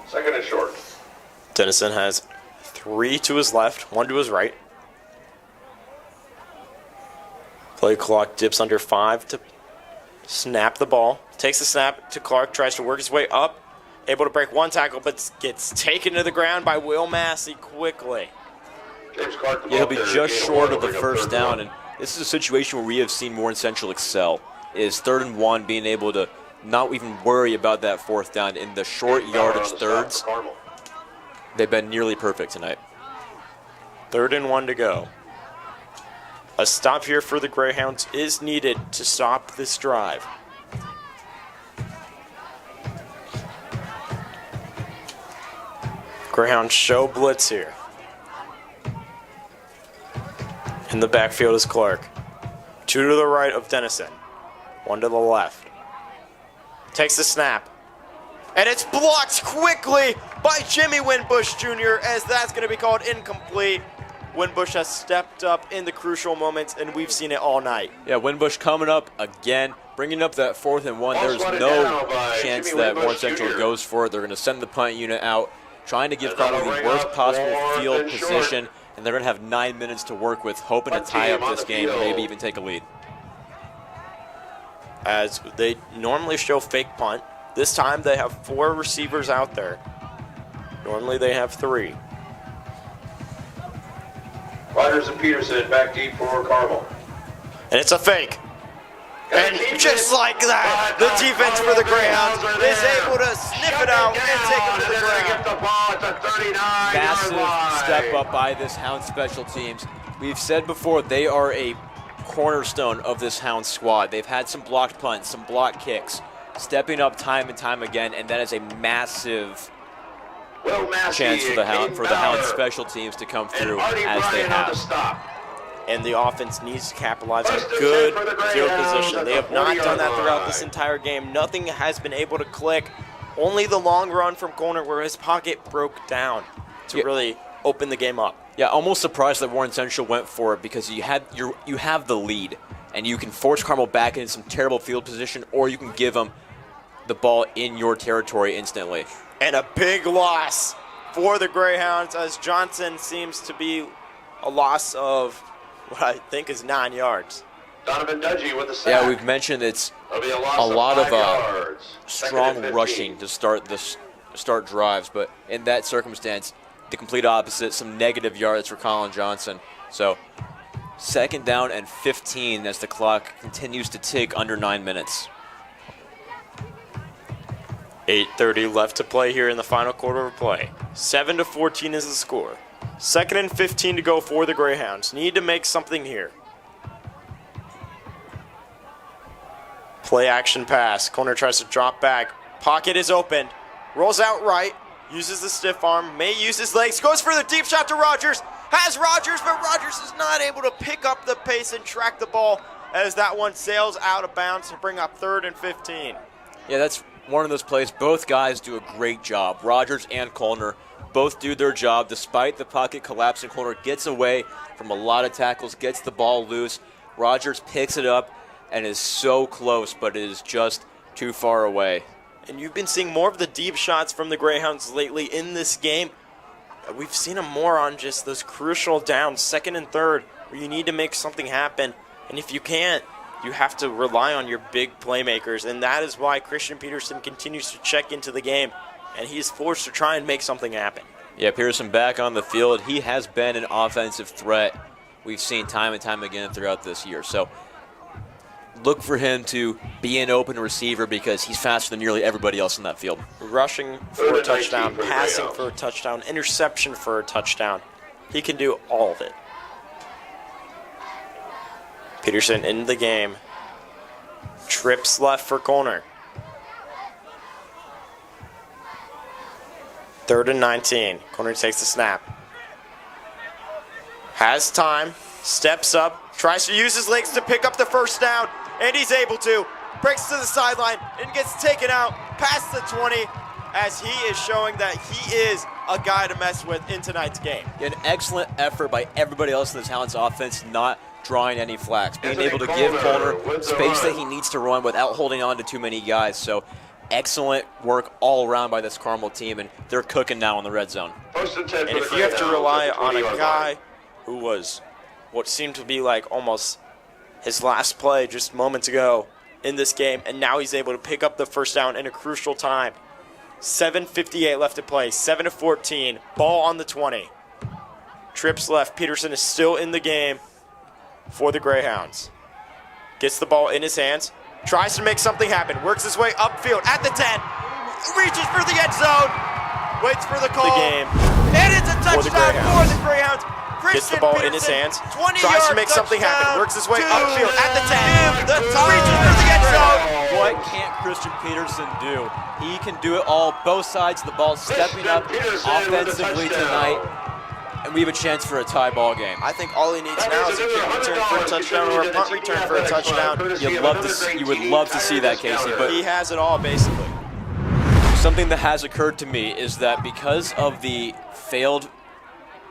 Second and short. Dennison has 3 to his left, 1 to his right. Play clock dips under 5 to snap the ball. Takes the snap to Clark, tries to work his way up. Able to break one tackle, but gets taken to the ground by Will Massey quickly. Yeah, he'll be just short of the first down, and this is a situation where we have seen Warren Central excel. Is 3rd and 1, being able to not even worry about that 4th down in the short yardage thirds. They've been nearly perfect tonight. 3rd and 1 to go. A stop here for the Greyhounds is needed to stop this drive. Greyhounds show blitz here. In the backfield is Clark. 2 to the right of Dennison. 1 to the left. Takes the snap. And it's blocked quickly by Jimmy Winbush Jr. as that's going to be called incomplete. Winbush has stepped up in the crucial moments, and we've seen it all night. Yeah, Winbush coming up again, bringing up that 4th and 1. There's no chance that Warren Central goes for it. They're going to send the punt unit out, trying to give Carmel the worst possible field position, and they're going to have 9 minutes to work with, hoping to tie up this game and maybe even take a lead. As they normally show fake punt, This time they have 4 receivers out there. Normally they have 3. Rogers and Peterson back deep for Carmel. And it's a fake. And just like that, the defense for the Greyhounds is able to sniff it out and take it to the ground. Massive step up by this Hound special teams. We've said before they are a cornerstone of this Hound squad. They've had some blocked punts, some blocked kicks, stepping up time and time again, and that is a massive chance for the Hound special teams to come through as they have. And the offense needs to capitalize on good field position. They have not done that throughout this entire game. Nothing has been able to click. Only the long run from Coyer where his pocket broke down to really open the game up. Yeah, almost surprised that Warren Central went for it because you have the lead, and you can force Carmel back into some terrible field position, or you can give them the ball in your territory instantly. And a big loss for the Greyhounds as Johnson seems to be a loss of what I think is 9 yards. Donovan Dudgy with the sack. Yeah, we've mentioned it's a lot of strong rushing to start drives, but in that circumstance, the complete opposite, some negative yards for Colin Johnson. So 2nd down and 15 as the clock continues to tick under 9 minutes. 8:30 left to play here in the final quarter of play. 7-14 is the score. 2nd and 15 to go for the Greyhounds. Need to make something here. Play action pass. Coyer tries to drop back. Pocket is open. Rolls out right. Uses the stiff arm. May use his legs. Goes for the deep shot to Rogers. Has Rogers, but Rogers is not able to pick up the pace and track the ball as that one sails out of bounds to bring up 3rd and 15. Yeah, that's one of those plays. Both guys do a great job. Rogers and Coyer both do their job despite the pocket collapsing. Coyer gets away from a lot of tackles, gets the ball loose. Rogers picks it up and is so close, but it is just too far away. And you've been seeing more of the deep shots from the Greyhounds lately in this game. We've seen them more on just those crucial downs, 2nd and 3rd, where you need to make something happen. And if you can't, you have to rely on your big playmakers. And that is why Christian Peterson continues to check into the game. And he's forced to try and make something happen. Yeah, Peterson back on the field. He has been an offensive threat we've seen time and time again throughout this year. So look for him to be an open receiver because he's faster than nearly everybody else in that field. Rushing for a touchdown, passing for a touchdown, interception for a touchdown. He can do all of it. Peterson in the game. Trips left for Coyer. 3rd and 19. Coyer takes the snap. Has time. Steps up. Tries to use his legs to pick up the 1st down. And he's able to. Breaks to the sideline and gets taken out past the 20 as he is showing that he is a guy to mess with in tonight's game. An excellent effort by everybody else in the Hounds offense, not drawing any flags. Being able to give Coyer space that he needs to run without holding on to too many guys. So excellent work all around by this Carmel team, and they're cooking now in the red zone. And if you have to rely on a guy who was what seemed to be like almost his last play just moments ago in this game, and now he's able to pick up the 1st down in a crucial time. 7:58 left to play, 7-14, ball on the 20. Trips left, Peterson is still in the game for the Greyhounds. Gets the ball in his hands, tries to make something happen, works his way upfield at the 10, reaches for the end zone, waits for the call, and it's a touchdown for the Greyhounds. Gets the ball in his hands, tries to make something happen, works his way upfield at the 10, reaches for the end zone. What can't Christian Peterson do? He can do it all, both sides of the ball, stepping up offensively tonight, and we have a chance for a tie ball game. I think all he needs now is a kick return for a touchdown or a punt return for a touchdown. You would love to see that, Casey, but he has it all basically. Something that has occurred to me is that because of the failed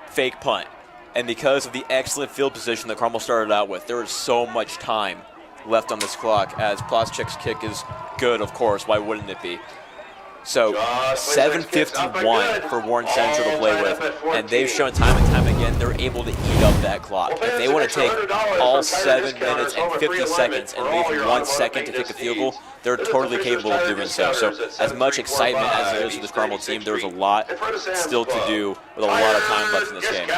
fake punt and because of the excellent field position that Carmel started out with, there is so much time left on this clock as Plaschek's kick is good, of course. Why wouldn't it be? So 7:51 for Warren Central to play with, and they've shown time and time again they're able to eat up that clock. If they want to take all 7 minutes and 50 seconds and leave 1 second to kick a field goal, they're totally capable of doing so. So as much excitement as there is for this Carmel team, there's a lot still to do with a lot of time left in this game.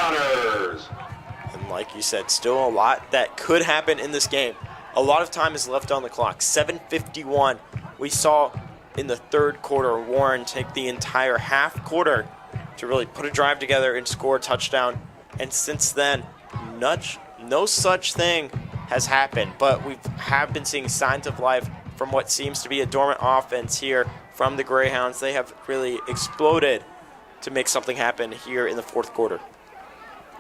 And like you said, still a lot that could happen in this game. A lot of time is left on the clock. 7:51. We saw in the third quarter Warren take the entire half quarter to really put a drive together and score a touchdown. And since then, no such thing has happened. But we have been seeing signs of life from what seems to be a dormant offense here from the Greyhounds. They have really exploded to make something happen here in the fourth quarter.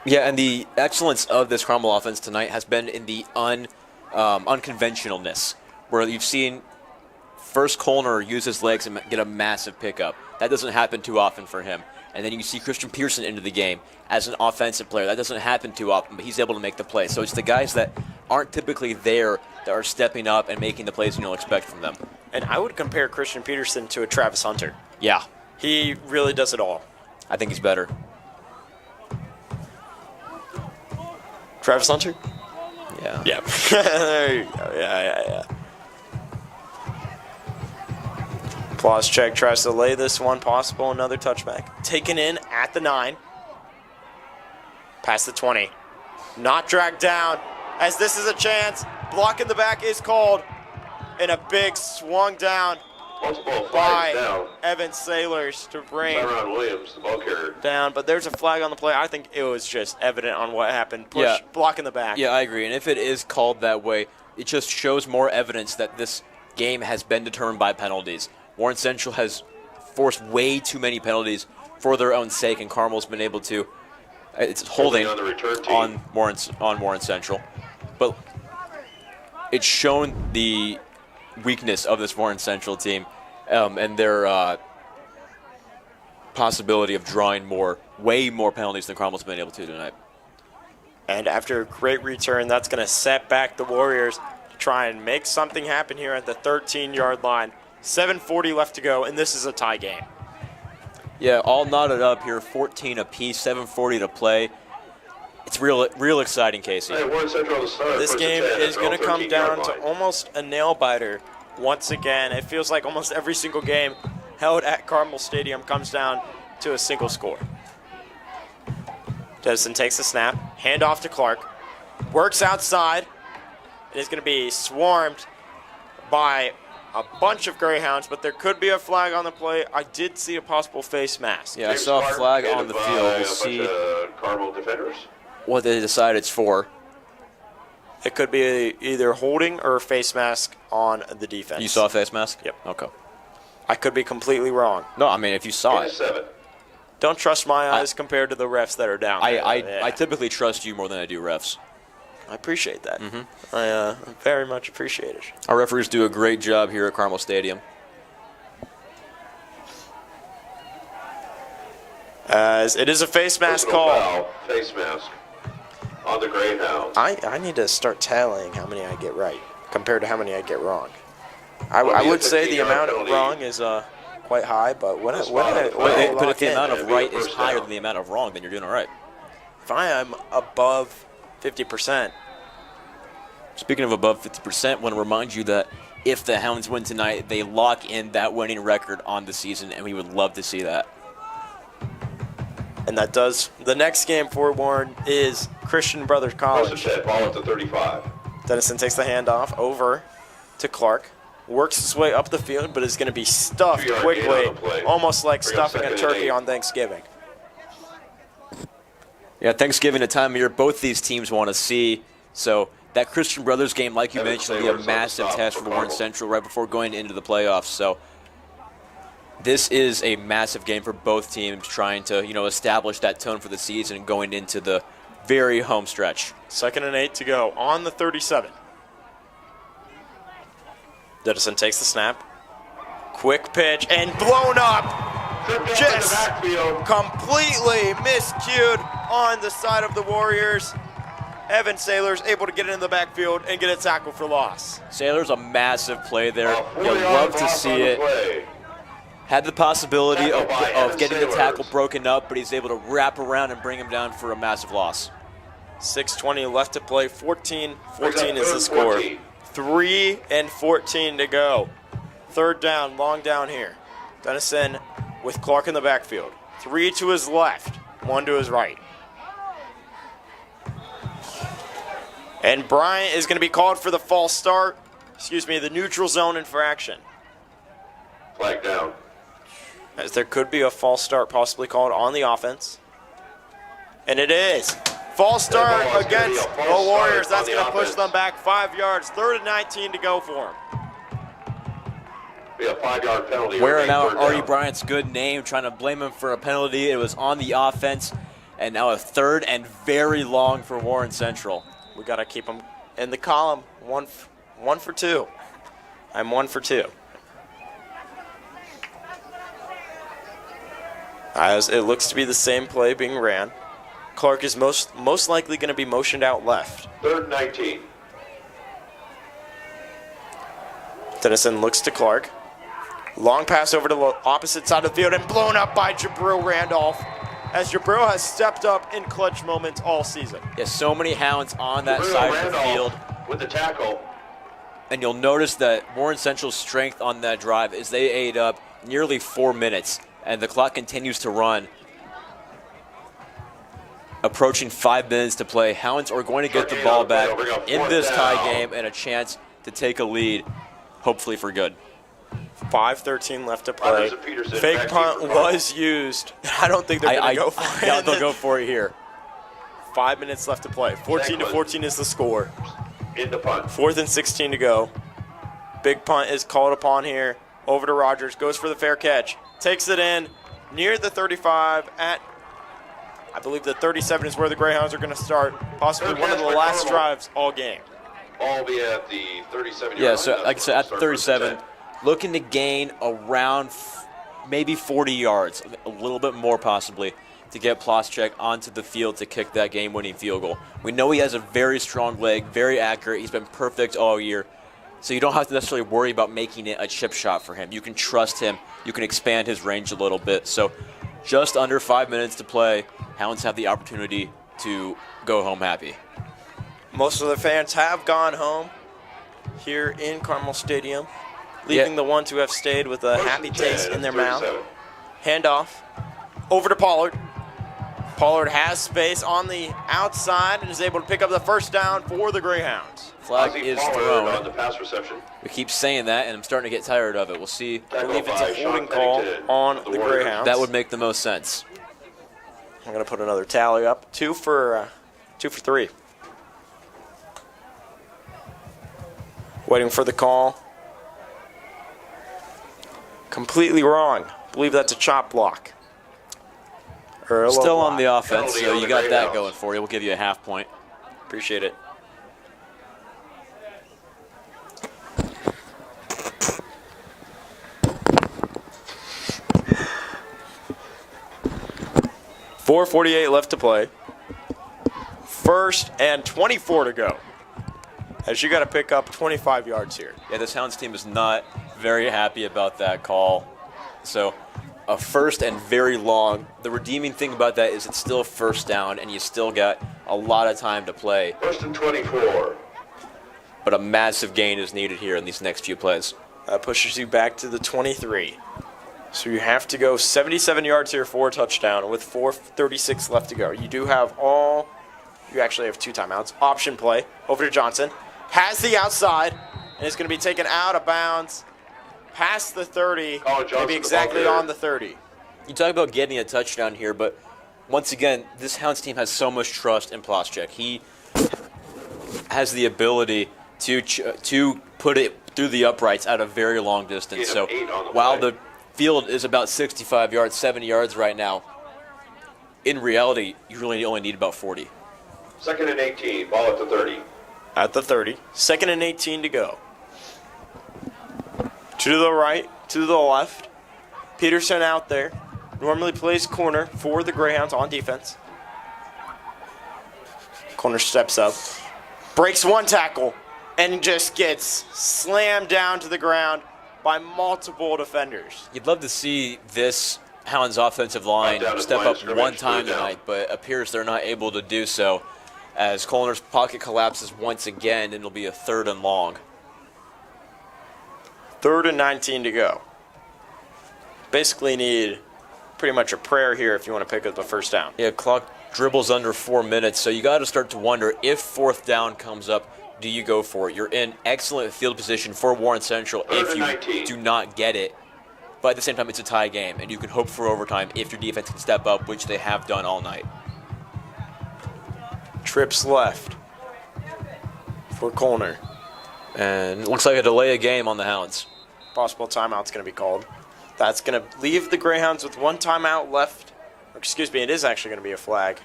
Yeah, and the excellence of this Carmel offense tonight has been in the unconventionalness, where you've seen first Colner use his legs and get a massive pickup. That doesn't happen too often for him. And then you see Christian Pearson into the game as an offensive player. That doesn't happen too often, but he's able to make the play. So it's the guys that aren't typically there that are stepping up and making the plays you don't expect from them. And I would compare Christian Peterson to a Travis Hunter. Yeah. He really does it all. I think he's better. Travis Hunter? Yeah. Yeah. There you go. Yeah. Applause check tries to lay this one possible. Another touchback. Taken in at the 9. Past the 20. Not dragged down as this is a chance. Block in the back is called. And a big swung down by Evan Sailors to bring Williams, the ball carrier, down. But there's a flag on the play. I think it was just evident on what happened. Push, block in the back. Yeah, I agree. And if it is called that way, it just shows more evidence that this game has been determined by penalties. Warren Central has forced way too many penalties for their own sake, and Carmel's been able to. It's holding on Warren Central, but it's shown the weakness of this Warren Central team and their possibility of drawing way more penalties than Carmel's been able to tonight. And after a great return, that's going to set back the Warriors to try and make something happen here at the 13-yard line. 7:40 left to go, and this is a tie game. Yeah, all knotted up here, 14 apiece, 7:40 to play. It's real exciting, Casey. This game is going to come down to almost a nail-biter once again. It feels like almost every single game held at Carmel Stadium comes down to a single score. Dennison takes the snap, handoff to Clark, works outside, and is going to be swarmed by a bunch of Greyhounds, but there could be a flag on the play. I did see a possible face mask. Yeah, I saw a flag on the field. We'll see Carmel defenders. What they decide it's for. It could be either holding or a face mask on the defense. You saw a face mask? Yep. Okay. I could be completely wrong. No, I mean, if you saw it. Don't trust my eyes compared to the refs that are down there. I typically trust you more than I do refs. I appreciate that. I very much appreciate it. Our referees do a great job here at Carmel Stadium. As it is a face mask call. Face mask on the Greyhounds. I need to start tallying how many I get right compared to how many I get wrong. I would say the amount of wrong is quite high, but but if the amount of right is higher than the amount of wrong, then you're doing all right. If I am above 50%. Speaking of above 50%, I want to remind you that if the Hounds win tonight, they lock in that winning record on the season, and we would love to see that. And that does. The next game for Warren is Christian Brothers College. Ball at the 35. Dennison takes the handoff over to Clark. Works his way up the field, but is going to be stuffed quickly, almost like stuffing a turkey on Thanksgiving. Yeah, Thanksgiving, a time of year both these teams want to see. So that Christian Brothers game, like you mentioned, will be a massive test for Warren Central right before going into the playoffs. So this is a massive game for both teams, trying to establish that tone for the season going into the very home stretch. 2nd and 8 to go on the 37. Dennison takes the snap. Quick pitch and blown up. Just completely miscued on the side of the Warriors. Evan Sailors able to get into the backfield and get a tackle for loss. Sailors, a massive play there. You'll love to see it. Had the possibility of getting the tackle broken up, but he's able to wrap around and bring him down for a massive loss. 6:20 left to play. 14-14 is the score. 3 and 14 to go. Third down, long down here. Dennison with Clark in the backfield. 3 to his left, 1 to his right. And Bryant is going to be called for the false start. The neutral zone infraction. Flag down. As there could be a false start possibly called on the offense. And it is. False start against the Warriors. That's going to push them back 5 yards. 3rd and 19 to go for them. Be a 5-yard penalty. Wearing out Artie Bryant's good name, trying to blame him for a penalty. It was on the offense. And now a 3rd and very long for Warren Central. We got to keep them in the column. One for 2. I'm 1 for 2. As it looks to be the same play being ran. Clark is most likely going to be motioned out left. 3rd and 19. Dennison looks to Clark. Long pass over to the opposite side of the field and blown up by Jabril Randolph. As Jabril has stepped up in clutch moments all season. Yeah, so many Hounds on that side of the field. With the tackle. And you'll notice that Warren Central's strength on that drive is they ate up nearly 4 minutes. And the clock continues to run. Approaching 5 minutes to play. Hounds are going to get the ball back in this tie game and a chance to take a lead, hopefully for good. 5:13 left to play. Fake punt was used. I don't think they're going to go for it. Yeah, they'll go for it here. 5 minutes left to play. 14-14 is the score. In the punt. 4th and 16 to go. Big punt is called upon here. Over to Rogers. Goes for the fair catch. Takes it in near the 35 at, I believe the 37 is where the Greyhounds are going to start. Possibly one of the last drives all game. All be at the 37. Yeah, so like I said, at the 37, looking to gain around maybe 40 yards, a little bit more possibly, to get Ploschek onto the field to kick that game-winning field goal. We know he has a very strong leg, very accurate. He's been perfect all year. So you don't have to necessarily worry about making it a chip shot for him. You can trust him. You can expand his range a little bit. So just under 5 minutes to play, Hounds have the opportunity to go home happy. Most of the fans have gone home here in Carmel Stadium, leaving the ones who have stayed with a happy taste in their mouth. Handoff over to Pollard. Pollard has space on the outside and is able to pick up the first down for the Greyhounds. Flag is thrown. On the pass reception. We keep saying that, and I'm starting to get tired of it. We'll see. I believe it's a holding call on the Greyhounds. That would make the most sense. I'm going to put another tally up. 2 for 3. Waiting for the call. Completely wrong. I believe that's a chop block. Still on the offense, so you got that going for you. We'll give you a half point. Appreciate it. .448 left to play. 1st and 24 to go. As you got to pick up 25 yards here. Yeah, this Hounds team is not very happy about that call. So a 1st and very long. The redeeming thing about that is it's still 1st down, and you still got a lot of time to play. 1st and 24. But a massive gain is needed here in these next few plays. That pushes you back to the 23. So you have to go 77 yards here for a touchdown with 4:36 left to go. You actually have 2 timeouts. Option play over to Johnson. Has the outside, and it's going to be taken out of bounds past the 30, maybe exactly on the 30. You talk about getting a touchdown here, but once again, this Hounds team has so much trust in Ploschek. He has the ability to put it through the uprights at a very long distance. So while the field is about 65 yards, 70 yards right now, in reality, you really only need about 40. 2nd and 18, ball at the 30. At the 30. 2nd and 18 to go. To the right, to the left. Peterson out there. Normally plays corner for the Greyhounds on defense. Corner steps up. Breaks one tackle and just gets slammed down to the ground by multiple defenders. You'd love to see this Hounds offensive line step up one time tonight, but it appears they're not able to do so as Colner's pocket collapses once again, and it'll be a 3rd and long. 3rd and 19 to go. Basically need pretty much a prayer here if you want to pick up the first down. Yeah, clock dribbles under 4 minutes, so you got to start to wonder if 4th down comes up, do you go for it? You're in excellent field position for Warren Central if you do not get it. But at the same time, it's a tie game, and you can hope for overtime if your defense can step up, which they have done all night. Trips left for Colner. And it looks like a delay of game on the Hounds. Possible timeout's going to be called. That's going to leave the Greyhounds with 1 timeout left. Or, excuse me, it is actually going to be a flag.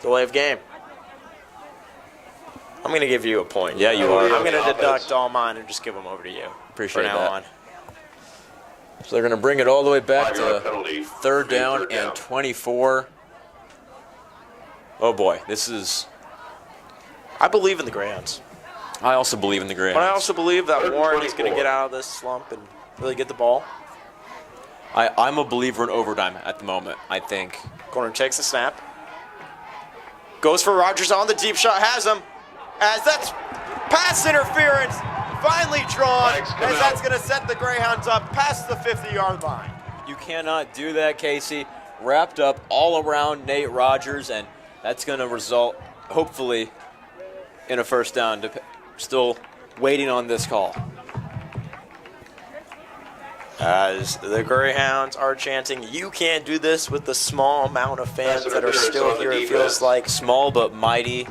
Delay of game. I'm going to give you a point. Yeah, you are. I'm going to deduct all mine and just give them over to you. Appreciate from now that. on. So they're going to bring it all the way back 5-yard to penalty. 3rd down and 24. Oh boy, this is... I believe in the Greyhounds. I also believe in the Greyhounds. But I also believe that 3rd and Warren is going to 24. get out of this slump and really get the ball. I'm a believer in overtime at the moment, I think. Corner takes the snap. Goes for Rogers on the deep shot. Has him. As that's pass interference finally drawn. Flags come As that's out. going to set the Greyhounds up past the 50-yard line. You cannot do that, Casey. Wrapped up all around Nate Rogers, and that's going to result, hopefully, in a first down. Still waiting on this call. As the Greyhounds are chanting, "You can't do this," with the small amount of fans that are still here, it feels like. Small but mighty.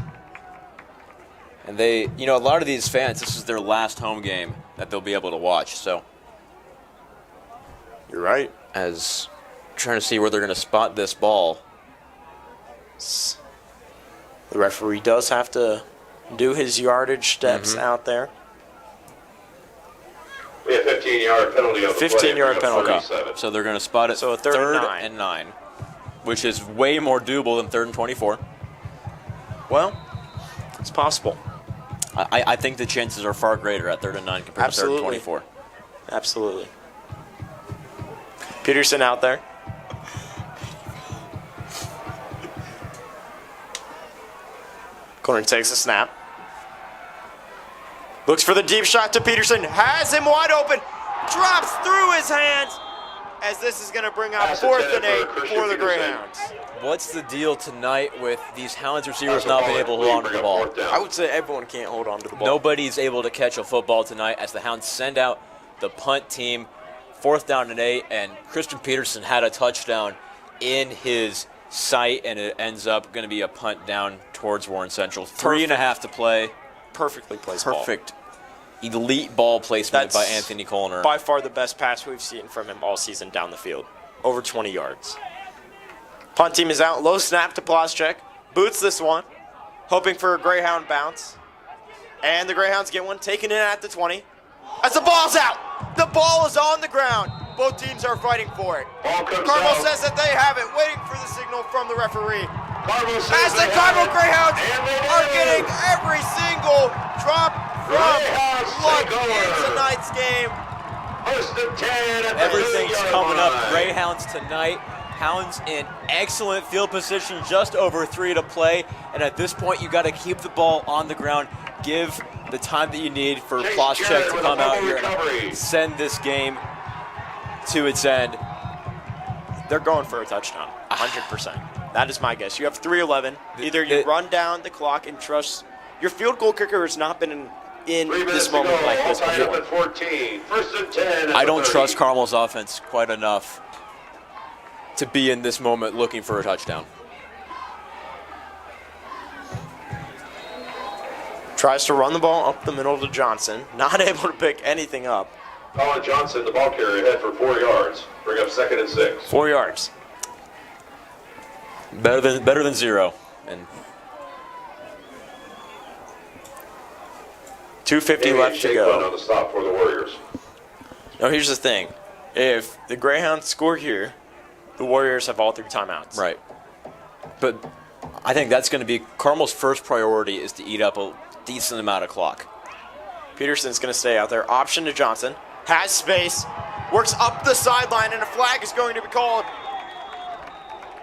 And they, a lot of these fans, this is their last home game that they'll be able to watch. So, You're right. as trying to see where they're going to spot this ball. The referee does have to do his yardage steps out there. We have 15-yard penalty on the play. 15-yard penalty. 37. So they're going to spot it So a 3rd and 9, which is way more doable than 3rd and 24. Well, it's possible. I think the chances are far greater at 3rd and 9 compared Absolutely. to 3rd and 24. Absolutely. Peterson out there. Corner takes a snap. Looks for the deep shot to Peterson. Has him wide open. Drops through his hands. As this is going to bring up Pass 4th and intended 8 for Christian for the Peterson. Greyhounds. What's the deal tonight with these Hounds receivers not being able to hold on to the ball? I would say everyone can't hold on to the ball. Nobody's able to catch a football tonight as the Hounds send out the punt team. 4th down and 8, and Christian Peterson had a touchdown in his sight, and it ends up going to be a punt down towards Warren Central. 3.5 to play. Perfectly placed ball. Perfect. Elite ball placement That's by Anthony Colner. by far the best pass we've seen from him all season down the field. Over 20 yards. Punt team is out. Low snap to Plaszczek. Boots this one. Hoping for a Greyhound bounce. And the Greyhounds get one taken in at the 20. As the ball's out. The ball is on the ground. Both teams are fighting for it. Ball comes Carmel out. says that they have it, waiting for the signal from the referee. Carmel says As the they Carmel have it, Greyhounds and they are do. getting every single drop from Greyhounds luck take over. in tonight's game. First and 10 at the Everything's 30-yard coming up. line. Greyhounds tonight. Hounds in excellent field position, just over 3 to play. And at this point, you got to keep the ball on the ground. Give the time that you need for Chase Plaszczek Jarrett to with come a out fumble here recovery. and send this game to its end. They're going for a touchdown, 100%. That is my guess. You have 3:11. Either you run down the clock and trust. Your field goal kicker has not been in 3 minutes this to moment go. like All this tied up before. at 14. First and 10 at I the don't 30. trust Carmel's offense quite enough to be in this moment looking for a touchdown. Tries to run the ball up the middle to Johnson. Not able to pick anything up. Colin Johnson, the ball carrier, ahead for 4 yards. Bring up 2nd and 6. 4 yards. Better than 0. And 2:50 left to Shake one go. on the stop for the Warriors. Now here's the thing. If the Greyhounds score here, the Warriors have all 3 timeouts. right. But I think that's going to be Carmel's first priority is to eat up a decent amount of clock. Peterson's going to stay out there. Option to Johnson. has space, works up the sideline, and a flag is going to be called.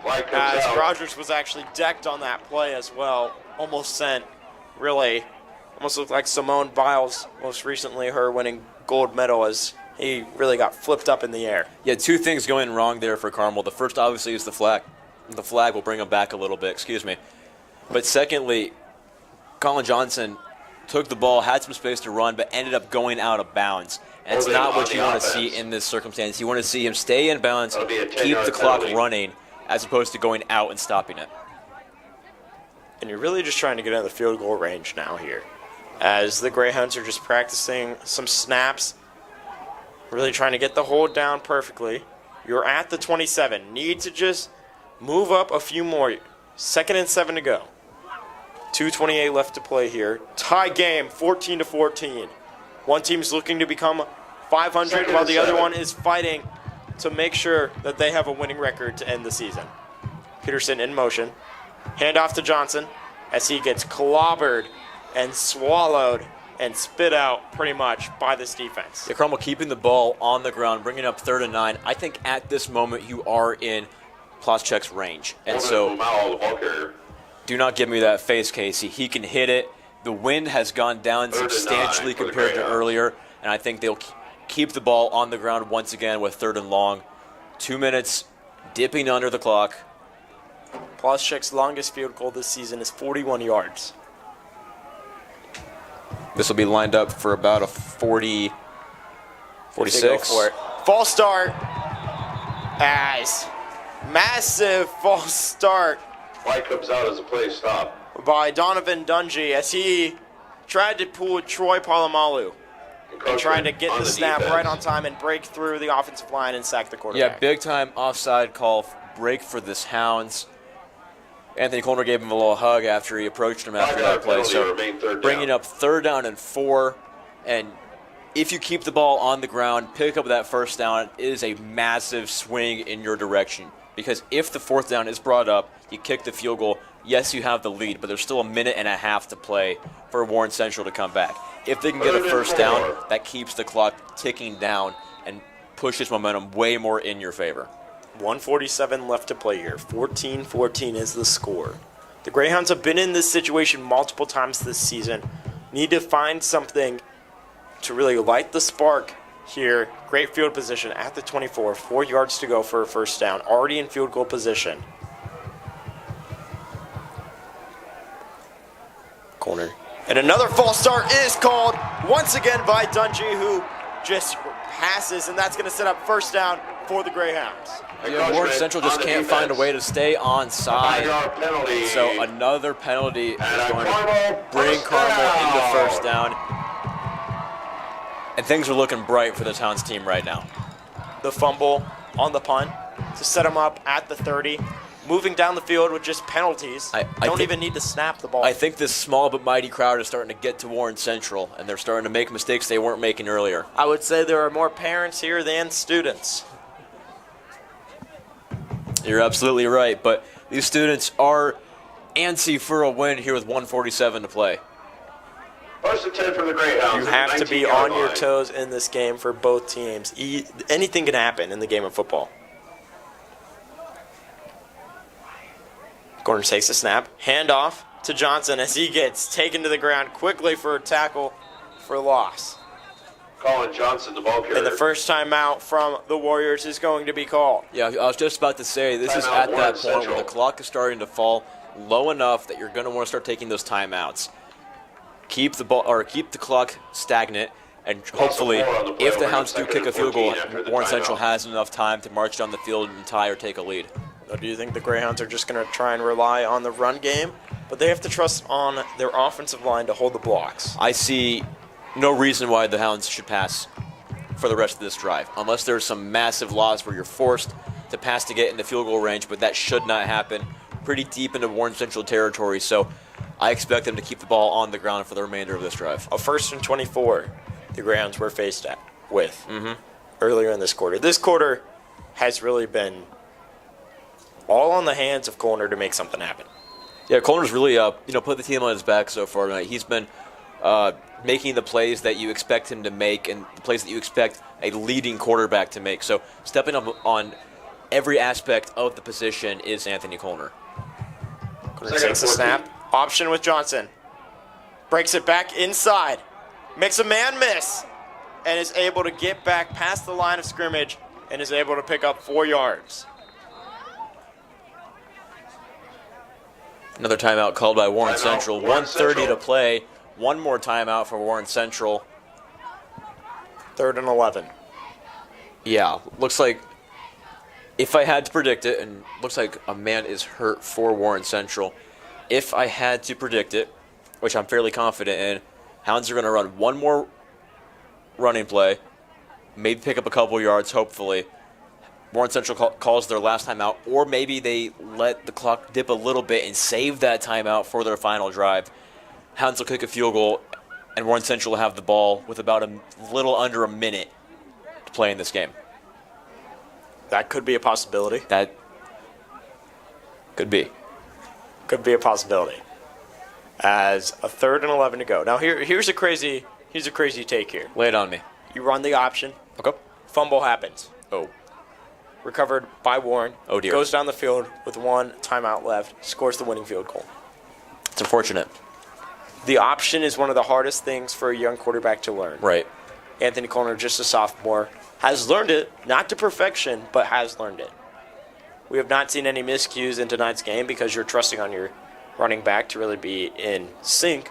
As Rogers was actually decked on that play as well. Almost looked like Simone Biles, most recently her winning gold medal, as he really got flipped up in the air. Yeah, two things going wrong there for Carmel. The first, obviously, is the flag. The flag will bring him back a little bit, excuse me. But secondly, Colin Johnson took the ball, had some space to run, but ended up going out of bounds. And it's not what you want to see in this circumstance. You want to see him stay in bounds, keep the clock running, as opposed to going out and stopping it. And you're really just trying to get out of the field goal range now here, as the Greyhounds are just practicing some snaps, really trying to get the hold down perfectly. You're at the 27. Need to just move up a few more. 2nd and 7 to go. 2:28 left to play here. Tie game, 14-14. One team's looking to become 500, while the other one is fighting to make sure that they have a winning record to end the season. Peterson in motion. Handoff to Johnson as he gets clobbered and swallowed and spit out pretty much by this defense. Yeah, Carmel keeping the ball on the ground, bringing up 3rd and 9. I think at this moment you are in Ploschek's range. And so do not give me that face, Casey. He can hit it. The wind has gone down substantially compared to earlier, and I think they'll keep the ball on the ground once again with 3rd and long. 2 minutes dipping under the clock. Ploschek's longest field goal this season is 41 yards. This will be lined up for about a 40, 46. For it. False start. As massive false start. Flag comes out as a play stop By Donovan Dungy as he tried to pull Troy Polamalu and tried to get the snap right on time and break through the offensive line and sack the quarterback. Yeah, big time offside call break for this Hounds. Anthony Colner gave him a little hug after he approached him after that play. So bringing up 3rd down and 4. And if you keep the ball on the ground, pick up that 1st down, it is a massive swing in your direction. Because if the 4th down is brought up, you kick the field goal, yes, you have the lead, but there's still a minute and a half to play for Warren Central to come back. If they can get a 1st down, that keeps the clock ticking down and pushes momentum way more in your favor. 1:47 left to play here. 14-14 is the score. The Greyhounds have been in this situation multiple times this season. Need to find something to really light the spark here. Great field position at the 24. 4 yards to go for a 1st down. Already in field goal position. Corner. And another false start is called once again by Dungy, who just passes, and that's going to set up 1st down for the Greyhounds. Yeah, Warren Central just can't find a way to stay onside. So another penalty is going to bring Carmel into 1st down. And things are looking bright for the Towns team right now. The fumble on the punt to set them up at the 30. Moving down the field with just penalties. Don't even need to snap the ball. I think this small but mighty crowd is starting to get to Warren Central, and they're starting to make mistakes they weren't making earlier. I would say there are more parents here than students. You're absolutely right, but these students are antsy for a win here with 1:47 to play. 1st and 10 for the Greyhounds. You have to be on your toes in this game for both teams. Anything can happen in the game of football. Corner takes a snap. Handoff to Johnson as he gets taken to the ground quickly for a tackle for loss. Colin Johnson, the ball carrier. And the 1st timeout from the Warriors is going to be called. Yeah, I was just about to say, this is at that point where the clock is starting to fall low enough that you're going to want to start taking those timeouts. Keep the ball or keep the clock stagnant, and hopefully, if the Hounds do kick a field goal, Warren Central has enough time to march down the field and tie or take a lead. Or do you think the Greyhounds are just going to try and rely on the run game? But they have to trust on their offensive line to hold the blocks. I see no reason why the Hounds should pass for the rest of this drive, unless there's some massive loss where you're forced to pass to get into field goal range, but that should not happen. Pretty deep into Warren Central territory, so I expect them to keep the ball on the ground for the remainder of this drive. A 1st and 24 the Greyhounds were faced with earlier in this quarter. This quarter has really been all on the hands of Colner to make something happen. Yeah, Colner's really put the team on his back so far tonight. He's been making the plays that you expect him to make and the plays that you expect a leading quarterback to make. So stepping up on every aspect of the position is Anthony Colner. Takes the snap. Option with Johnson. Breaks it back inside. Makes a man miss. And is able to get back past the line of scrimmage and is able to pick up 4 yards. Another timeout called by Warren Central. 1:30 to play. One more timeout for Warren Central. 3rd and 11. Yeah, looks like if I had to predict it, and looks like a man is hurt for Warren Central. If I had to predict it, which I'm fairly confident in, Hounds are going to run one more running play, maybe pick up a couple yards, hopefully. Warren Central calls their last timeout, or maybe they let the clock dip a little bit and save that timeout for their final drive. Hounds will kick a field goal, and Warren Central will have the ball with about a little under a minute to play in this game. That could be a possibility. That could be. Could be a possibility. As a 3rd and 11 to go. Now here's a crazy take here. Lay it on me. You run the option. Okay. Fumble happens. Oh. Recovered by Warren. Oh, dear. Goes down the field with 1 timeout left. Scores the winning field goal. It's unfortunate. The option is one of the hardest things for a young quarterback to learn. Right. Anthony Colner, just a sophomore, has learned it, not to perfection, but has learned it. We have not seen any miscues in tonight's game because you're trusting on your running back to really be in sync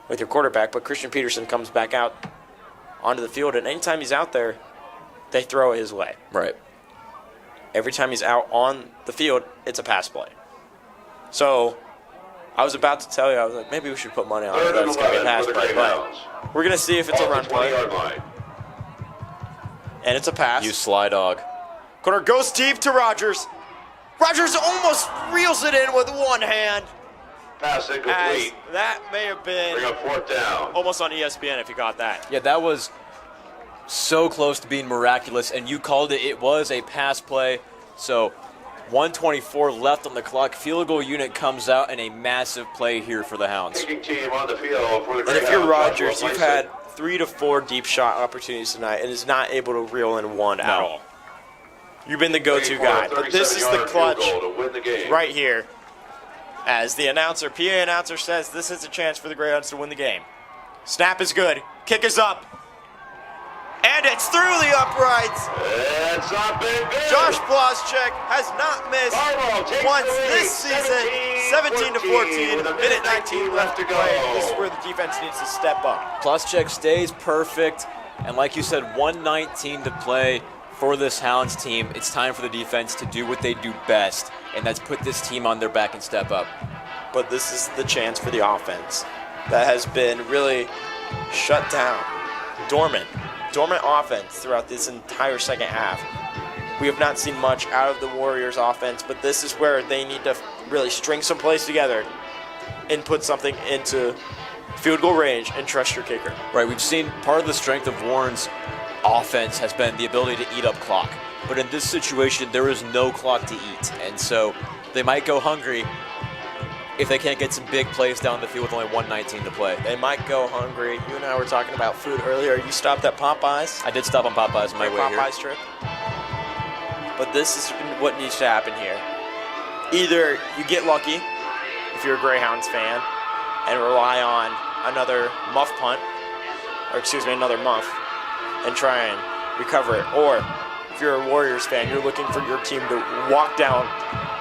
with your quarterback, but Christian Peterson comes back out onto the field, and anytime he's out there, they throw it his way. Right. Every time he's out on the field, it's a pass play. So I was about to tell you, I was like, maybe we should put money on it. That's going to be a pass play. But we're going to see if it's a run play. And it's a pass. You sly dog. Corner goes deep to Rogers. Rogers almost reels it in with one hand. Pass incomplete. That may have been Bring up 4th down. almost on ESPN if you got that. Yeah, that was so close to being miraculous, and you called it. It was a pass play. So 1:24 left on the clock. Field goal unit comes out, and a massive play here for the Hounds. Kicking team on the field for the And if you're Greyhounds, Rogers, you've had 3 to 4 deep shot opportunities tonight and is not able to reel in one at all. You've been the go-to guy. But this is the clutch right here. As the announcer, PA announcer says, this is a chance for the Greyhounds to win the game. Snap is good. Kick is up. And it's through the uprights. It's up and good. Josh Bloschek has not missed once this season. 17 to 14, minute 19 left to play. This is where the defense needs to step up. Bloschek stays perfect, and like you said, 1:19 to play for this Hounds team. It's time for the defense to do what they do best, and that's put this team on their back and step up. But this is the chance for the offense that has been really shut down, dormant offense throughout this entire second half. We have not seen much out of the Warriors offense, but this is where they need to really string some plays together and put something into field goal range and trust your kicker. Right, we've seen part of the strength of Warren's offense has been the ability to eat up clock. But in this situation, there is no clock to eat. And so they might go hungry if they can't get some big plays down the field with only 1:19 to play. They might go hungry. You and I were talking about food earlier. You stopped at Popeyes. I did stop on Popeyes on my way here. Popeyes trip. But this is what needs to happen here. Either you get lucky, if you're a Greyhounds fan, and rely on another muff punt, or another muff, and try and recover it. Or if you're a Warriors fan, you're looking for your team to walk down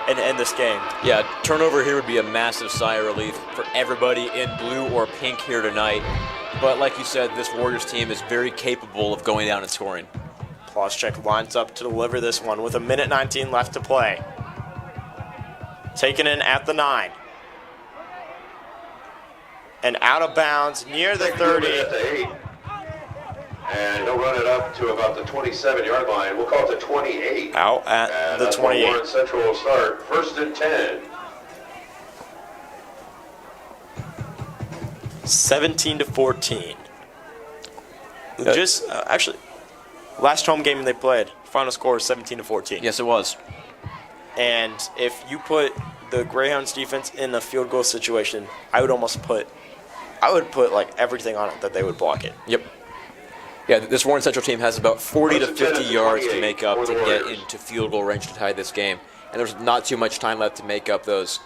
and end this game. Yeah, turnover here would be a massive sigh of relief for everybody in blue or pink here tonight. But like you said, this Warriors team is very capable of going down and scoring. Bloschek lines up to deliver this one with 1:19 left to play. Taken in at the 9. And out of bounds near the 30. And he'll run it up to about the 27-yard line. We'll call it the 28. Out at the 28. Warren Central will start 1st and 10. 17 to 14. Actually, last home game they played, final score was 17 to 14. Yes, it was. And if you put the Greyhounds defense in a field goal situation, I would put like everything on it that they would block it. Yep. Yeah, this Warren Central team has about 40 to 50 yards to make up to get into field goal range to tie this game. And there's not too much time left to make up those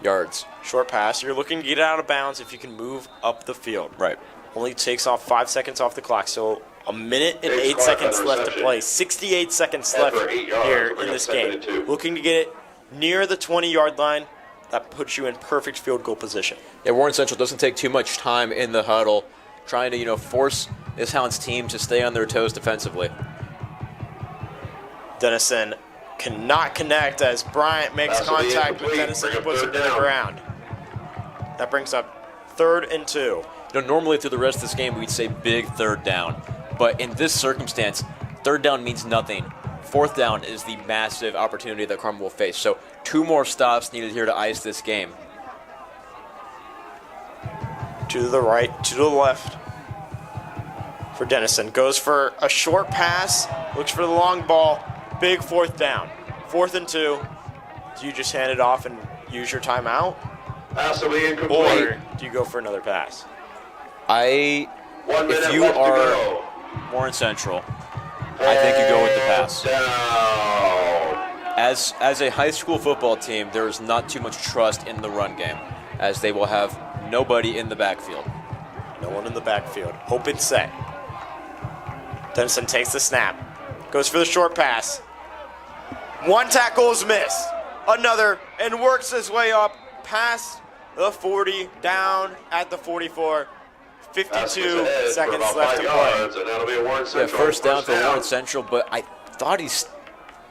yards. Short pass. You're looking to get out of bounds if you can move up the field. Right. Only takes off 5 seconds off the clock, so a minute and 8 seconds left to play. 68 seconds left here in this game. Looking to get it near the 20-yard line. That puts you in perfect field goal position. Yeah, Warren Central doesn't take too much time in the huddle, trying to, force this Hounds team to stay on their toes defensively. Dennison cannot connect as Bryant makes contact with Dennison and puts him to the ground. That brings up 3rd and 2. Normally through the rest of this game, we'd say big 3rd down. But in this circumstance, 3rd down means nothing. 4th down is the massive opportunity that Carmel will face. So 2 more stops needed here to ice this game. To the right, to the left for Dennison. Goes for a short pass, looks for the long ball. Big 4th down. 4th and 2. Do you just hand it off and use your timeout? Or do you go for another pass? If you are Warren Central, I think you go with the pass. As a high school football team, there is not too much trust in the run game, as they will have nobody in the backfield. No one in the backfield. Hope it's set. Dennison takes the snap. Goes for the short pass. 1 tackle is missed. Another, and works his way up past the 40, down at the 44. 52 seconds left to play. Yeah, first down for Warren Central, but I thought he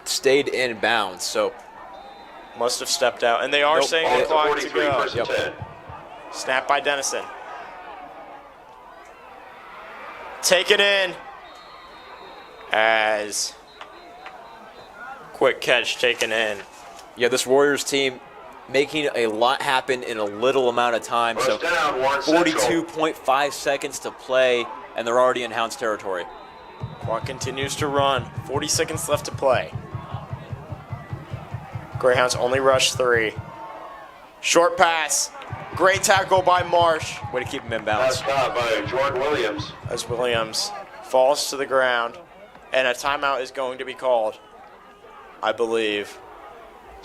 stayed in bounds, so. Must have stepped out, and they are saying the clock to go. Yep. Snap by Dennison. Taken in as quick catch taken in. Yeah, this Warriors team making a lot happen in a little amount of time. So 42.5 seconds to play, and they're already in Hounds territory. Clock continues to run. 40 seconds left to play. Greyhounds only rush 3. Short pass. Great tackle by Marsh. Way to keep him in bounds. By Jordan Williams. As Williams falls to the ground, and a timeout is going to be called, I believe,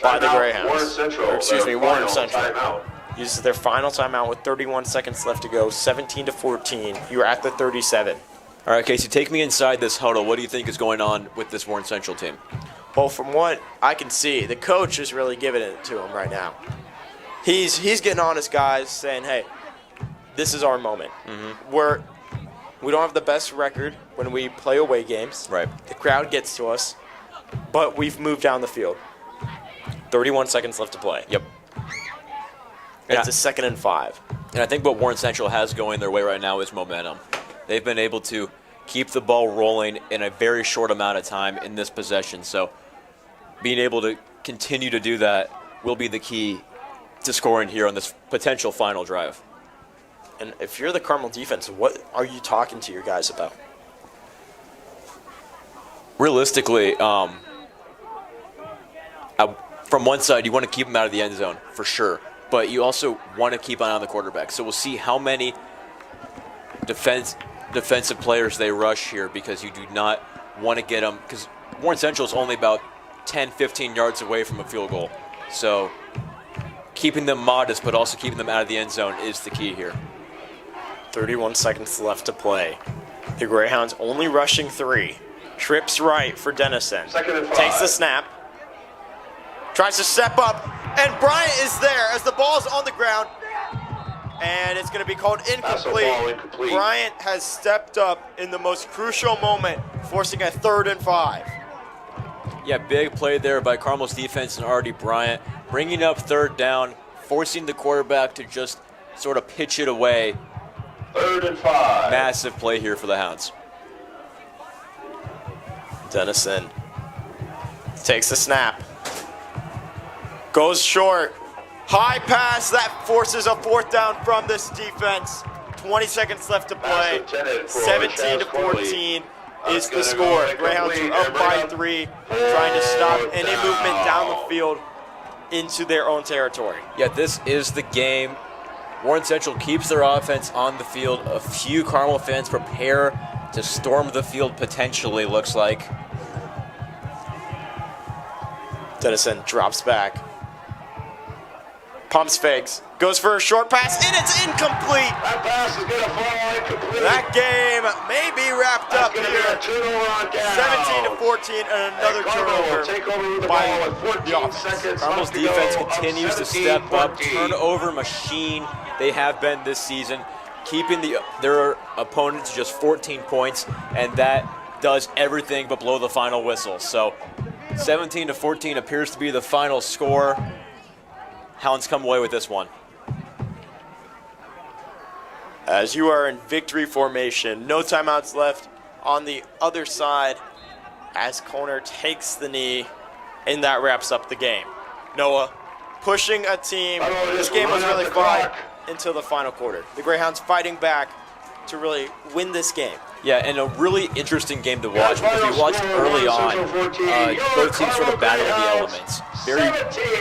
by the Greyhounds. Warren Central. Warren Central uses their final timeout with 31 seconds left to go, 17-14. You're at the 37. All right, Casey, take me inside this huddle. What do you think is going on with this Warren Central team? Well, from what I can see, the coach is really giving it to him right now. He's getting on his guys, saying, hey, this is our moment. We don't have the best record when we play away games. Right. The crowd gets to us, but we've moved down the field. 31 seconds left to play. Yep. It's a 2nd and 5. And I think what Warren Central has going their way right now is momentum. They've been able to keep the ball rolling in a very short amount of time in this possession. So being able to continue to do that will be the key to scoring here on this potential final drive. And if you're the Carmel defense, what are you talking to your guys about? Realistically, from one side, you want to keep them out of the end zone, for sure. But you also want to keep an eye on the quarterback. So we'll see how many defensive players they rush here, because you do not want to get them. Because Warren Central is only about 10, 15 yards away from a field goal. So keeping them modest, but also keeping them out of the end zone is the key here. 31 seconds left to play. The Greyhounds only rushing 3. Trips right for Dennison. 2nd and 5. Takes the snap. Tries to step up, and Bryant is there as the ball's on the ground. And it's going to be called incomplete. Bryant has stepped up in the most crucial moment, forcing a 3rd and 5. Yeah, big play there by Carmel's defense and Addy Bryant, bringing up 3rd down, forcing the quarterback to just sort of pitch it away. 3rd and 5. Massive play here for the Hounds. Dennison takes the snap. Goes short. High pass that forces a 4th down from this defense. 20 seconds left to play. 17-14 is the score. Greyhounds are up by 3, trying to stop any movement down the field into their own territory. Yeah, this is the game. Warren Central keeps their offense on the field. A few Carmel fans prepare to storm the field potentially, looks like. Dennison drops back. Pumps fakes. Goes for a short pass, and it's incomplete. That pass is going to fall incomplete. That game may be wrapped up That's here. going to be a turnover on down. 17-14, and another Carmel will turnover. take over with the by ball with 14 seconds Carmel's left to go. defense Up continues to step up. 17-14. Turnover machine they have been this season, keeping their opponent to just 14 points, and that does everything but blow the final whistle. So 17-14 appears to be the final score. Hounds come away with this one. As you are in victory formation, no timeouts left on the other side as Coyer takes the knee, and that wraps up the game. Noah pushing a team. This game was really fun until the final quarter. The Greyhounds fighting back to really win this game. Yeah, and a really interesting game to watch because we watched early on both teams sort of battling the elements.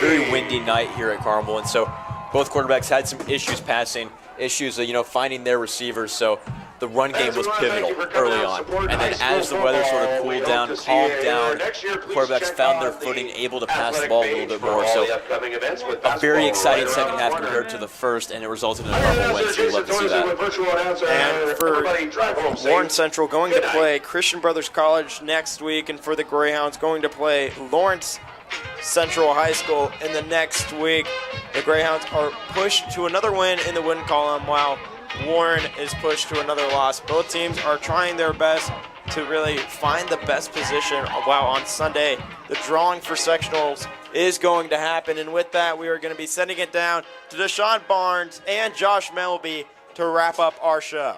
Very windy night here at Carmel, and so both quarterbacks had some issues passing, issues finding their receivers. So the run game was pivotal early on, and then as the weather sort of cooled down, calmed down, the quarterbacks found their footing, able to pass the ball a little bit more. So a very exciting second half compared to the first, and it resulted in a Carmel win. So we love to see that. And for Lawrence Central going to play Christian Brothers College next week, and for the Greyhounds going to play Lawrence Central High School in the next week. The Greyhounds are pushed to another win in the win column, while Warren is pushed to another loss. Both teams are trying their best to really find the best position, while on Sunday the drawing for sectionals is going to happen. And with that, we are going to be sending it down to Dashuan Barnes and Josh Melby to wrap up our show.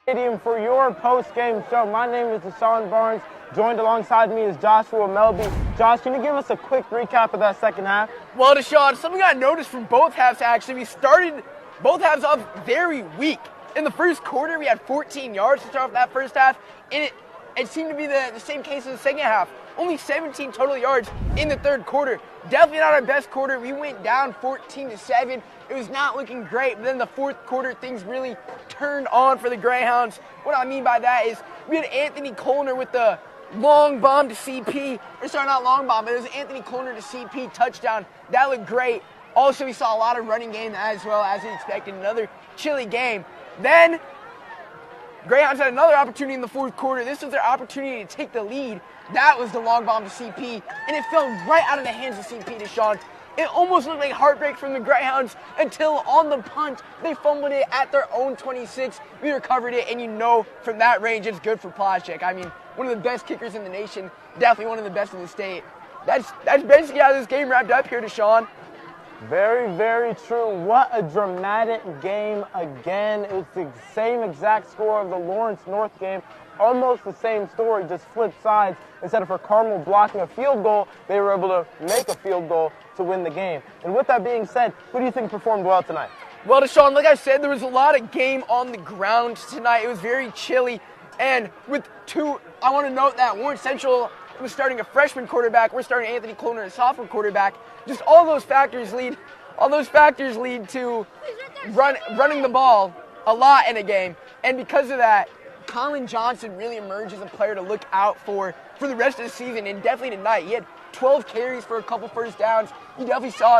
Stadium for your post-game show. My name is Dashuan Barnes. Joined alongside me is Joshua Melby. Josh, can you give us a quick recap of that second half? Well, Dashuan, something I noticed from both halves, actually. We started both halves off very weak. In the first quarter, we had 14 yards to start off that first half, and it seemed to be the same case in the second half. Only 17 total yards in the third quarter. Definitely not our best quarter. We went down 14-7. It was not looking great, but then the fourth quarter, things really turned on for the Greyhounds. What I mean by that is we had Anthony Coyer with the long bomb to CP. Or sorry, not long bomb, but it was Anthony Coyer to CP touchdown. That looked great. Also, we saw a lot of running game as well as we expected. Another chilly game. Then Greyhounds had another opportunity in the fourth quarter. This was their opportunity to take the lead. That was the long bomb to CP, and it fell right out of the hands of CP, Dashuan. It almost looked like heartbreak from the Greyhounds until on the punt, they fumbled it at their own 26. We recovered it, and from that range, it's good for Plaszczyk. I mean, one of the best kickers in the nation, definitely one of the best in the state. That's basically how this game wrapped up here, Dashuan. Very, very true. What a dramatic game again. It was the same exact score of the Lawrence North game. Almost the same story, just flipped sides. Instead of for Carmel blocking a field goal, they were able to make a field goal to win the game. And with that being said, who do you think performed well tonight? Well, Dashuan, like I said, there was a lot of game on the ground tonight. It was very chilly. And I want to note that Lawrence Central was starting a freshman quarterback. We're starting Anthony Coyer, a sophomore quarterback. Just all those factors lead to running the ball a lot in a game. And because of that, Colin Johnson really emerged as a player to look out for the rest of the season, and definitely tonight. He had 12 carries for a couple first downs. You definitely saw